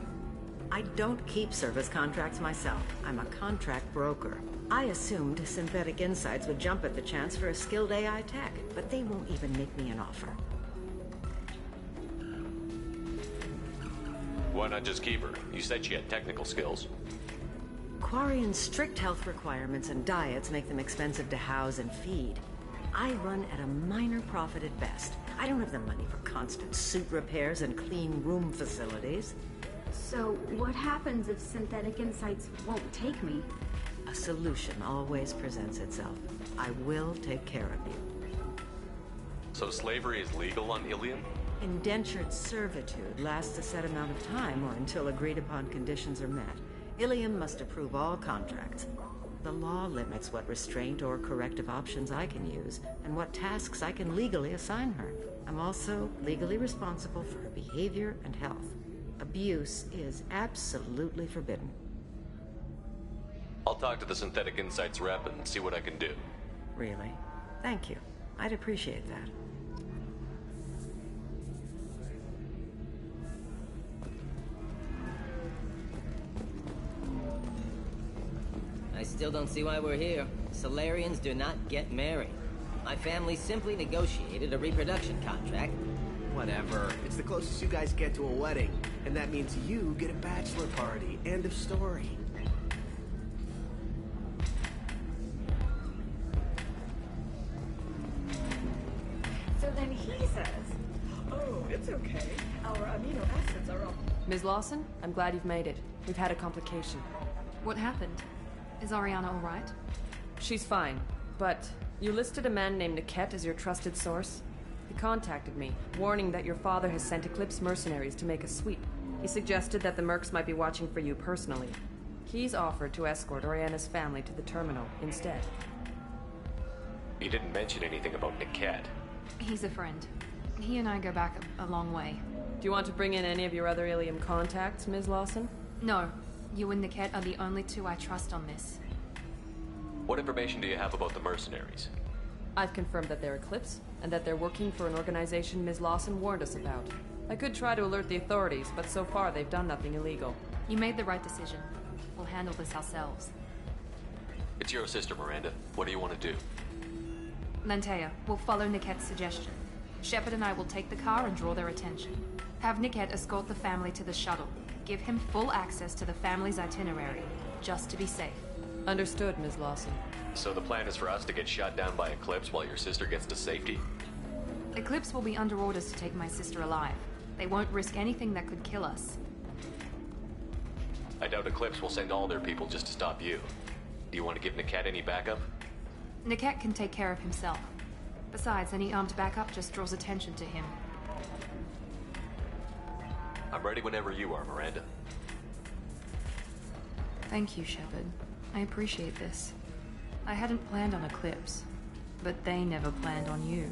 I don't keep service contracts myself. I'm a contract broker. I assumed Synthetic Insights would jump at the chance for a skilled AI tech, but they won't even make me an offer. Why not just keep her? You said she had technical skills. Quarian's strict health requirements and diets make them expensive to house and feed. I run at a minor profit at best. I don't have the money for constant suit repairs and clean room facilities. So, what happens if Synthetic Insights won't take me? A solution always presents itself. I will take care of you. So slavery is legal on Ilium? Indentured servitude lasts a set amount of time or until agreed upon conditions are met. Ilium must approve all contracts. The law limits what restraint or corrective options I can use and what tasks I can legally assign her. I'm also legally responsible for her behavior and health. Abuse is absolutely forbidden. I'll talk to the Synthetic Insights rep and see what I can do. Really? Thank you. I'd appreciate that. I still don't see why we're here. Solarians do not get married. My family simply negotiated a reproduction contract. Whatever. It's the closest you guys get to a wedding. And that means you get a bachelor party. End of story. Ms. Lawson, I'm glad you've made it. We've had a complication. What happened? Is Ariana all right? She's fine, but you listed a man named Niket as your trusted source. He contacted me, warning that your father has sent Eclipse mercenaries to make a sweep. He suggested that the mercs might be watching for you personally. He's offered to escort Oriana's family to the terminal instead. He didn't mention anything about Niket. He's a friend. He and I go back a long way. Do you want to bring in any of your other Ilium contacts, Ms. Lawson? No. You and Niket are the only two I trust on this. What information do you have about the mercenaries? I've confirmed that they're Eclipse, and that they're working for an organization Ms. Lawson warned us about. I could try to alert the authorities, but so far they've done nothing illegal. You made the right decision. We'll handle this ourselves. It's your sister, Miranda. What do you want to do? Lantea, we'll follow Niket's suggestion. Shepard and I will take the car and draw their attention. Have Niket escort the family to the shuttle. Give him full access to the family's itinerary, just to be safe. Understood, Ms. Lawson. So the plan is for us to get shot down by Eclipse while your sister gets to safety? Eclipse will be under orders to take my sister alive. They won't risk anything that could kill us. I doubt Eclipse will send all their people just to stop you. Do you want to give Niket any backup? Niket can take care of himself. Besides, any armed backup just draws attention to him. I'm ready whenever you are, Miranda. Thank you, Shepard. I appreciate this. I hadn't planned on Eclipse, but they never planned on you.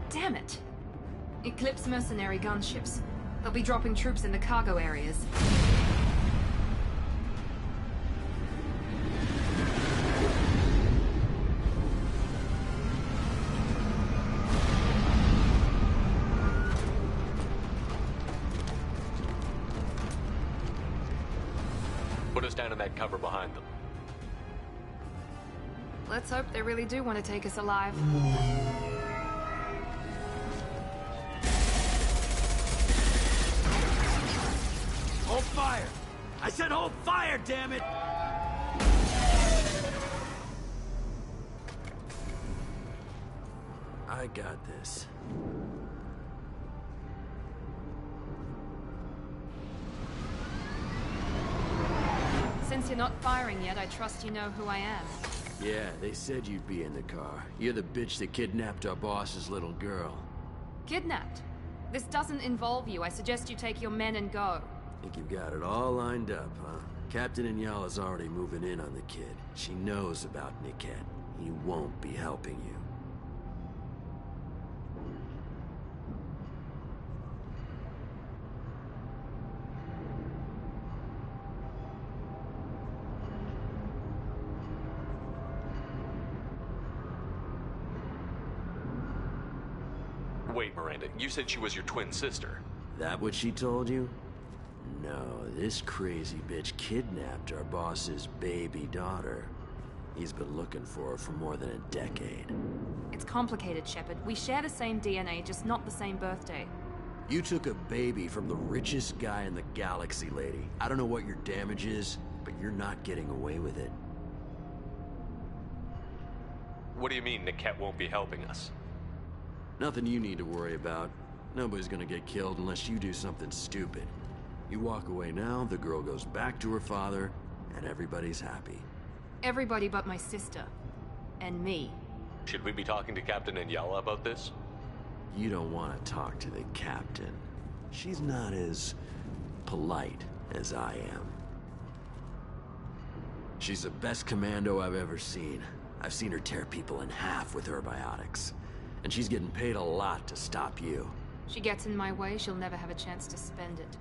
Damn it! Eclipse mercenary gunships. They'll be dropping troops in the cargo areas. Put us down in that cover behind them. Let's hope they really do want to take us alive. Hold fire! I said hold fire, damn it! I got this. Since you're not firing yet, I trust you know who I am. Yeah, they said you'd be in the car. You're the bitch that kidnapped our boss's little girl. Kidnapped? This doesn't involve you. I suggest you take your men and go. Think you've got it all lined up, huh? Captain Inyala's already moving in on the kid. She knows about Niket. He won't be helping you. Wait, Miranda, you said she was your twin sister. That what she told you? No, this crazy bitch kidnapped our boss's baby daughter. He's been looking for her for more than a decade. It's complicated, Shepard. We share the same DNA, just not the same birthday. You took a baby from the richest guy in the galaxy, lady. I don't know what your damage is, but you're not getting away with it. What do you mean Niket won't be helping us? Nothing you need to worry about. Nobody's gonna get killed unless you do something stupid. You walk away now, the girl goes back to her father, and everybody's happy. Everybody but my sister. And me. Should we be talking to Captain Inyala about this? You don't want to talk to the captain. She's not as polite as I am. She's the best commando I've ever seen. I've seen her tear people in half with her biotics. And she's getting paid a lot to stop you. She gets in my way, she'll never have a chance to spend it.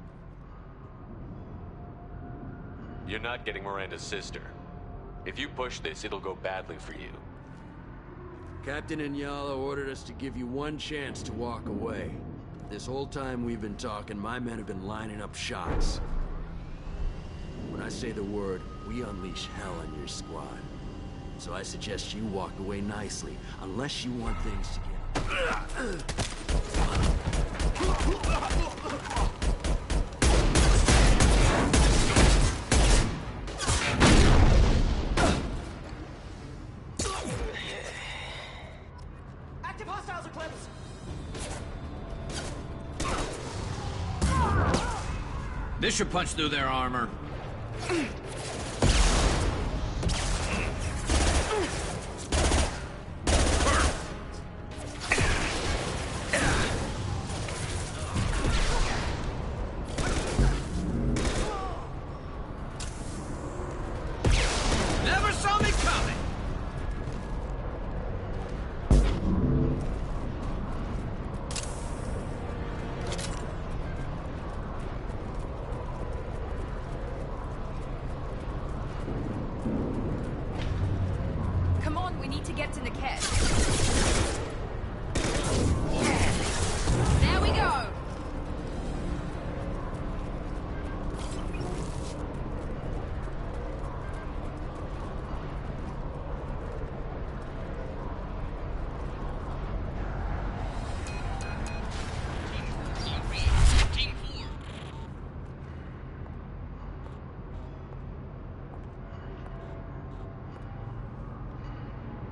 You're not getting Miranda's sister. If you push this, it'll go badly for you. Captain Inyala ordered us to give you one chance to walk away. This whole time we've been talking, my men have been lining up shots. When I say the word, we unleash hell on your squad. So I suggest you walk away nicely, unless you want things to get... Active hostiles, Eclipse! This should punch through their armor. Never saw me coming! Come on, we need to get to Niket. There we go!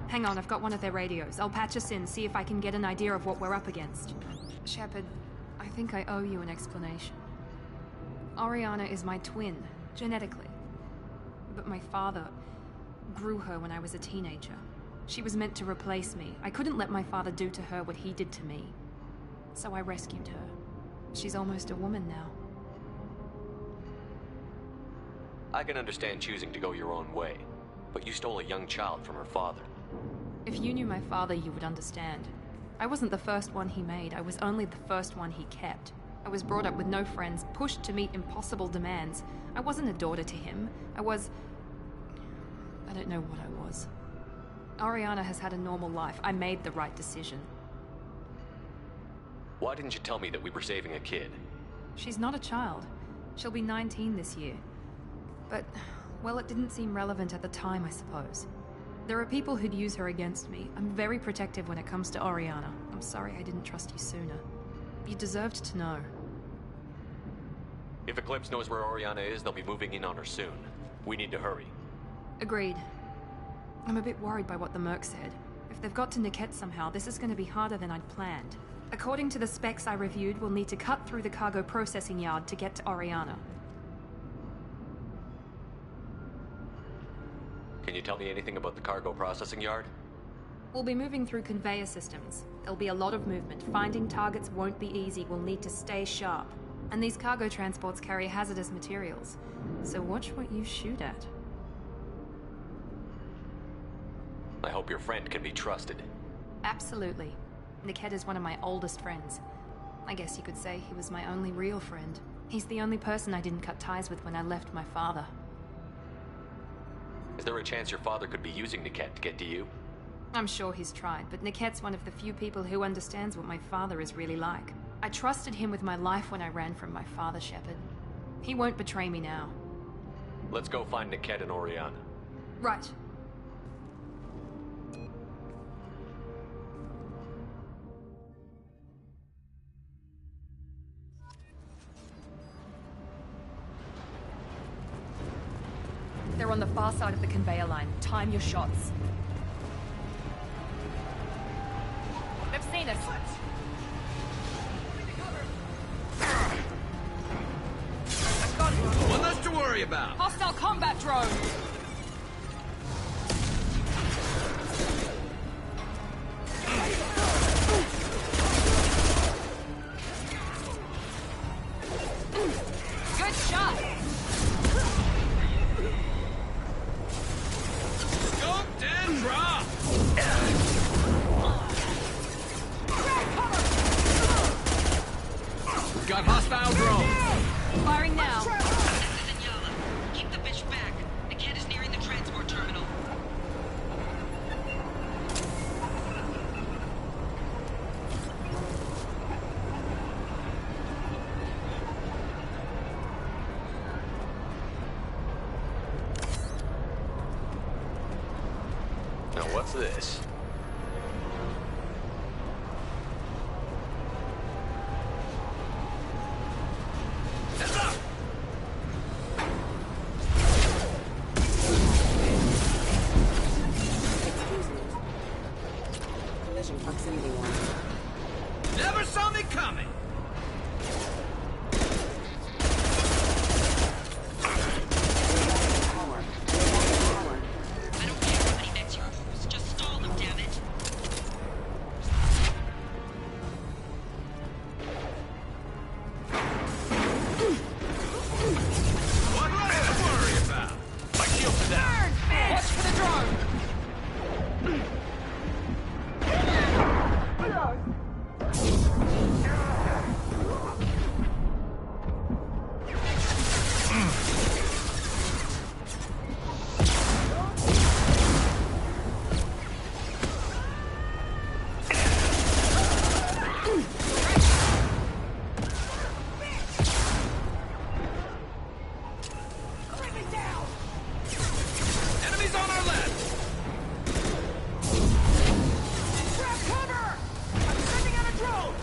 Hang on, I've got one of their radios. I'll patch us in, see if I can get an idea of what we're up against. Shepard, I think I owe you an explanation. Oriana is my twin, genetically. But my father grew her when I was a teenager. She was meant to replace me. I couldn't let my father do to her what he did to me. So I rescued her. She's almost a woman now. I can understand choosing to go your own way, but you stole a young child from her father. If you knew my father, you would understand. I wasn't the first one he made, I was only the first one he kept. I was brought up with no friends, pushed to meet impossible demands. I wasn't a daughter to him. I don't know what I was. Oriana has had a normal life. I made the right decision. Why didn't you tell me that we were saving a kid? She's not a child. She'll be 19 this year. But, well, it didn't seem relevant at the time, I suppose. There are people who'd use her against me. I'm very protective when it comes to Oriana. I'm sorry I didn't trust you sooner. You deserved to know. If Eclipse knows where Oriana is, they'll be moving in on her soon. We need to hurry. Agreed. I'm a bit worried by what the Merc said. If they've got to Niket somehow, this is going to be harder than I'd planned. According to the specs I reviewed, we'll need to cut through the cargo processing yard to get to Oriana. Can you tell me anything about the cargo processing yard? We'll be moving through conveyor systems. There'll be a lot of movement. Finding targets won't be easy. We'll need to stay sharp. And these cargo transports carry hazardous materials. So watch what you shoot at. I hope your friend can be trusted. Absolutely. Niket is one of my oldest friends. I guess you could say he was my only real friend. He's the only person I didn't cut ties with when I left my father. Is there a chance your father could be using Niket to get to you? I'm sure he's tried, but Niket's one of the few people who understands what my father is really like. I trusted him with my life when I ran from my father, Shepard. He won't betray me now. Let's go find Niket and Oriana. Right. They're on the far side of the conveyor line. Time your shots. They've seen us. I've got it. One less to worry about. Hostile combat drone. Good shot. Scoped and dropped! Got hostile drones! Firing now. This is Inyala. Keep the bitch back. The kid is nearing the transport terminal. Now what's this? Never saw me coming! I don't care how many mechs you use. Just stall them, damn it. What do I worry about? My shield's down! Watch for the drone. Enemies on our left! Grab cover! I'm sending out a drone!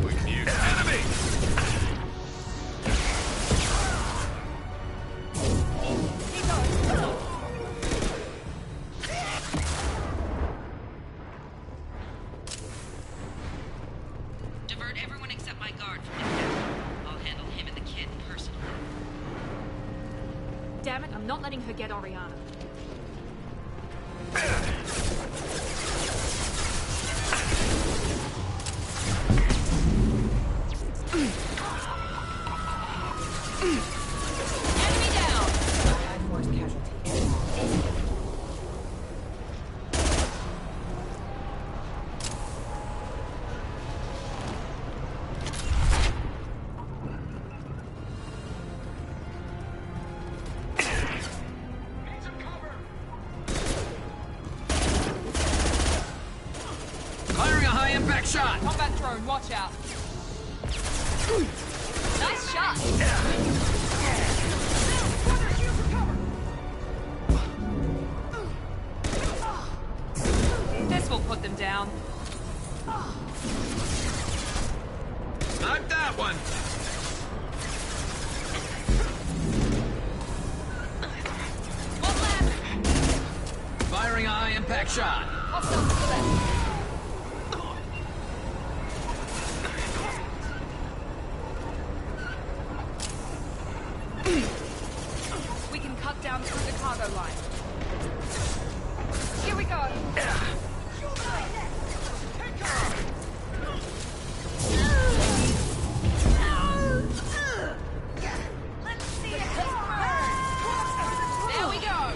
We can use enemy! Divert everyone except my guard from the kid. I'll handle him and the kid personally. Damn it, I'm not letting her get Oriana. Enemy down! High force casualty. Firing a high-impact shot! Combat drone, watch out. Nice shot. This will put them down. Not that one! One left. Firing a high-impact shot! Hostile to the left. We can cut down through the cargo line. Here we go. There we go.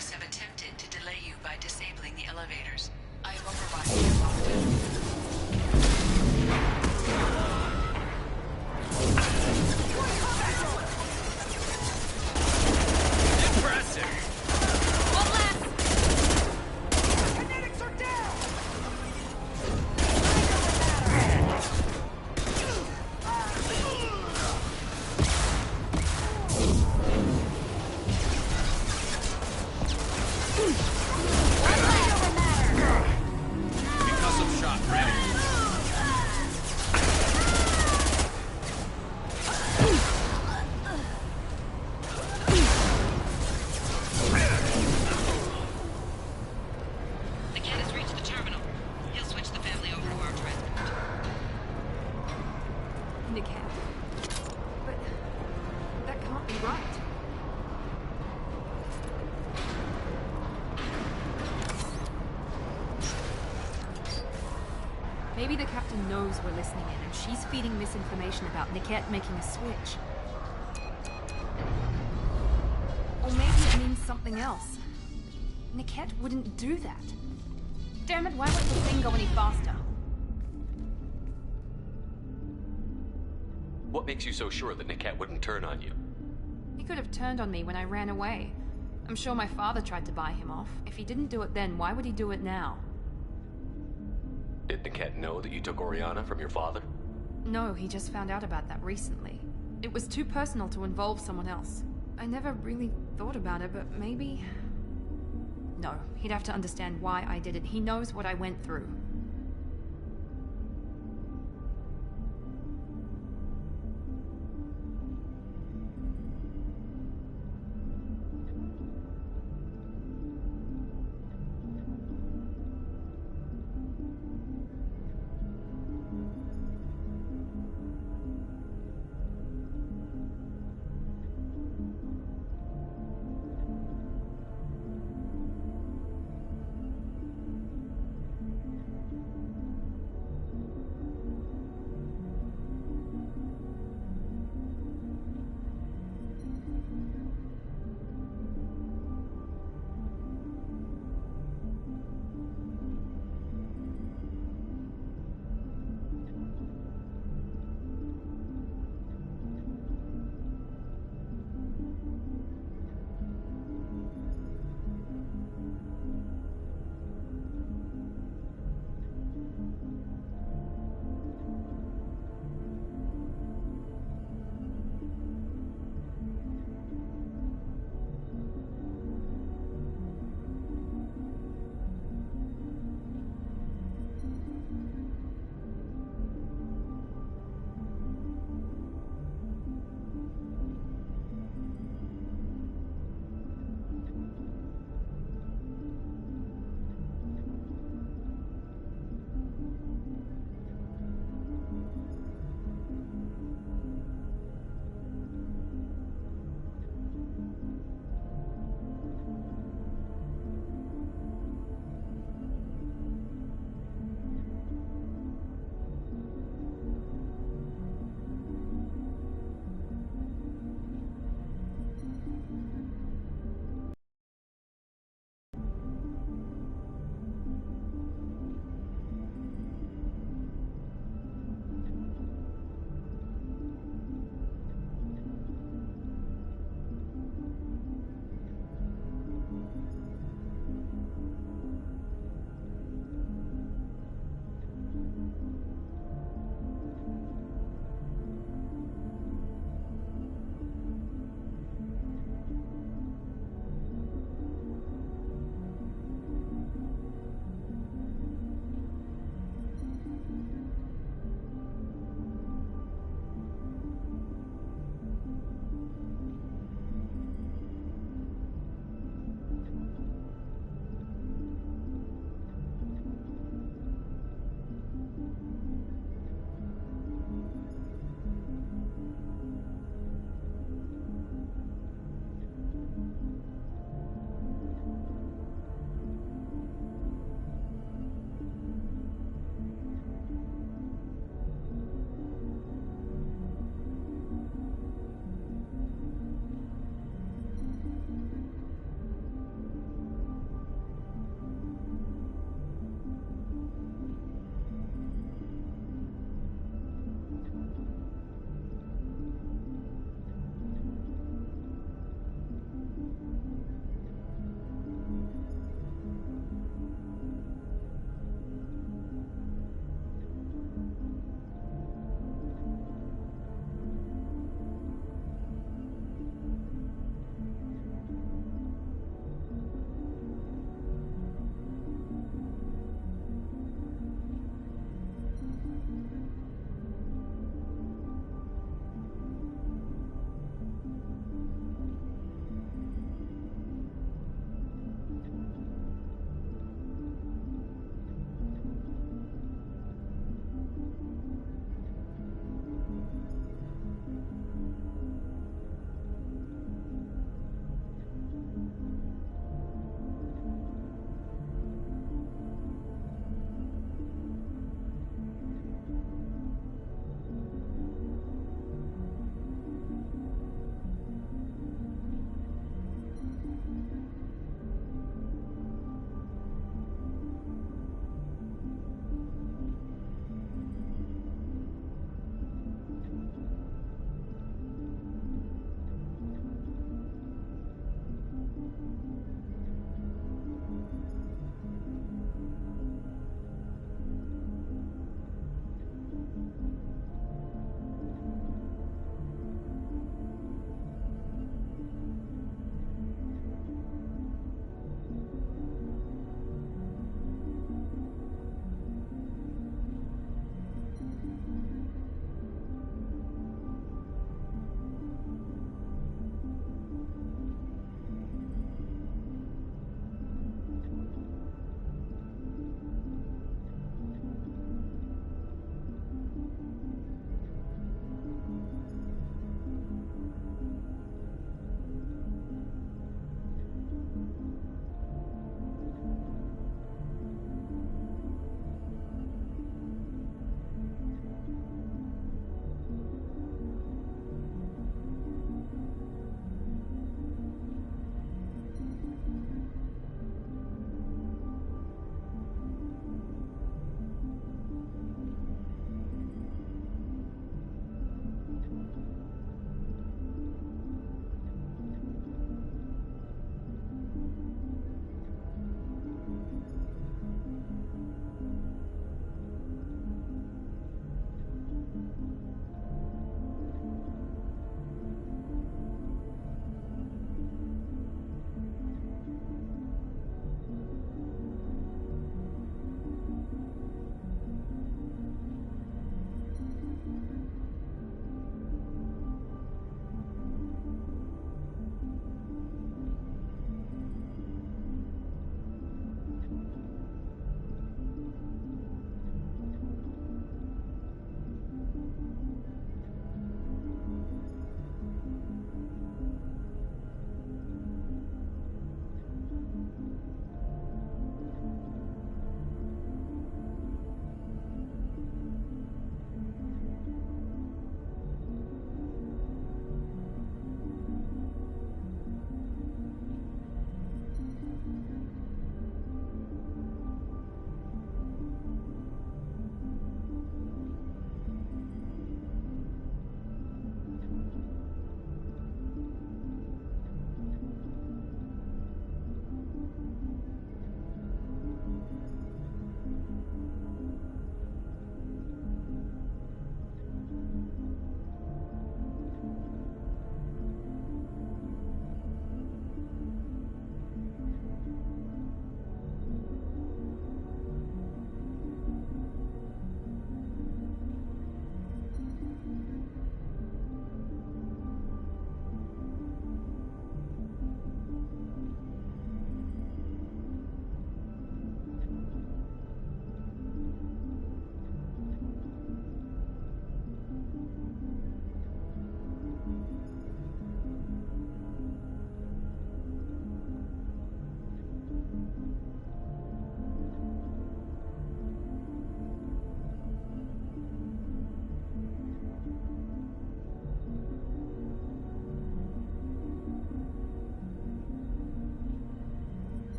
Rocks have attempted to delay you by disabling the elevators. I have override your lockdown. Impressive! Kinetics are down! Concussive shot ready. The cat has reached the terminal. He'll switch the family over to our transport. The cat. But that can't be right. Maybe the captain knows we're listening in, and she's feeding misinformation about Niket making a switch. Or maybe it means something else. Niket wouldn't do that. Damn it, why won't the thing go any faster? What makes you so sure that Niket wouldn't turn on you? He could have turned on me when I ran away. I'm sure my father tried to buy him off. If he didn't do it then, why would he do it now? Did Niket know that you took Oriana from your father? No, he just found out about that recently. It was too personal to involve someone else. I never really thought about it, but maybe... No, he'd have to understand why I did it. He knows what I went through.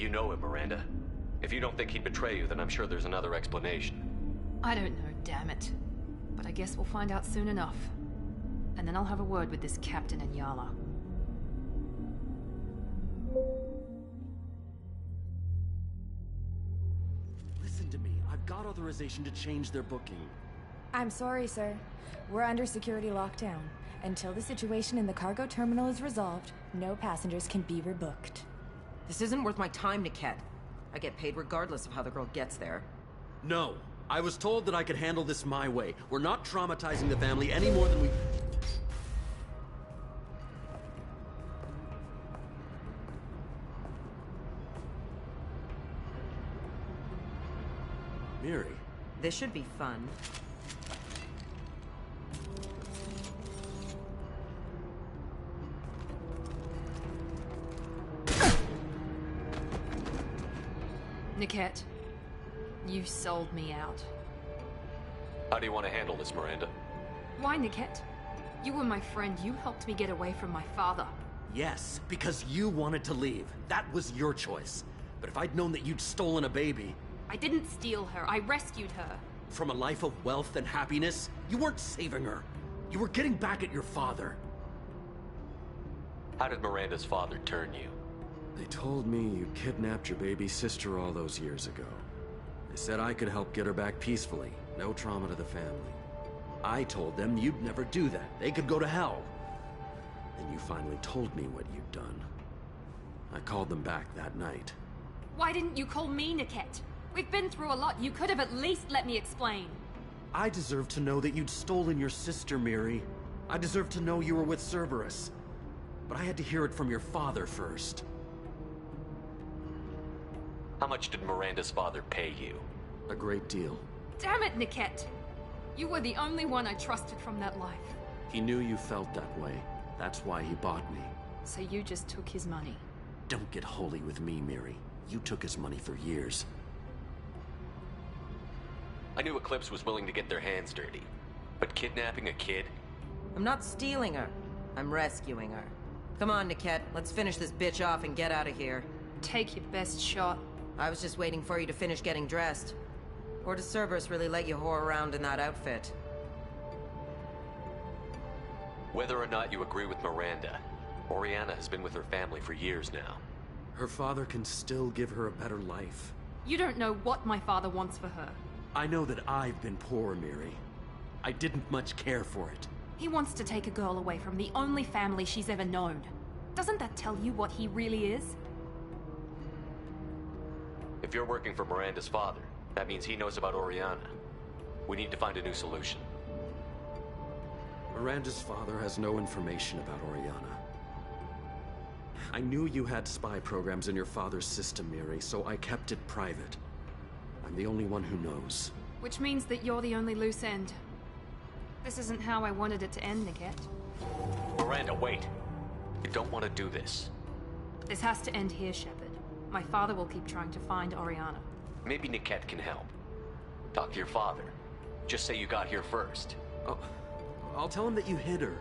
You know him, Miranda. If you don't think he'd betray you, then I'm sure there's another explanation. I don't know, damn it. But I guess we'll find out soon enough. And then I'll have a word with this captain and Yala. Listen to me. I've got authorization to change their booking. I'm sorry, sir. We're under security lockdown. Until the situation in the cargo terminal is resolved, no passengers can be rebooked. This isn't worth my time, Niket. I get paid regardless of how the girl gets there. No. I was told that I could handle this my way. We're not traumatizing the family any more than we... Miri. This should be fun. Niket, you sold me out. How do you want to handle this, Miranda? Why, Niket? You were my friend. You helped me get away from my father. Yes, because you wanted to leave. That was your choice. But if I'd known that you'd stolen a baby... I didn't steal her. I rescued her. From a life of wealth and happiness, you weren't saving her. You were getting back at your father. How did Miranda's father turn you? They told me you kidnapped your baby sister all those years ago. They said I could help get her back peacefully. No trauma to the family. I told them you'd never do that. They could go to hell. Then you finally told me what you'd done. I called them back that night. Why didn't you call me, Niket? We've been through a lot. You could have at least let me explain. I deserve to know that you'd stolen your sister, Miri. I deserve to know you were with Cerberus. But I had to hear it from your father first. How much did Miranda's father pay you? A great deal. Damn it, Niket! You were the only one I trusted from that life. He knew you felt that way. That's why he bought me. So you just took his money? Don't get holy with me, Miri. You took his money for years. I knew Eclipse was willing to get their hands dirty. But kidnapping a kid? I'm not stealing her. I'm rescuing her. Come on, Niket. Let's finish this bitch off and get out of here. Take your best shot. I was just waiting for you to finish getting dressed. Or does Cerberus really let you whore around in that outfit? Whether or not you agree with Miranda, Oriana has been with her family for years now. Her father can still give her a better life. You don't know what my father wants for her. I know that I've been poor, Miri. I didn't much care for it. He wants to take a girl away from the only family she's ever known. Doesn't that tell you what he really is? If you're working for Miranda's father, that means he knows about Oriana. We need to find a new solution. Miranda's father has no information about Oriana. I knew you had spy programs in your father's system, Miri, so I kept it private. I'm the only one who knows. Which means that you're the only loose end. This isn't how I wanted it to end, Niket. Miranda, wait! You don't want to do this. This has to end here, Shepard. My father will keep trying to find Oriana. Maybe Niket can help. Talk to your father. Just say you got here first. Oh, I'll tell him that you hid her.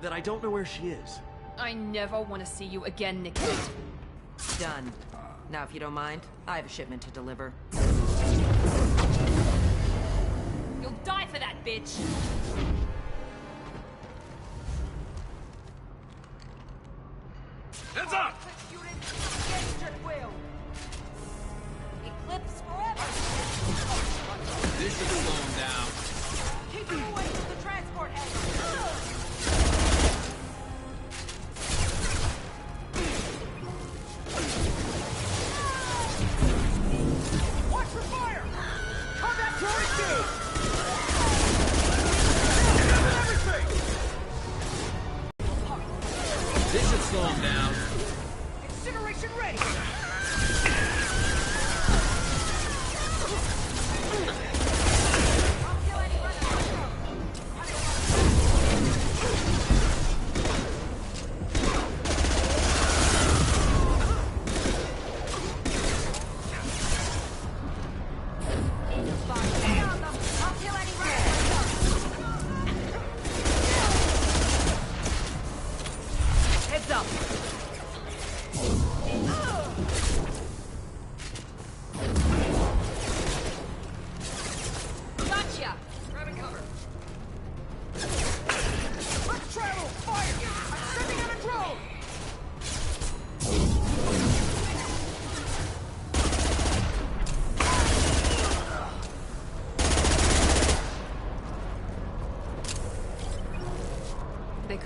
That I don't know where she is. I never want to see you again, Niket. Done. Now, if you don't mind, I have a shipment to deliver. You'll die for that, bitch! Heads up! Eclipse forever! This should slow him down. Keep him away from the transport edge! Watch for fire! Combat turret engaged! Everything! This should slow him down. Incineration ready!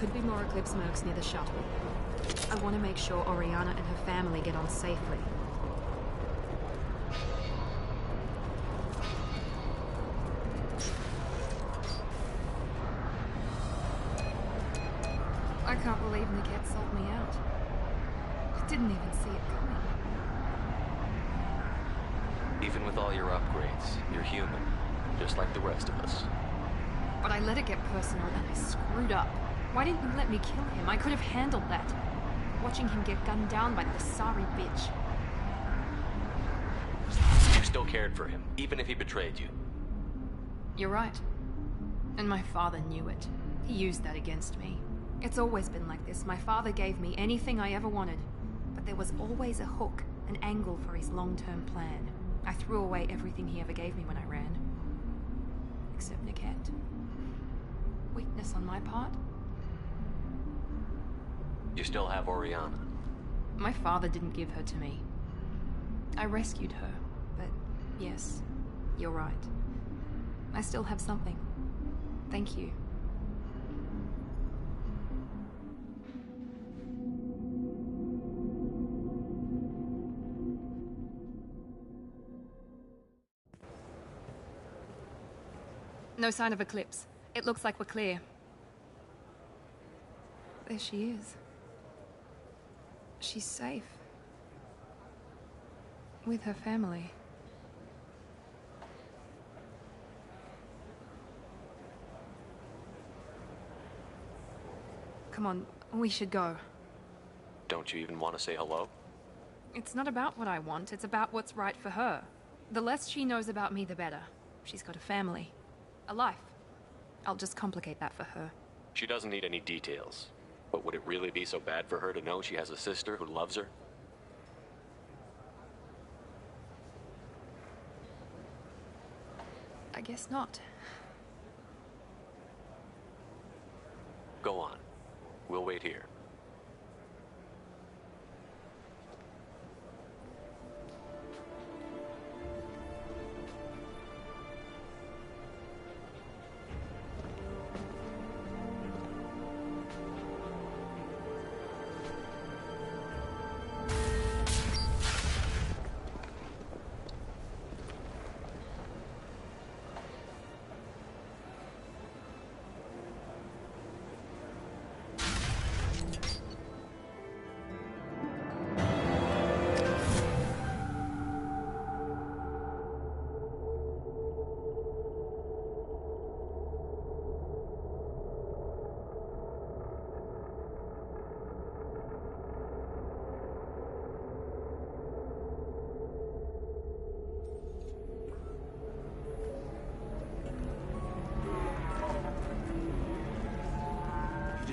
could be more Eclipse mercs near the shuttle. I want to make sure Oriana and her family get on safely. I can't believe Niket sold me out. I didn't even see it coming. Even with all your upgrades, you're human, just like the rest of us. But I let it get personal and I screwed up. Why didn't you let me kill him? I could have handled that. Watching him get gunned down by that sorry bitch. You still cared for him, even if he betrayed you. You're right. And my father knew it. He used that against me. It's always been like this. My father gave me anything I ever wanted. But there was always a hook, an angle for his long-term plan. I threw away everything he ever gave me when I ran. Except Niket. Weakness on my part? You still have Oriana. My father didn't give her to me. I rescued her, but yes, you're right. I still have something. Thank you. No sign of Eclipse. It looks like we're clear. There she is. She's safe. With her family. Come on, we should go. Don't you even want to say hello? It's not about what I want, it's about what's right for her. The less she knows about me, the better. She's got a family. A life. I'll just complicate that for her. She doesn't need any details. But would it really be so bad for her to know she has a sister who loves her? I guess not. Go on. We'll wait here.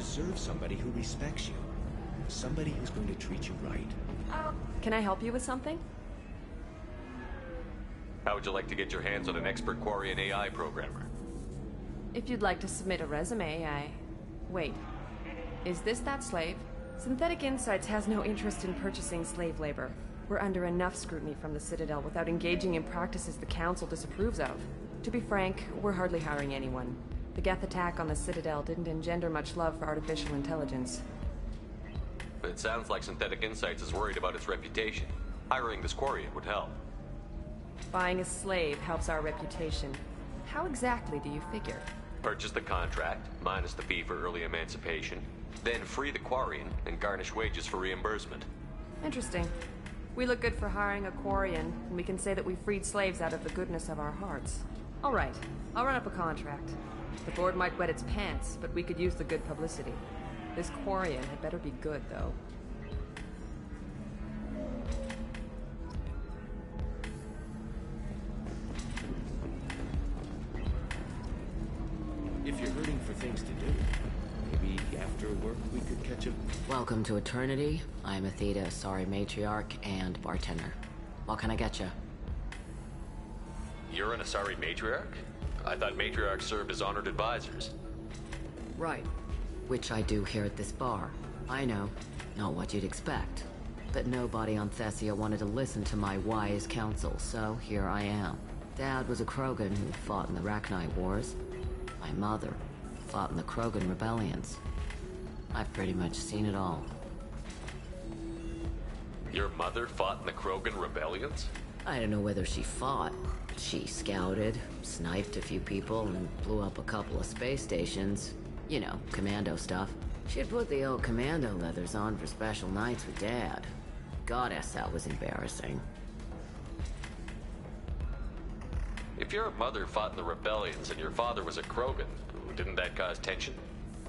Deserve somebody who respects you. Somebody who's going to treat you right. Can I help you with something? How would you like to get your hands on an expert Quarian AI programmer? If you'd like to submit a resume, Wait. Is this that slave? Synthetic Insights has no interest in purchasing slave labor. We're under enough scrutiny from the Citadel without engaging in practices the Council disapproves of. To be frank, we're hardly hiring anyone. The Geth attack on the Citadel didn't engender much love for artificial intelligence. But it sounds like Synthetic Insights is worried about its reputation. Hiring this Quarian would help. Buying a slave helps our reputation. How exactly do you figure? Purchase the contract, minus the fee for early emancipation, then free the Quarian and garnish wages for reimbursement. Interesting. We look good for hiring a Quarian, and we can say that we freed slaves out of the goodness of our hearts. All right, I'll run up a contract. The board might wet its pants, but we could use the good publicity. This Quarian had better be good, though. If you're hurting for things to do, maybe after work we could catch a... Welcome to Eternity. I'm Athena, Asari Matriarch and bartender. What can I get you? You're an Asari Matriarch? I thought Matriarchs served as honored advisors. Right. Which I do here at this bar. I know. Not what you'd expect. But nobody on Thessia wanted to listen to my wise counsel, so here I am. Dad was a Krogan who fought in the Rachni Wars. My mother fought in the Krogan rebellions. I've pretty much seen it all. Your mother fought in the Krogan rebellions? I don't know whether she fought. She scouted, sniped a few people, and blew up a couple of space stations. You know, commando stuff. She'd put the old commando leathers on for special nights with Dad. Goddess, that was embarrassing. If your mother fought in the rebellions and your father was a Krogan, didn't that cause tension?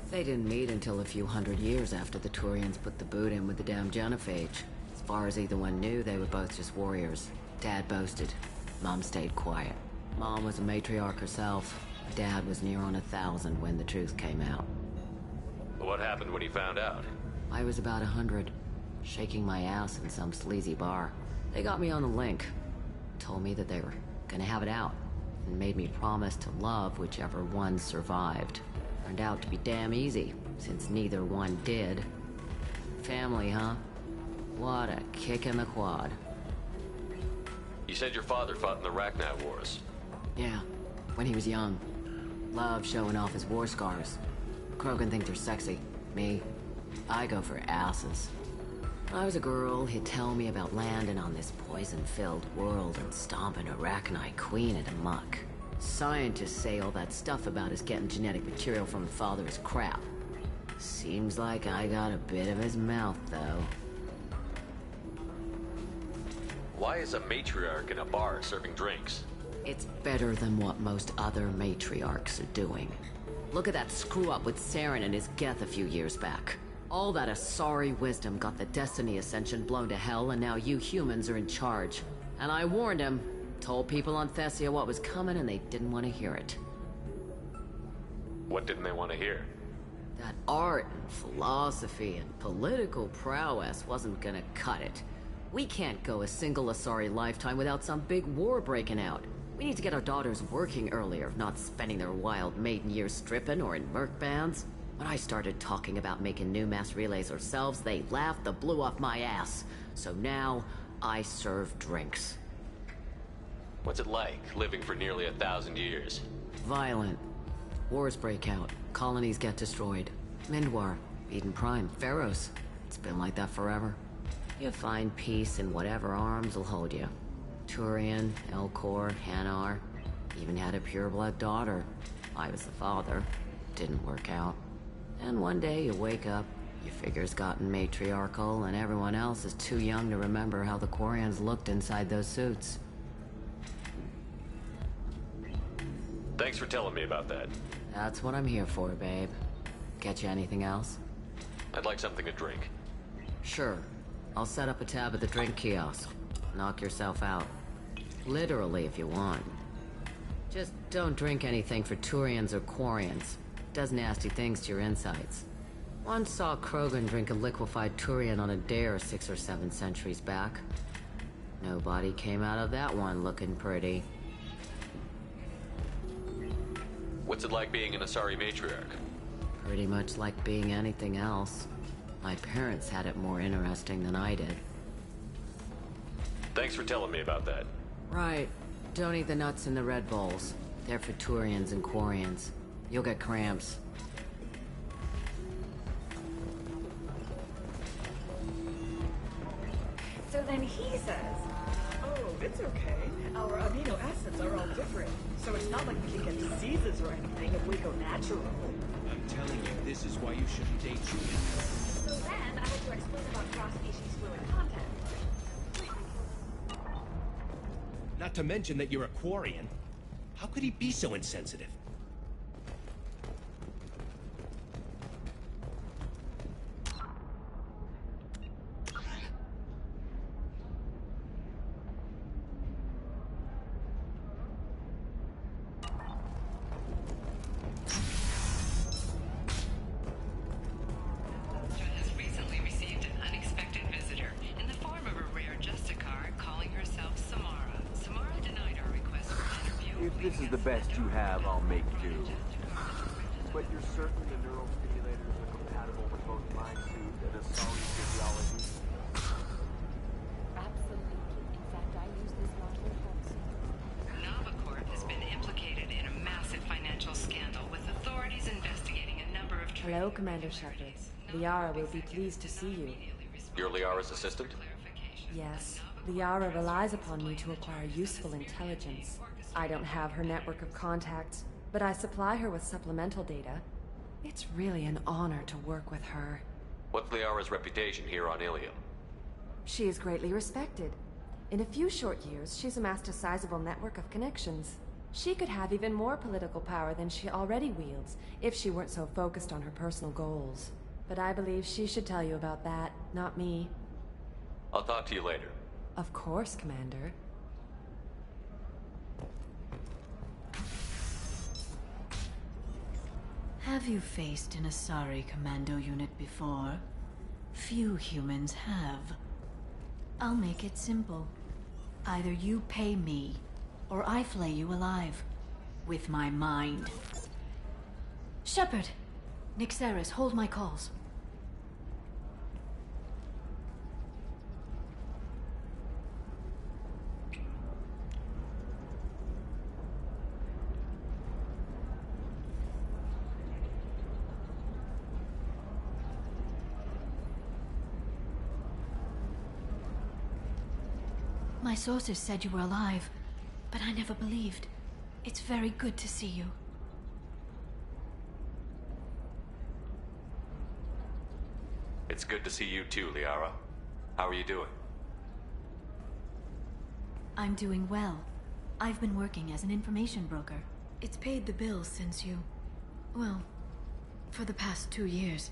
They didn't meet until a few hundred years after the Turians put the boot in with the damn genophage. As far as either one knew, they were both just warriors. Dad boasted. Mom stayed quiet. Mom was a matriarch herself. Dad was near on 1,000 when the truth came out. What happened when he found out? I was about 100, shaking my ass in some sleazy bar. They got me on the link. Told me that they were gonna have it out, and made me promise to love whichever one survived. Turned out to be damn easy, since neither one did. Family, huh? What a kick in the quad. You said your father fought in the Rachni Wars. Yeah, when he was young. Loved showing off his war scars. Krogan think they're sexy. Me, I go for asses. When I was a girl, he'd tell me about landing on this poison-filled world and stomping a Rachni queen into muck. Scientists say all that stuff about us getting genetic material from the father is crap. Seems like I got a bit of his mouth, though. Why is a matriarch in a bar serving drinks? It's better than what most other matriarchs are doing. Look at that screw-up with Saren and his Geth a few years back. All that Asari wisdom got the Destiny Ascension blown to hell, and now you humans are in charge. And I warned him. Told people on Thessia what was coming, and they didn't want to hear it. What didn't they want to hear? That art and philosophy and political prowess wasn't gonna cut it. We can't go a single Asari lifetime without some big war breaking out. We need to get our daughters working earlier, not spending their wild maiden years stripping or in merc bands. When I started talking about making new mass relays ourselves, they laughed the blue off my ass. So now, I serve drinks. What's it like, living for nearly 1,000 years? Violent. Wars break out. Colonies get destroyed. Mindwar, Eden Prime, Pharaohs. It's been like that forever. You find peace in whatever arms will hold you. Turian, Elcor, Hanar. Even had a pureblood daughter. I was the father. Didn't work out. And one day you wake up, your figure's gotten matriarchal, and everyone else is too young to remember how the Quarians looked inside those suits. Thanks for telling me about that. That's what I'm here for, babe. Get you anything else? I'd like something to drink. Sure. I'll set up a tab at the drink kiosk. Knock yourself out. Literally, if you want. Just don't drink anything for Turians or Quarians. Does nasty things to your insides. Once saw Krogan drink a liquefied Turian on a dare 6 or 7 centuries back. Nobody came out of that one looking pretty. What's it like being an Asari matriarch? Pretty much like being anything else. My parents had it more interesting than I did. Thanks for telling me about that. Right. Don't eat the nuts in the Red Bowls. They're for Turians and Quarians. You'll get cramps. So then he says, Oh, it's okay. Our amino acids are all different, so it's not like we can get diseases or anything if we go natural. I'm telling you, this is why you shouldn't date Julia. so then I have to explain about cross-species fluid content. Not to mention that you're a Quarian. How could he be so insensitive? Has recently received an unexpected visitor in the form of a rare Justicar calling herself Samara. Samara denied our request for an interview. If this is the best you have, I'll make do. But you're certain the neural stimulators are compatible with both my suit and Asari physiology? Absolutely. In fact, I use this modular also. Novacorp has been implicated in a massive financial scandal with authorities investigating a number of Hello, Commander Shepard. Liara will be pleased to see you. You're Liara's assistant? Yes. Liara relies upon me to acquire useful intelligence. I don't have her network of contacts, but I supply her with supplemental data. It's really an honor to work with her. What's Liara's reputation here on Ilium? She is greatly respected. In a few short years, she's amassed a sizable network of connections. She could have even more political power than she already wields, if she weren't so focused on her personal goals. But I believe she should tell you about that, not me. I'll talk to you later. Of course, Commander. Have you faced an Asari commando unit before? Few humans have. I'll make it simple. Either you pay me, or I flay you alive. With my mind. Shepard! Nixeris, hold my calls. My sources said you were alive, but I never believed. It's very good to see you. It's good to see you too, Liara. How are you doing? I'm doing well. I've been working as an information broker. It's paid the bills since you... well, for the past 2 years.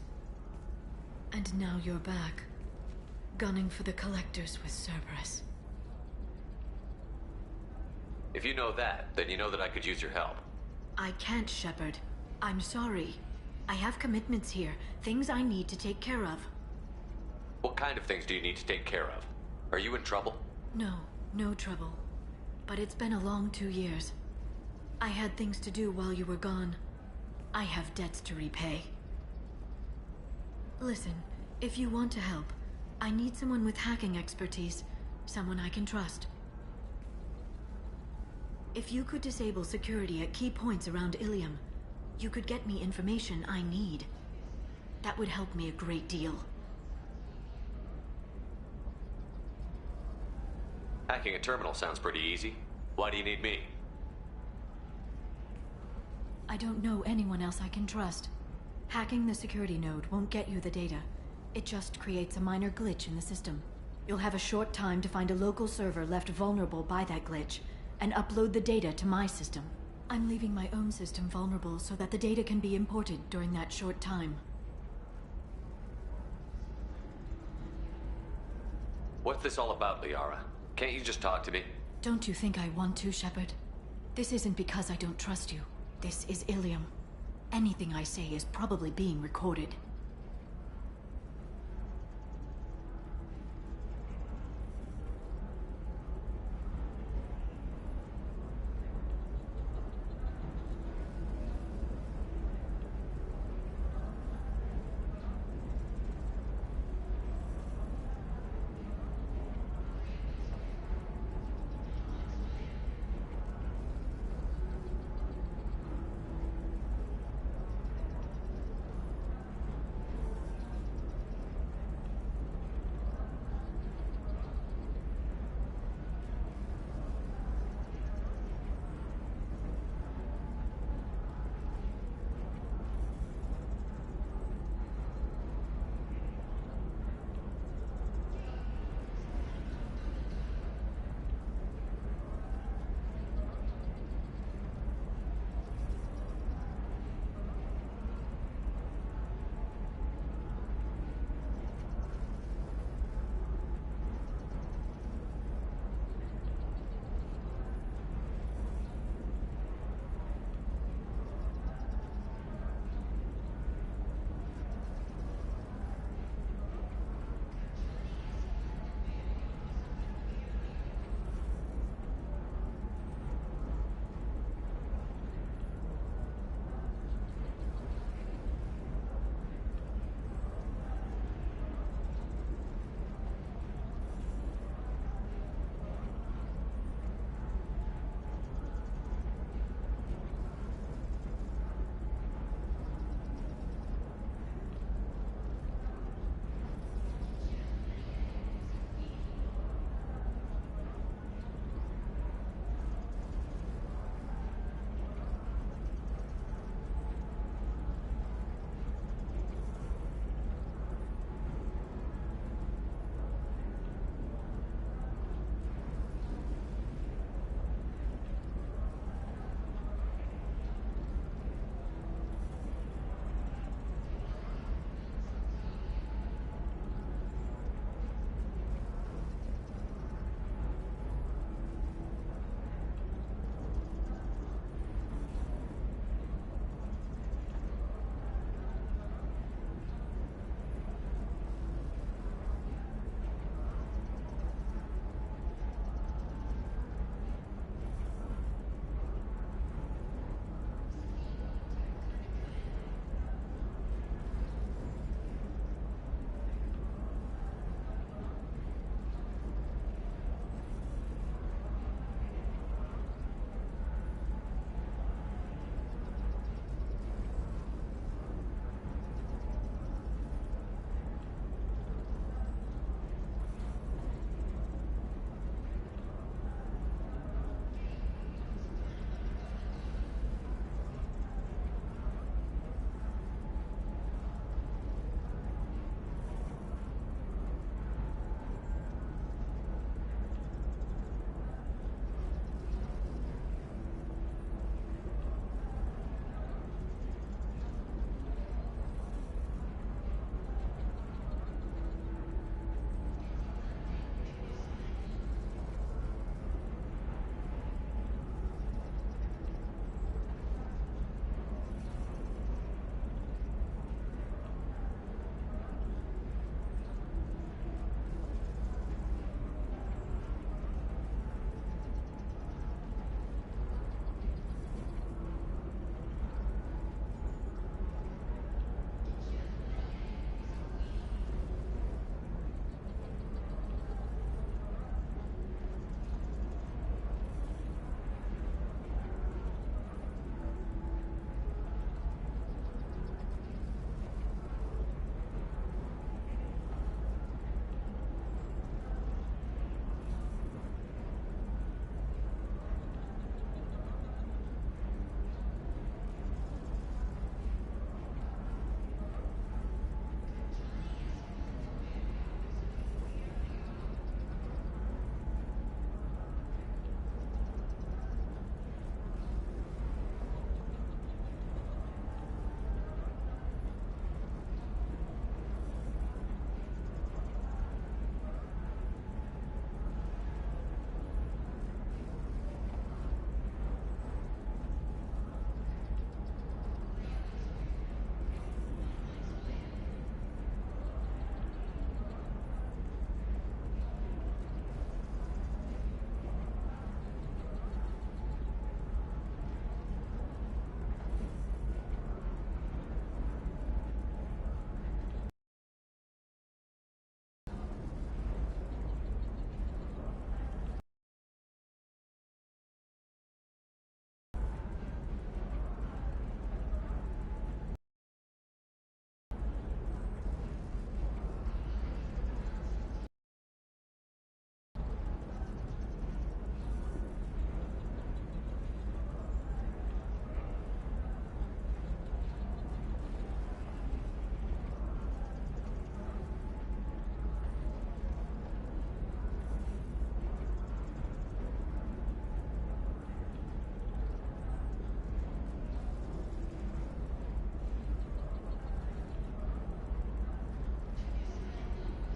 And now you're back, gunning for the Collectors with Cerberus. If you know that, then you know that I could use your help. I can't, Shepard. I'm sorry. I have commitments here, things I need to take care of. What kind of things do you need to take care of? Are you in trouble? No, no trouble. But it's been a long 2 years. I had things to do while you were gone. I have debts to repay. Listen, if you want to help, I need someone with hacking expertise. Someone I can trust. If you could disable security at key points around Ilium, you could get me information I need. That would help me a great deal. Hacking a terminal sounds pretty easy. Why do you need me? I don't know anyone else I can trust. Hacking the security node won't get you the data. It just creates a minor glitch in the system. You'll have a short time to find a local server left vulnerable by that glitch, and upload the data to my system. I'm leaving my own system vulnerable so that the data can be imported during that short time. What's this all about, Liara? Can't you just talk to me? Don't you think I want to, Shepard? This isn't because I don't trust you. This is Ilium. Anything I say is probably being recorded.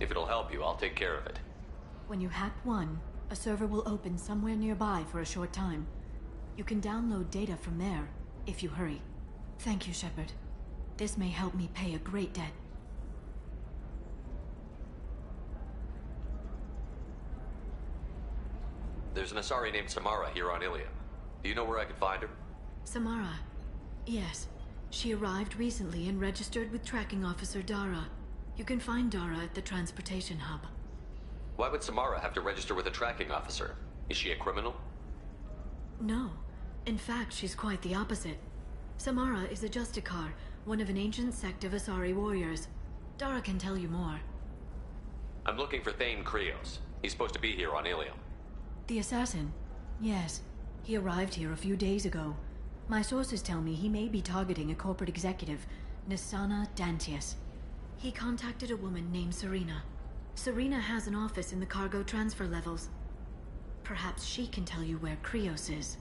If it'll help you, I'll take care of it. When you hack one, a server will open somewhere nearby for a short time. You can download data from there, if you hurry. Thank you, Shepard. This may help me pay a great debt. There's an Asari named Samara here on Ilium. Do you know where I could find her? Samara. Yes. She arrived recently and registered with Tracking Officer Dara. You can find Dara at the transportation hub. Why would Samara have to register with a tracking officer? Is she a criminal? No. In fact, she's quite the opposite. Samara is a Justicar, one of an ancient sect of Asari warriors. Dara can tell you more. I'm looking for Thane Krios. He's supposed to be here on Ilium. The assassin? Yes. He arrived here a few days ago. My sources tell me he may be targeting a corporate executive, Nisana Dantius. He contacted a woman named Serena. Serena has an office in the cargo transfer levels. Perhaps she can tell you where Krios is.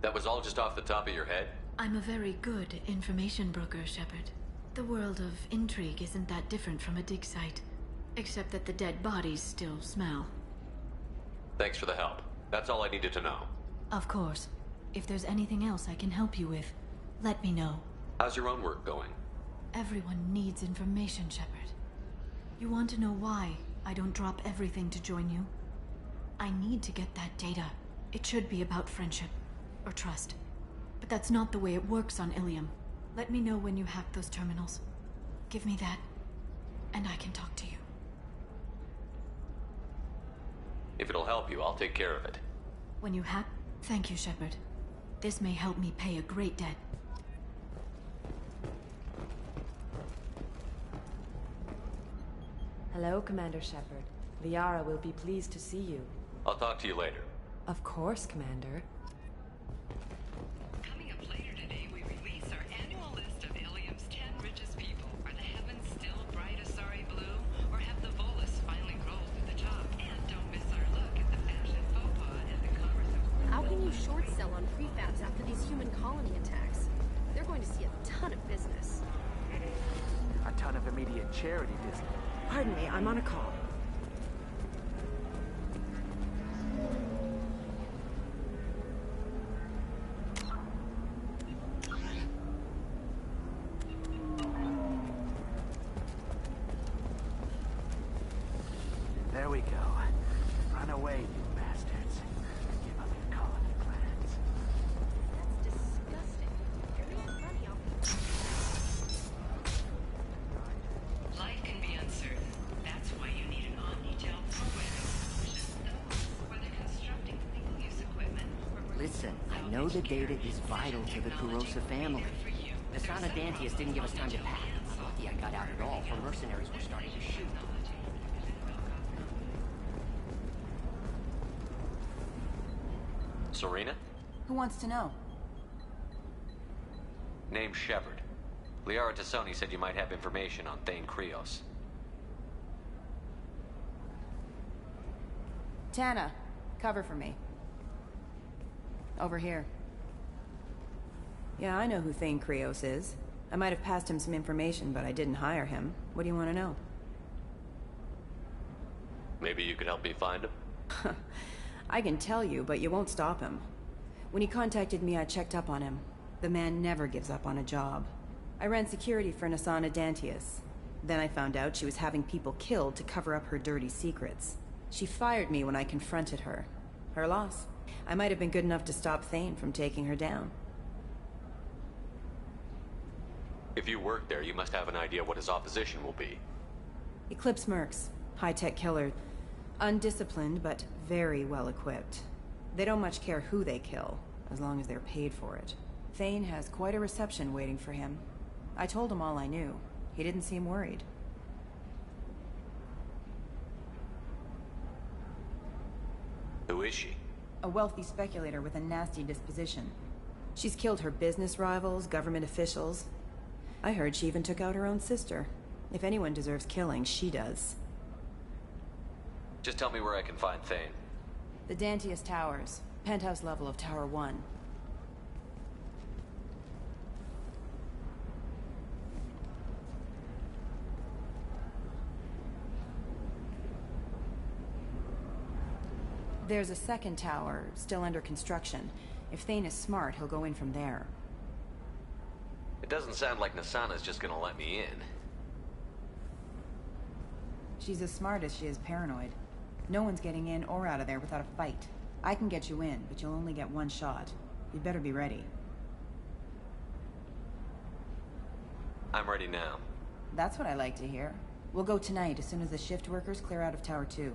That was all just off the top of your head? I'm a very good information broker, Shepard. The world of intrigue isn't that different from a dig site. Except that the dead bodies still smell. Thanks for the help. That's all I needed to know. Of course. If there's anything else I can help you with, let me know. How's your own work going? Everyone needs information, Shepard. You want to know why I don't drop everything to join you? I need to get that data. It should be about friendship. Or trust. But that's not the way it works on Ilium. Let me know when you hack those terminals. Give me that, and I can talk to you. If it'll help you, I'll take care of it. When you hack, thank you, Shepard. This may help me pay a great debt. Hello, Commander Shepard. Liara will be pleased to see you. I'll talk to you later. Of course, Commander. Coming up later today, we release our annual list of Ilium's 10 richest people. Are the heavens still bright Asari blue, or have the Volus finally rolled to the top? And don't miss our look at the fashion faux pas and the commerce of... How can you short sell on prefabs after these human colony attacks? They're going to see a ton of business. A ton of immediate charity business. Pardon me, I'm on a call. There we go. Run away, you bastards. Give up your colony plans. That's disgusting. You're making money off Life can be uncertain. That's why you need an omni-gel programming solution. Whether constructing single-use equipment or... Listen, I know the data is vital to the Kurosa family. Nisana Dantius didn't give us time to pack. I'm lucky I got out at all, for mercenaries were starting to shoot. Serena? Who wants to know? Name's Shepard. Liara Tassoni said you might have information on Thane Krios. Tana, cover for me. Over here. Yeah, I know who Thane Krios is. I might have passed him some information, but I didn't hire him. What do you want to know? Maybe you could help me find him? I can tell you, but you won't stop him. When he contacted me, I checked up on him. The man never gives up on a job. I ran security for Nisana Dantius. Then I found out she was having people killed to cover up her dirty secrets. She fired me when I confronted her. Her loss. I might have been good enough to stop Thane from taking her down. If you work there, you must have an idea what his opposition will be. Eclipse mercs. High-tech killer. Undisciplined, but very well equipped. They don't much care who they kill, as long as they're paid for it. Thane has quite a reception waiting for him. I told him all I knew. He didn't seem worried. Who is she? A wealthy speculator with a nasty disposition. She's killed her business rivals, government officials. I heard she even took out her own sister. If anyone deserves killing, she does. Just tell me where I can find Thane. The Dantius Towers. Penthouse level of Tower 1. There's a second tower, still under construction. If Thane is smart, he'll go in from there. It doesn't sound like Nasana's just gonna let me in. She's as smart as she is paranoid. No one's getting in or out of there without a fight. I can get you in, but you'll only get one shot. You'd better be ready. I'm ready now. That's what I like to hear. We'll go tonight as soon as the shift workers clear out of Tower 2.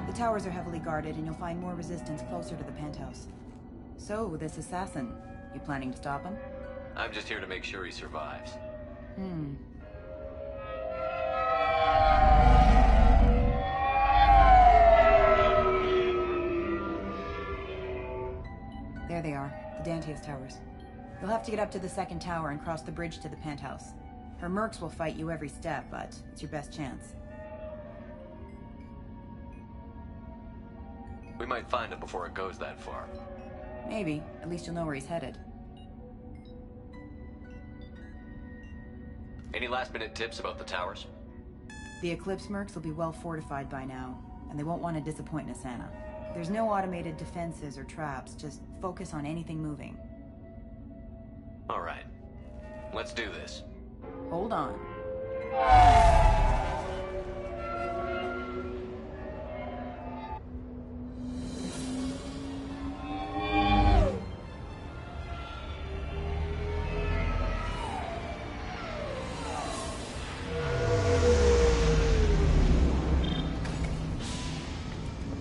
The towers are heavily guarded, and you'll find more resistance closer to the penthouse. So, this assassin, you planning to stop him? I'm just here to make sure he survives. There they are, the Dantius towers. You'll have to get up to the second tower and cross the bridge to the penthouse. Her mercs will fight you every step, but it's your best chance. We might find him before it goes that far. Maybe. At least you'll know where he's headed. Any last-minute tips about the towers? The Eclipse mercs will be well fortified by now, and they won't want to disappoint Nasana. There's no automated defenses or traps, just focus on anything moving. All right. Let's do this. Hold on.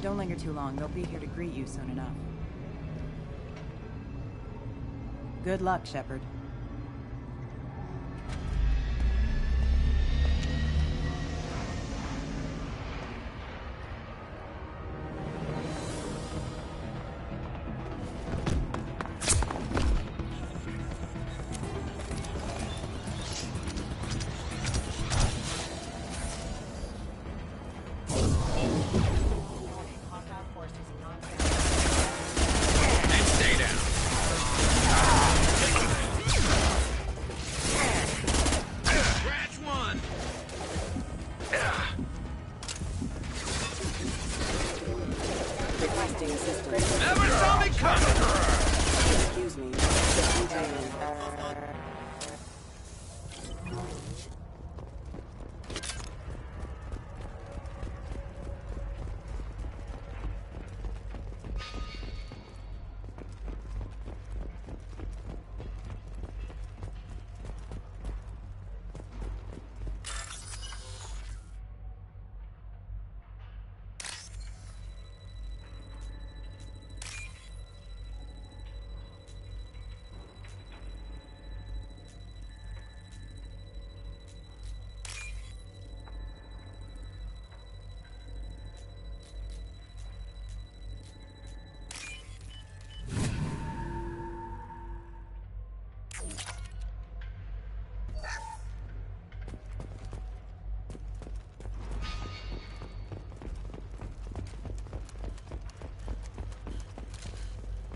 Don't linger too long. They'll be here to greet you soon enough. Good luck, Shepard.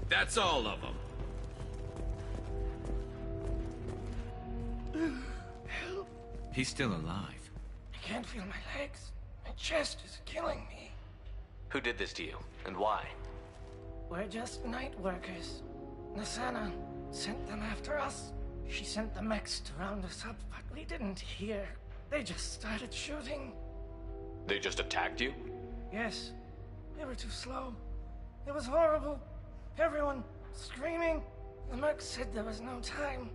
That's all of them. Help. He's still alive. I can't feel my legs. My chest is killing me. Who did this to you, and why? We're just night workers. Nasana sent them after us. She sent the mechs to round us up, but we didn't hear. They just started shooting. They just attacked you? Yes. They were too slow. It was horrible. Everyone screaming. The merc said there was no time.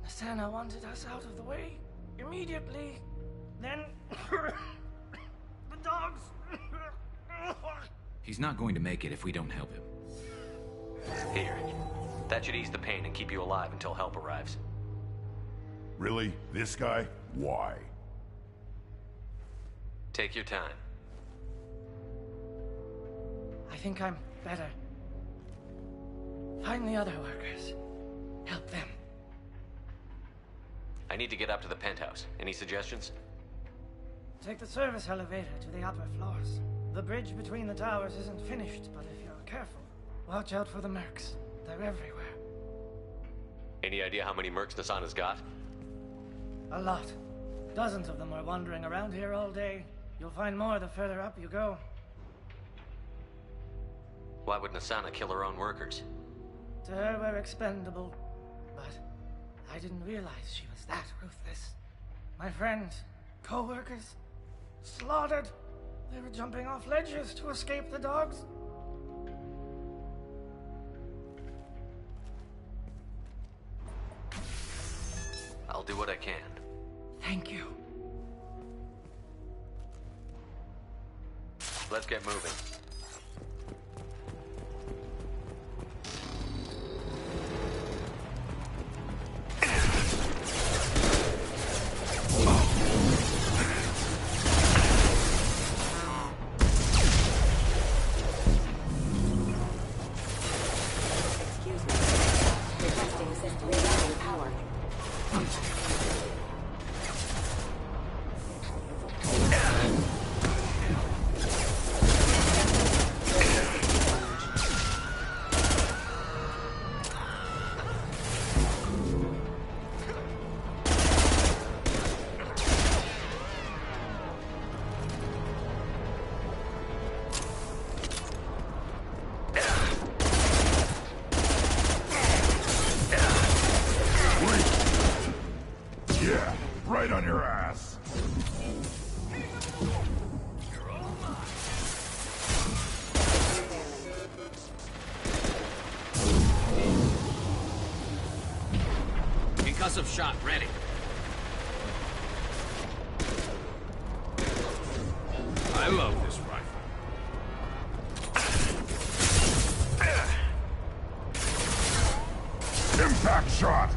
Nasana wanted us out of the way immediately. Then the dogs. He's not going to make it if we don't help him. Here. That should ease the pain and keep you alive until help arrives. Really? This guy? Why? Take your time. I think I'm better. Find the other workers. Help them. I need to get up to the penthouse. Any suggestions? Take the service elevator to the upper floors. The bridge between the towers isn't finished, but if you're careful, watch out for the mercs. They're everywhere. Any idea how many mercs Nasana's got? A lot. Dozens of them are wandering around here all day. You'll find more the further up you go. Why would Nasana kill her own workers? To her, we're expendable. But I didn't realize she was that ruthless. My friends, co-workers, slaughtered. They were jumping off ledges to escape the dogs. I'll do what I can. Thank you. Let's get moving. Concussive shot ready. I love this rifle. Impact shot!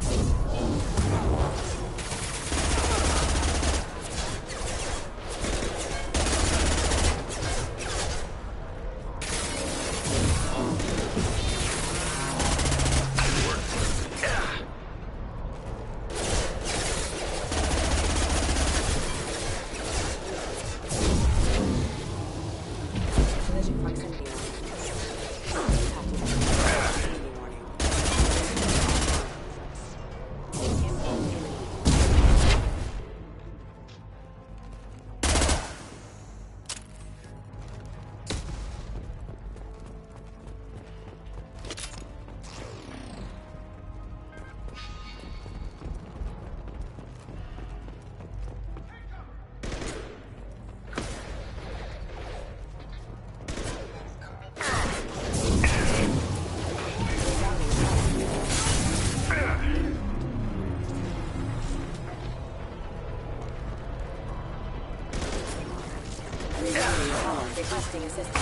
Requesting assistance.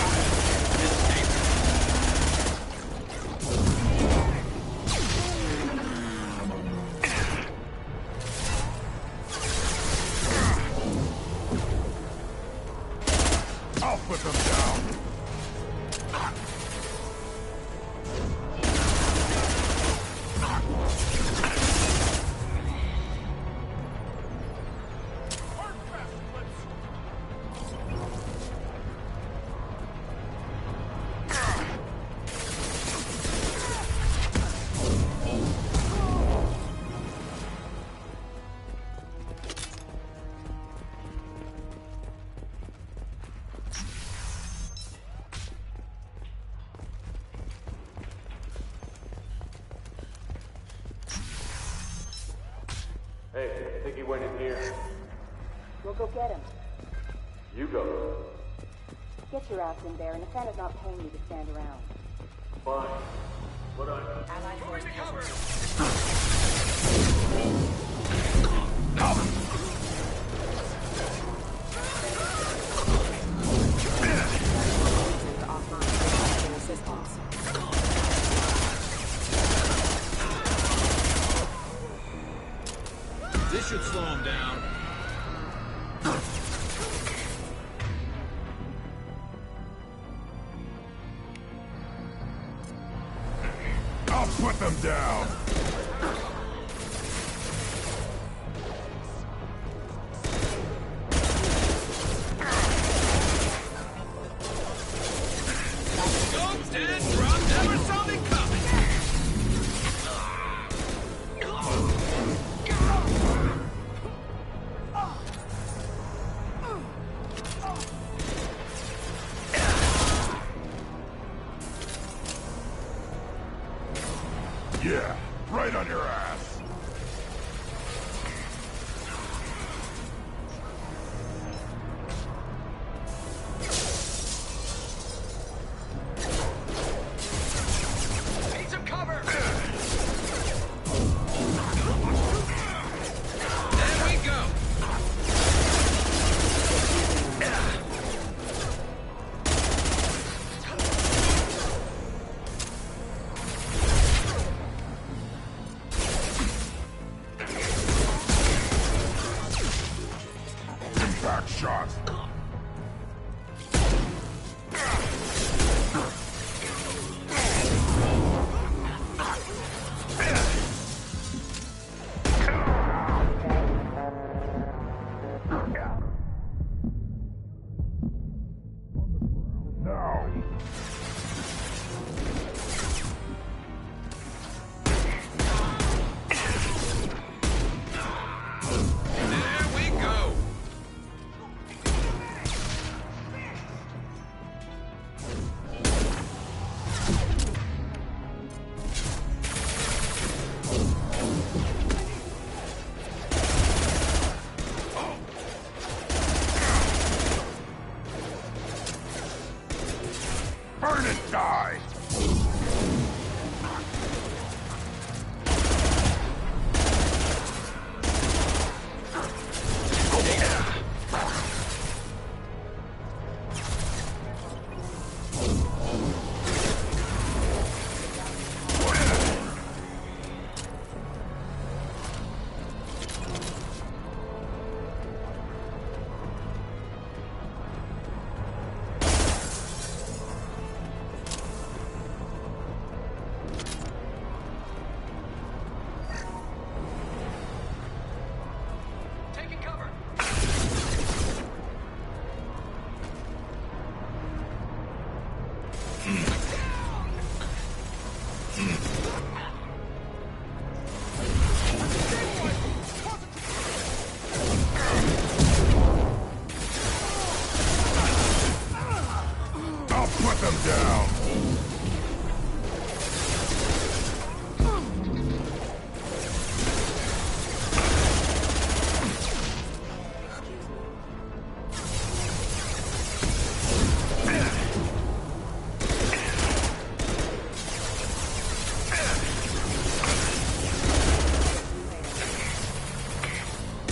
I'll put them down. Hey, I think he went in here. We'll go get him. You go. Get your ass in there, and Nathana's not paying you to stand around. Fine. What on? Allied force cover. This should slow him down. I'll put them down. Don't dead drop, never saw me coming. Yeah, right on your ass. Need some cover. There we go. Impact shot. Now. There we go. Burn and die. Taking cover. I'll put them down.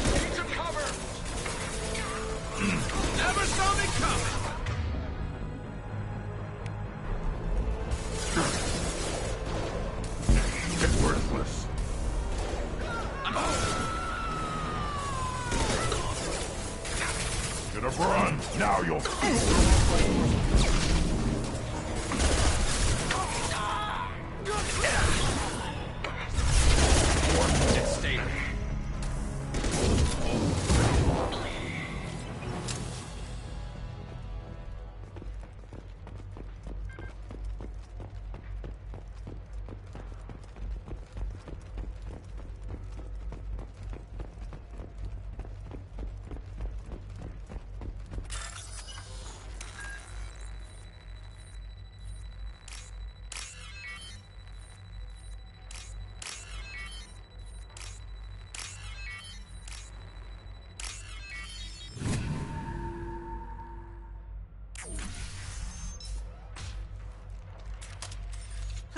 Need some cover. Never saw me coming. It's worthless. Should have run. Now you'll feel. Just stay there.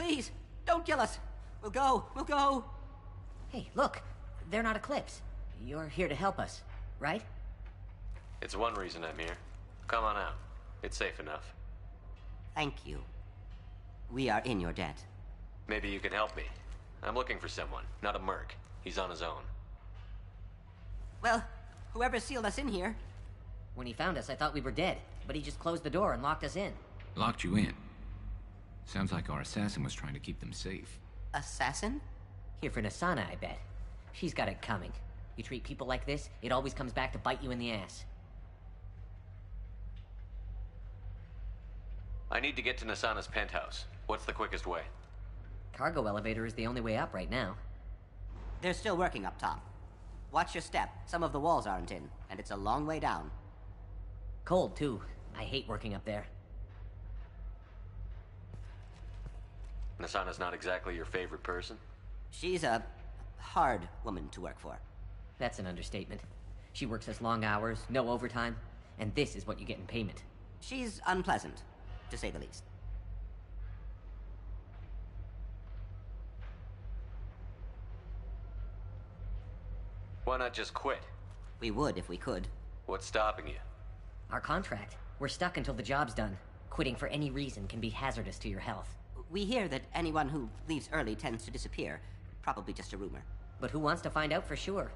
Please, don't kill us. We'll go. We'll go. Hey, look. They're not Eclipse. You're here to help us, right? It's one reason I'm here. Come on out. It's safe enough. Thank you. We are in your debt. Maybe you can help me. I'm looking for someone, not a merc. He's on his own. Well, whoever sealed us in here. When he found us, I thought we were dead, but he just closed the door and locked us in. Locked you in? Sounds like our assassin was trying to keep them safe. Assassin? Here for Nasana, I bet. She's got it coming. You treat people like this, it always comes back to bite you in the ass. I need to get to Nasana's penthouse. What's the quickest way? Cargo elevator is the only way up right now. They're still working up top. Watch your step. Some of the walls aren't in, and it's a long way down. Cold, too. I hate working up there. Nasana's not exactly your favorite person? She's a hard woman to work for. That's an understatement. She works us long hours, no overtime, and this is what you get in payment. She's unpleasant, to say the least. Why not just quit? We would if we could. What's stopping you? Our contract. We're stuck until the job's done. Quitting for any reason can be hazardous to your health. We hear that anyone who leaves early tends to disappear. Probably just a rumor. But who wants to find out for sure?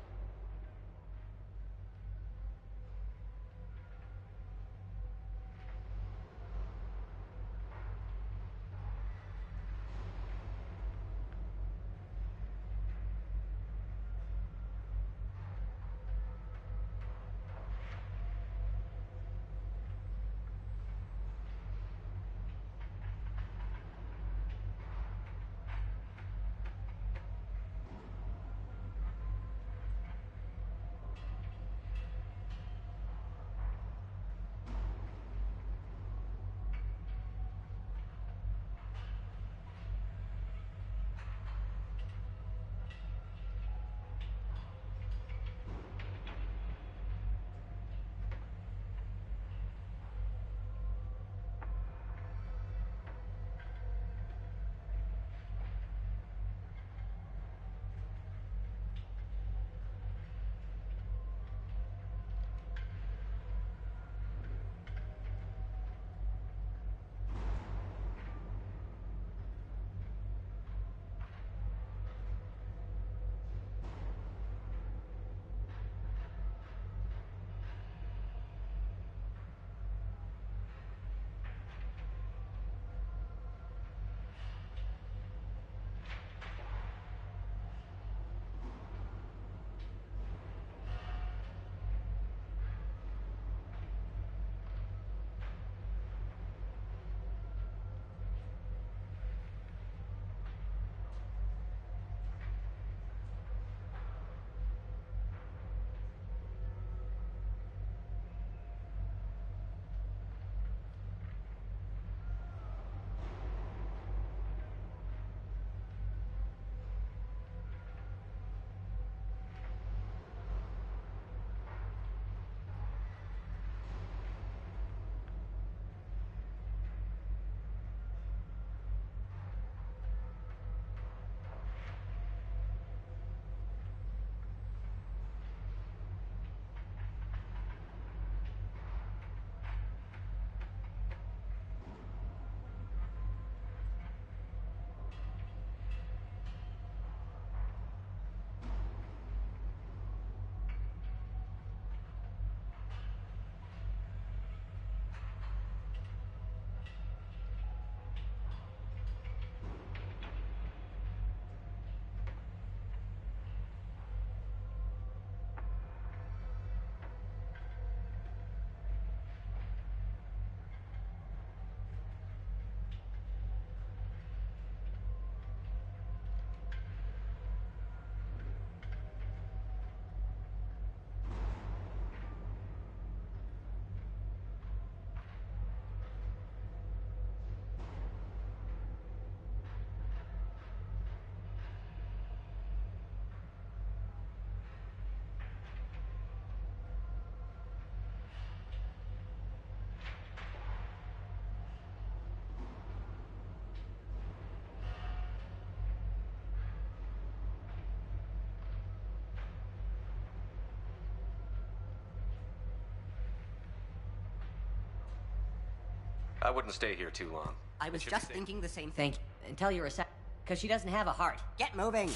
I wouldn't stay here too long. I was just thinking the same Thank you. And tell your because she doesn't have a heart. Get moving!